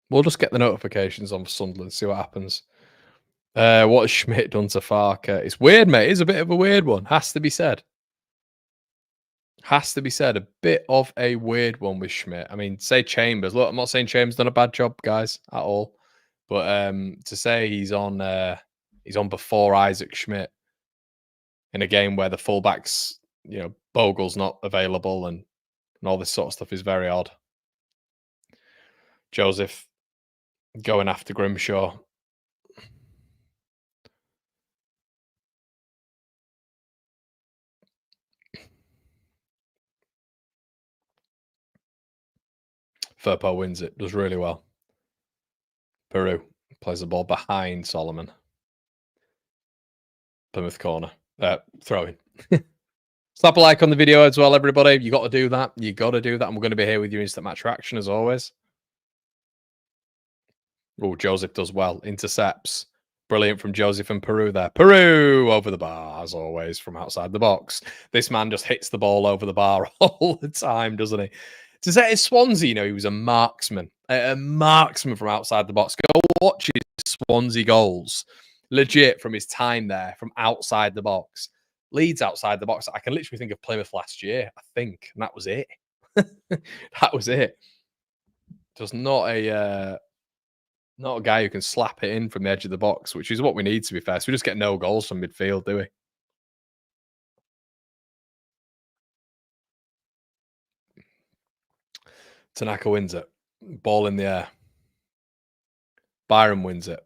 We'll just get the notifications on for Sunderland, see what happens. What has Schmidt done to Farker? It's weird, mate. It's a bit of a weird one. Has to be said. Has to be said. A bit of a weird one with Schmidt. I mean, say Chambers. Look, I'm not saying Chambers done a bad job, guys, at all. But to say he's on before Isaac Schmidt in a game where the fullbacks, you know, Bogle's not available and all this sort of stuff is very odd. Joseph going after Grimshaw. Firpo wins it. Does really well. Peru plays the ball behind Solomon. Plymouth corner. Throwing. Slap a like on the video as well, everybody. You got to do that. You got to do that. And we're going to be here with your instant match reaction as always. Oh, Joseph does well. Intercepts. Brilliant from Joseph and Peru there. Peru over the bar, as always, from outside the box. This man just hits the ball over the bar all the time, doesn't he? To say his Swansea, you know, he was a marksman. A marksman from outside the box. Go watch his Swansea goals. Legit from his time there, from outside the box. Leeds outside the box. I can literally think of Plymouth last year, I think. And that was it. That was it. Just not a guy who can slap it in from the edge of the box, which is what we need, to be fair. So we just get no goals from midfield, do we? Tanaka wins it. Ball in the air. Byram wins it.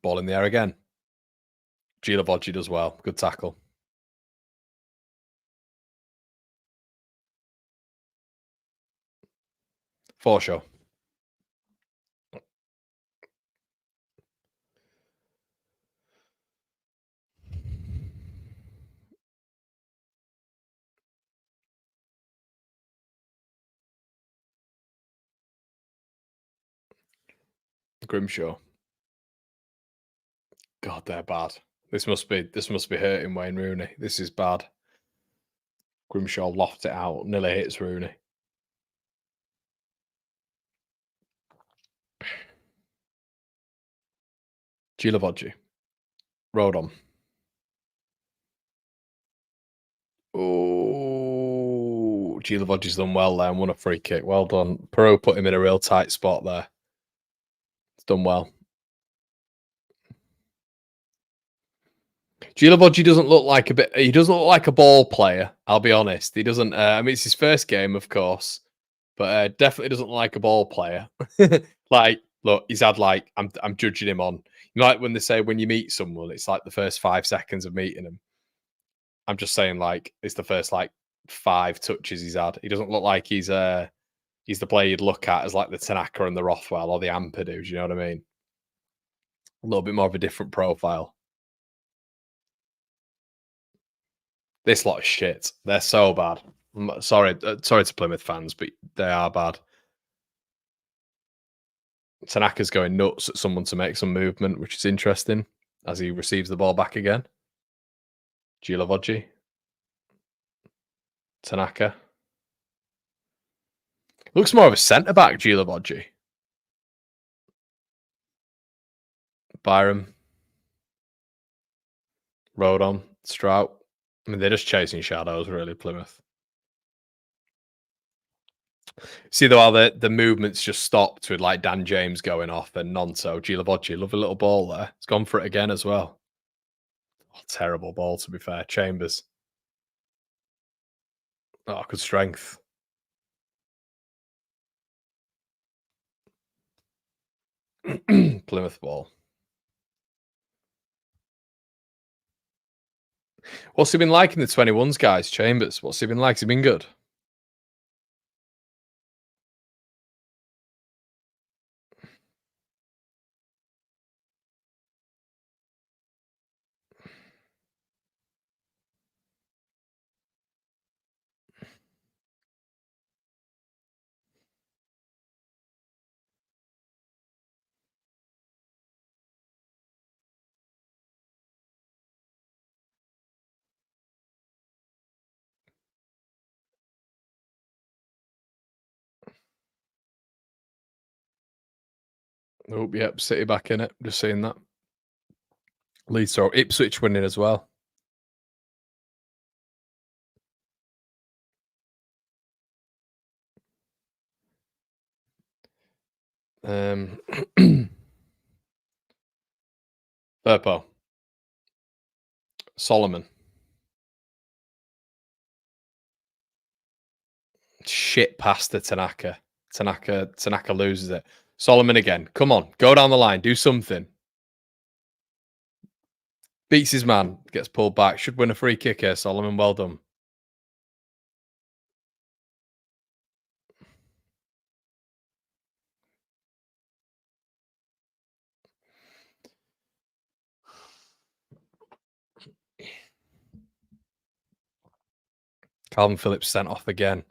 Ball in the air again. Gilavoggi does well. Good tackle. Forshaw. Grimshaw. God, they're bad. This must be hurting Wayne Rooney. This is bad. Grimshaw lofts it out, nearly hits Rooney. Gilavoggi. Rodon. Oh, Gilavoggi's done well there and won a free kick. Well done. Perot put him in a real tight spot there. It's done well. Gilavoggi doesn't look like he doesn't look like a ball player, I'll be honest. He doesn't I mean it's his first game, of course, but definitely doesn't look like a ball player. Like, look, he's had like I'm judging him on, you know, like when they say when you meet someone, it's like the first 5 seconds of meeting him. I'm just saying, like, it's the first like 5 touches he's had. He doesn't look like he's the player you'd look at as like the Tanaka and the Rothwell or the Ampadu, do you know what I mean? A little bit more of a different profile. This lot of shit. They're so bad. Sorry to Plymouth fans, but they are bad. Tanaka's going nuts at someone to make some movement, which is interesting as he receives the ball back again. Gilavoggi. Tanaka. Looks more of a centre-back, Gilavoggi. Byram. Rodon. Strout. I mean, they're just chasing shadows, really, Plymouth. See, though, how the movements just stopped with, like, Dan James going off and Nonto. Gilavoggi, lovely little ball there. It's gone for it again as well. Oh, terrible ball, to be fair. Chambers. Oh, good strength. Plymouth ball. What's he been like in the 21s, guys? Chambers. What's he been like? Has he been good? Oh, yep, City back in it. Just seeing that. Leeds or Ipswich winning as well. Burpo. Solomon. Shit past to Tanaka. Tanaka loses it. Solomon again. Come on. Go down the line. Do something. Beats his man. Gets pulled back. Should win a free kick here, Solomon. Well done. Calvin Phillips sent off again.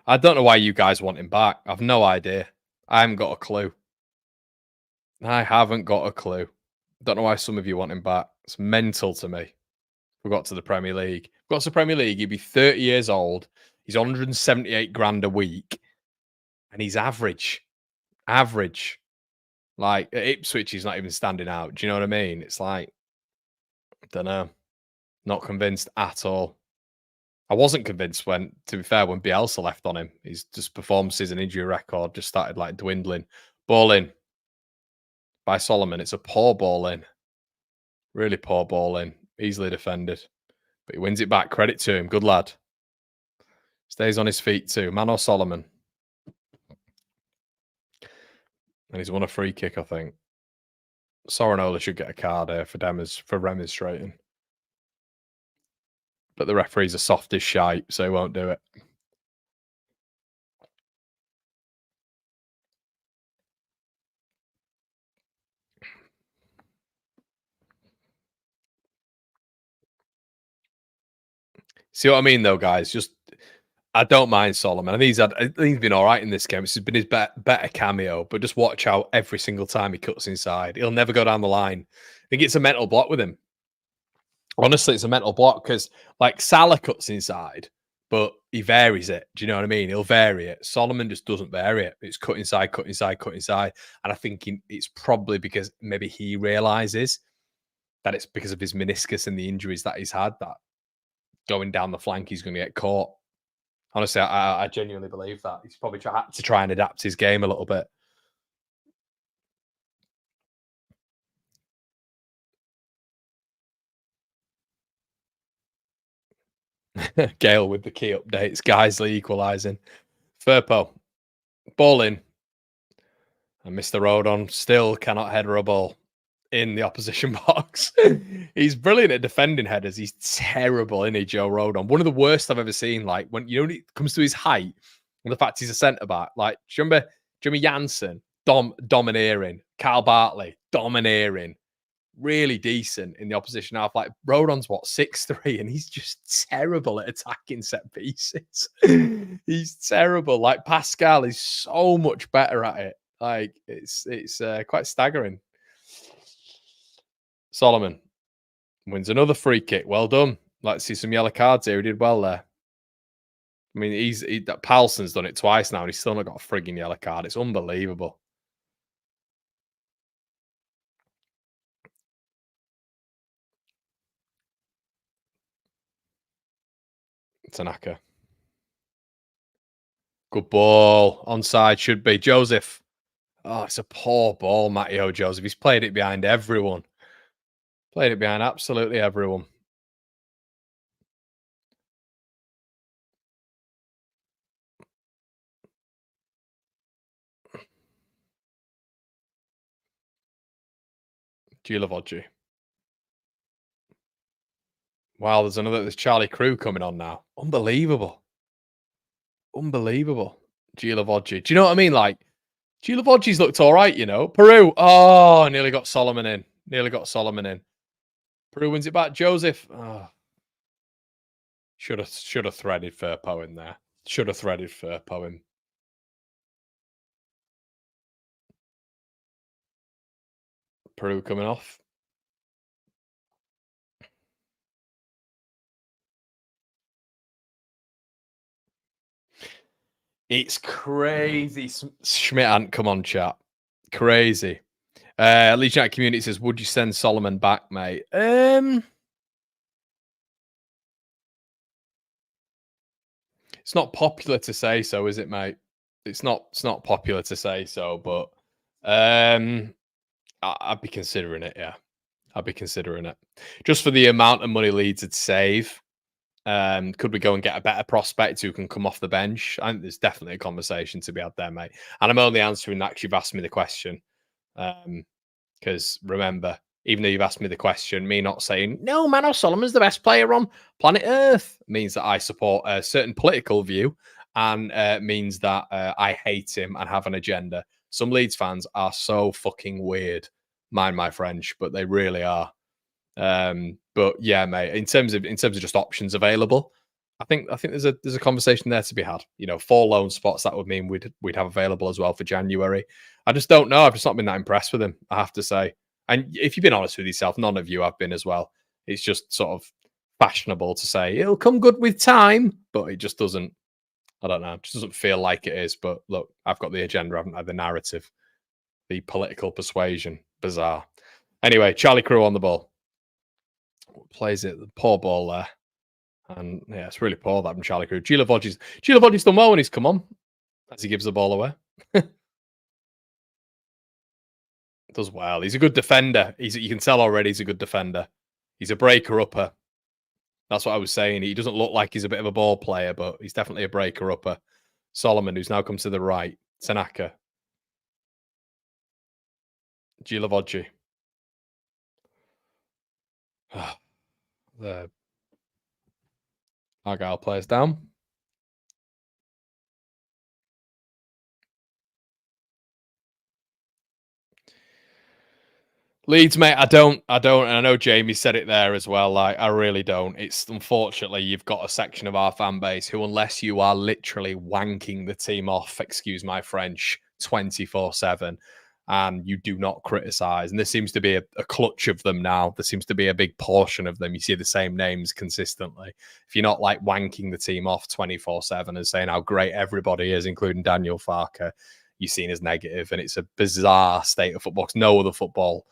I don't know why you guys want him back. I've no idea. I haven't got a clue. I haven't got a clue. Don't know why some of you want him back. It's mental to me. We got to the Premier League. Got to the Premier League. He'd be 30 years old. He's 178 grand a week. And he's average. Average. Like, at Ipswich, he's not even standing out. Do you know what I mean? It's like, I don't know. Not convinced at all. I wasn't convinced when, to be fair, when Bielsa left on him. His just performances and injury record just started like dwindling. Ball in by Solomon. It's a poor ball in. Really poor ball in. Easily defended. But he wins it back. Credit to him. Good lad. Stays on his feet too. Man or Solomon? And he's won a free kick, I think. Sorinola should get a card here for remonstrating. But the referee's a soft as shite, so he won't do it. See what I mean, though, guys? Just, I don't mind Solomon. I think he's been all right in this game. This has been his better cameo, but just watch out every single time he cuts inside. He'll never go down the line. I think it's a mental block with him. Honestly, it's a mental block because, like, Salah cuts inside, but he varies it. Do you know what I mean? He'll vary it. Solomon just doesn't vary it. It's cut inside, cut inside, cut inside. And I think it's probably because maybe he realizes that it's because of his meniscus and the injuries that he's had that going down the flank, he's going to get caught. Honestly, I genuinely believe that. He's probably had to try and adapt his game a little bit. Gale with the key updates. Geisley equalising. Firpo. Ball in. And Mr. Rodon still cannot header a ball in the opposition box. He's brilliant at defending headers. He's terrible, isn't he, Joe Rodon? One of the worst I've ever seen. Like, when it comes to his height and the fact he's a centre-back. Like, do you remember Jimmy Jansen? Domineering. Carl Bartley, domineering. Really decent in the opposition half. Like, Rodon's, 6'3", and he's just terrible at attacking set pieces. He's terrible. Like, Pascal is so much better at it. Like, it's quite staggering. Solomon wins another free kick. Well done. Let's see some yellow cards here. He did well there. I mean, that Palson's done it twice now, and he's still not got a frigging yellow card. It's unbelievable. Tanaka. Good ball. Onside should be. Joseph. Oh, it's a poor ball, Matteo Joseph. He's played it behind everyone. Played it behind absolutely everyone. Gilavodji. Wow, there's Charlie Crew coming on now. Unbelievable. Unbelievable. Gilavodji. Do you know what I mean? Like, Gilavodji's looked all right, you know. Peru. Oh, nearly got Solomon in. Nearly got Solomon in. Peru wins it back. Joseph. Oh. Should have threaded Firpo in there. Should have threaded Firpo in. Peru coming off. It's crazy. Schmidt, come on, chat. Crazy. Leeds United Community says, would you send Solomon back, mate? It's not popular to say so, is it, mate? It's not popular to say so, but I'd be considering it, yeah. I'd be considering it. Just for the amount of money Leeds would save. Could we go and get a better prospect who can come off the bench? I think there's definitely a conversation to be had there, mate. And I'm only answering that because you've asked me the question. Because remember, even though you've asked me the question, me not saying, no, Manor Solomon's the best player on planet Earth means that I support a certain political view and means that I hate him and have an agenda. Some Leeds fans are so fucking weird. Mind my French, but they really are. But yeah, mate, in terms of just options available, I think there's a conversation there to be had. You know, 4 loan spots, that would mean we'd have available as well for January. I just don't know. I've just not been that impressed with him, I have to say. And if you've been honest with yourself, none of you have been as well. It's just sort of fashionable to say it'll come good with time, but it just doesn't. I don't know. It just doesn't feel like it is. But look, I've got the agenda, haven't I? The narrative, the political persuasion. Bizarre. Anyway, Charlie Crew on the ball. Plays it. The poor ball there. And yeah, it's really poor that from Charlie Crew. Gilavodji's done well when he's come on, as he gives the ball away. Does well. He's a good defender. You can tell already he's a good defender. He's a breaker-upper. That's what I was saying. He doesn't look like he's a bit of a ball player, but he's definitely a breaker-upper. Solomon, who's now come to the right. Tanaka. Gilavodji. The Argyle players down. Leeds, mate, I don't, and I know Jamie said it there as well. Like, I really don't. It's unfortunately you've got a section of our fan base who, unless you are literally wanking the team off, excuse my French, 24/7, and you do not criticize. And there seems to be a clutch of them now. There seems to be a big portion of them. You see the same names consistently. If you're not like wanking the team off 24/7 and saying how great everybody is, including Daniel Farker, you're seen as negative, and it's a bizarre state of football. No other football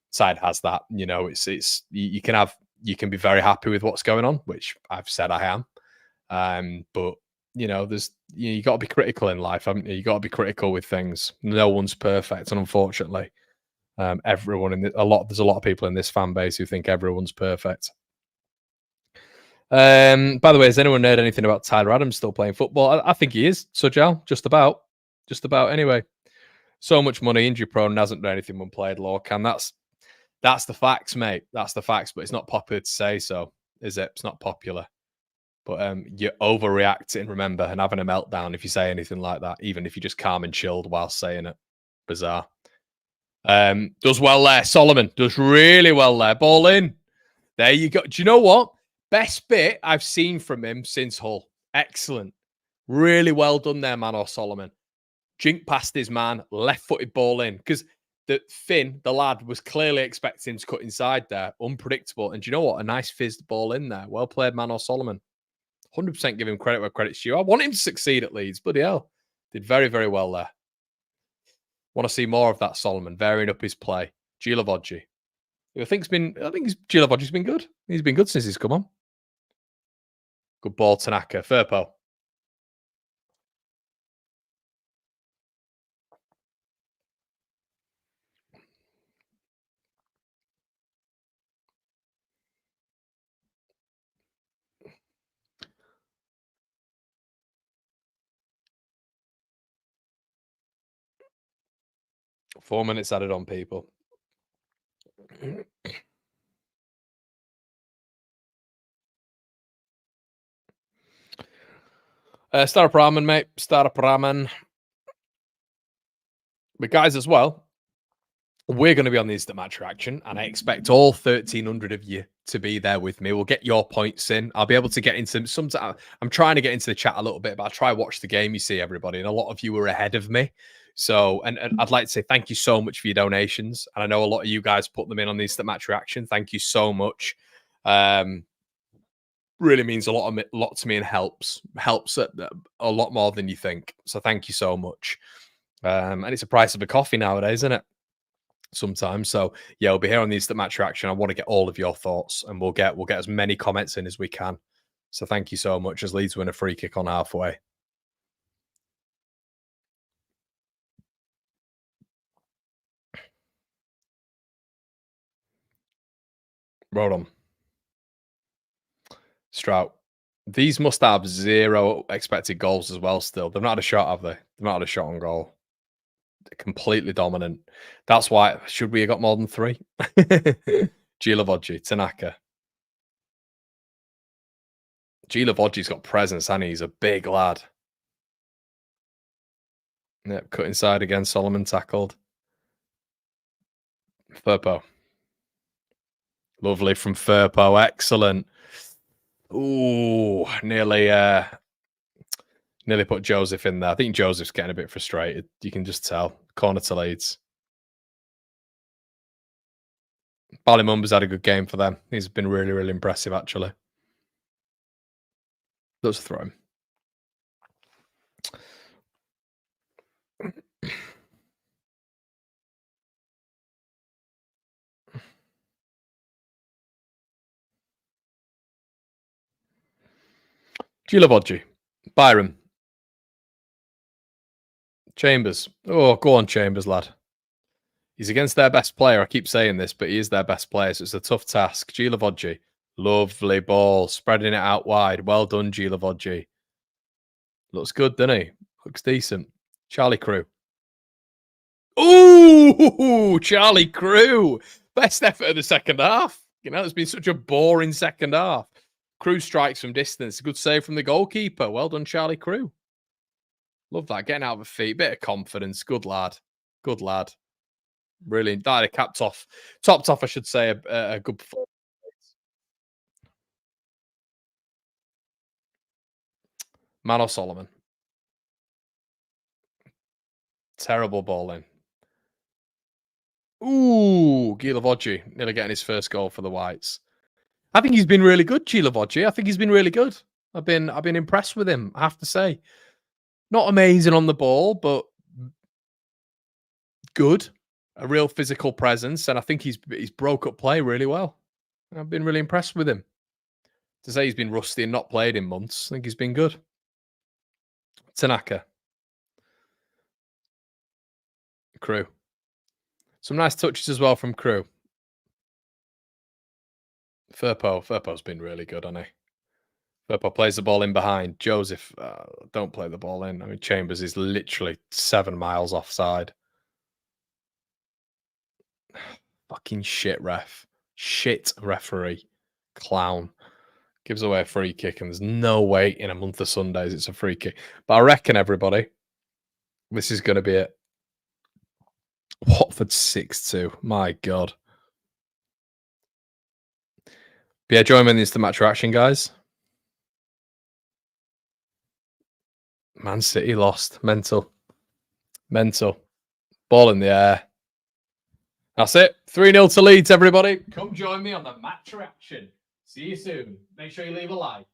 side has that. You know, it's you can be very happy with what's going on, which I've said I am. But you know, you got to be critical in life, haven't you? You got to be critical with things. No one's perfect, and unfortunately, everyone there's a lot of people in this fan base who think everyone's perfect. By the way, has anyone heard anything about Tyler Adams still playing football? I think he is, Sujal, just about anyway. So much money, injury prone, and hasn't done anything when played Lorcan. That's the facts, mate. That's the facts, but it's not popular to say so, is it? It's not popular. But you're overreacting, remember, and having a meltdown if you say anything like that, even if you're just calm and chilled while saying it. Bizarre. Does well there. Solomon does really well there. Ball in. There you go. Do you know what? Best bit I've seen from him since Hull. Excellent. Really well done there, man, or Solomon. Jink past his man, left-footed ball in. Because Finn, the lad, was clearly expecting him to cut inside there. Unpredictable. And do you know what? A nice fizzed ball in there. Well played, man, or Solomon. 100% give him credit where credit's due. I want him to succeed at Leeds. Bloody hell. Did very, very well there. Want to see more of that Solomon, varying up his play. Gilavodji. I think Gilavodji's been good. He's been good since he's come on. Good ball, Tanaka. Firpo. Four minutes added on, people. Start a ramen, mate. Start a ramen. But guys, as well, we're going to be on the instant match reaction, and I expect all 1,300 of you to be there with me. We'll get your points in. I'll be able to get into some. I'm trying to get into the chat a little bit, but I'll try watch the game. You see, everybody, and a lot of you were ahead of me. So, and I'd like to say thank you so much for your donations. And I know a lot of you guys put them in on the instant match reaction. Thank you so much. Really means a lot to me and helps a lot more than you think. So thank you so much. And it's a price of a coffee nowadays, isn't it? Sometimes. So yeah, we'll be here on the instant match reaction. I want to get all of your thoughts, and we'll get as many comments in as we can. So thank you so much as Leeds win a free kick on halfway. Roll on. Strout. These must have 0 expected goals as well still. They've not had a shot, have they? They've not had a shot on goal. They're completely dominant. That's why, should we have got more than 3? Gilavodji, Tanaka. Gilavodji's got presence, and he's a big lad. Yep, cut inside again. Solomon tackled. Firpo. Lovely from Firpo. Excellent. Ooh, nearly put Joseph in there. I think Joseph's getting a bit frustrated. You can just tell. Corner to Leeds. Ballymumba's had a good game for them. He's been really, really impressive, actually. Let's throw him. Gilavodji. Byron. Chambers. Oh, go on, Chambers, lad. He's against their best player. I keep saying this, but he is their best player, so it's a tough task. Gilavodji. Lovely ball. Spreading it out wide. Well done, Gilavodji. Looks good, doesn't he? Looks decent. Charlie Crew. Ooh, Charlie Crew. Best effort of the second half. You know, it's been such a boring second half. Crew strikes from distance. Good save from the goalkeeper. Well done, Charlie Crew. Love that. Getting out of the feet. Bit of confidence. Good lad. Good lad. Really, that topped off, I should say, a good performance. Mano Solomon. Terrible ball in. Ooh, Gilovogi nearly getting his first goal for the Whites. I think he's been really good, Gilovogi. I think he's been really good. I've been impressed with him, I have to say. Not amazing on the ball, but good. A real physical presence, and I think he's broke up play really well. I've been really impressed with him. To say he's been rusty and not played in months, I think he's been good. Tanaka. Crew. Some nice touches as well from Crew. Firpo's been really good, hasn't he? Firpo plays the ball in behind. Joseph, don't play the ball in. I mean, Chambers is literally 7 miles offside. Fucking shit ref. Shit referee. Clown. Gives away a free kick, and there's no way in a month of Sundays it's a free kick. But I reckon, everybody, this is going to be it. Watford 6-2. My God. But yeah, join me in the instant match reaction, guys. Man City lost. Mental. Mental. Ball in the air. That's it. 3-0 to Leeds, everybody. Come join me on the match reaction. See you soon. Make sure you leave a like.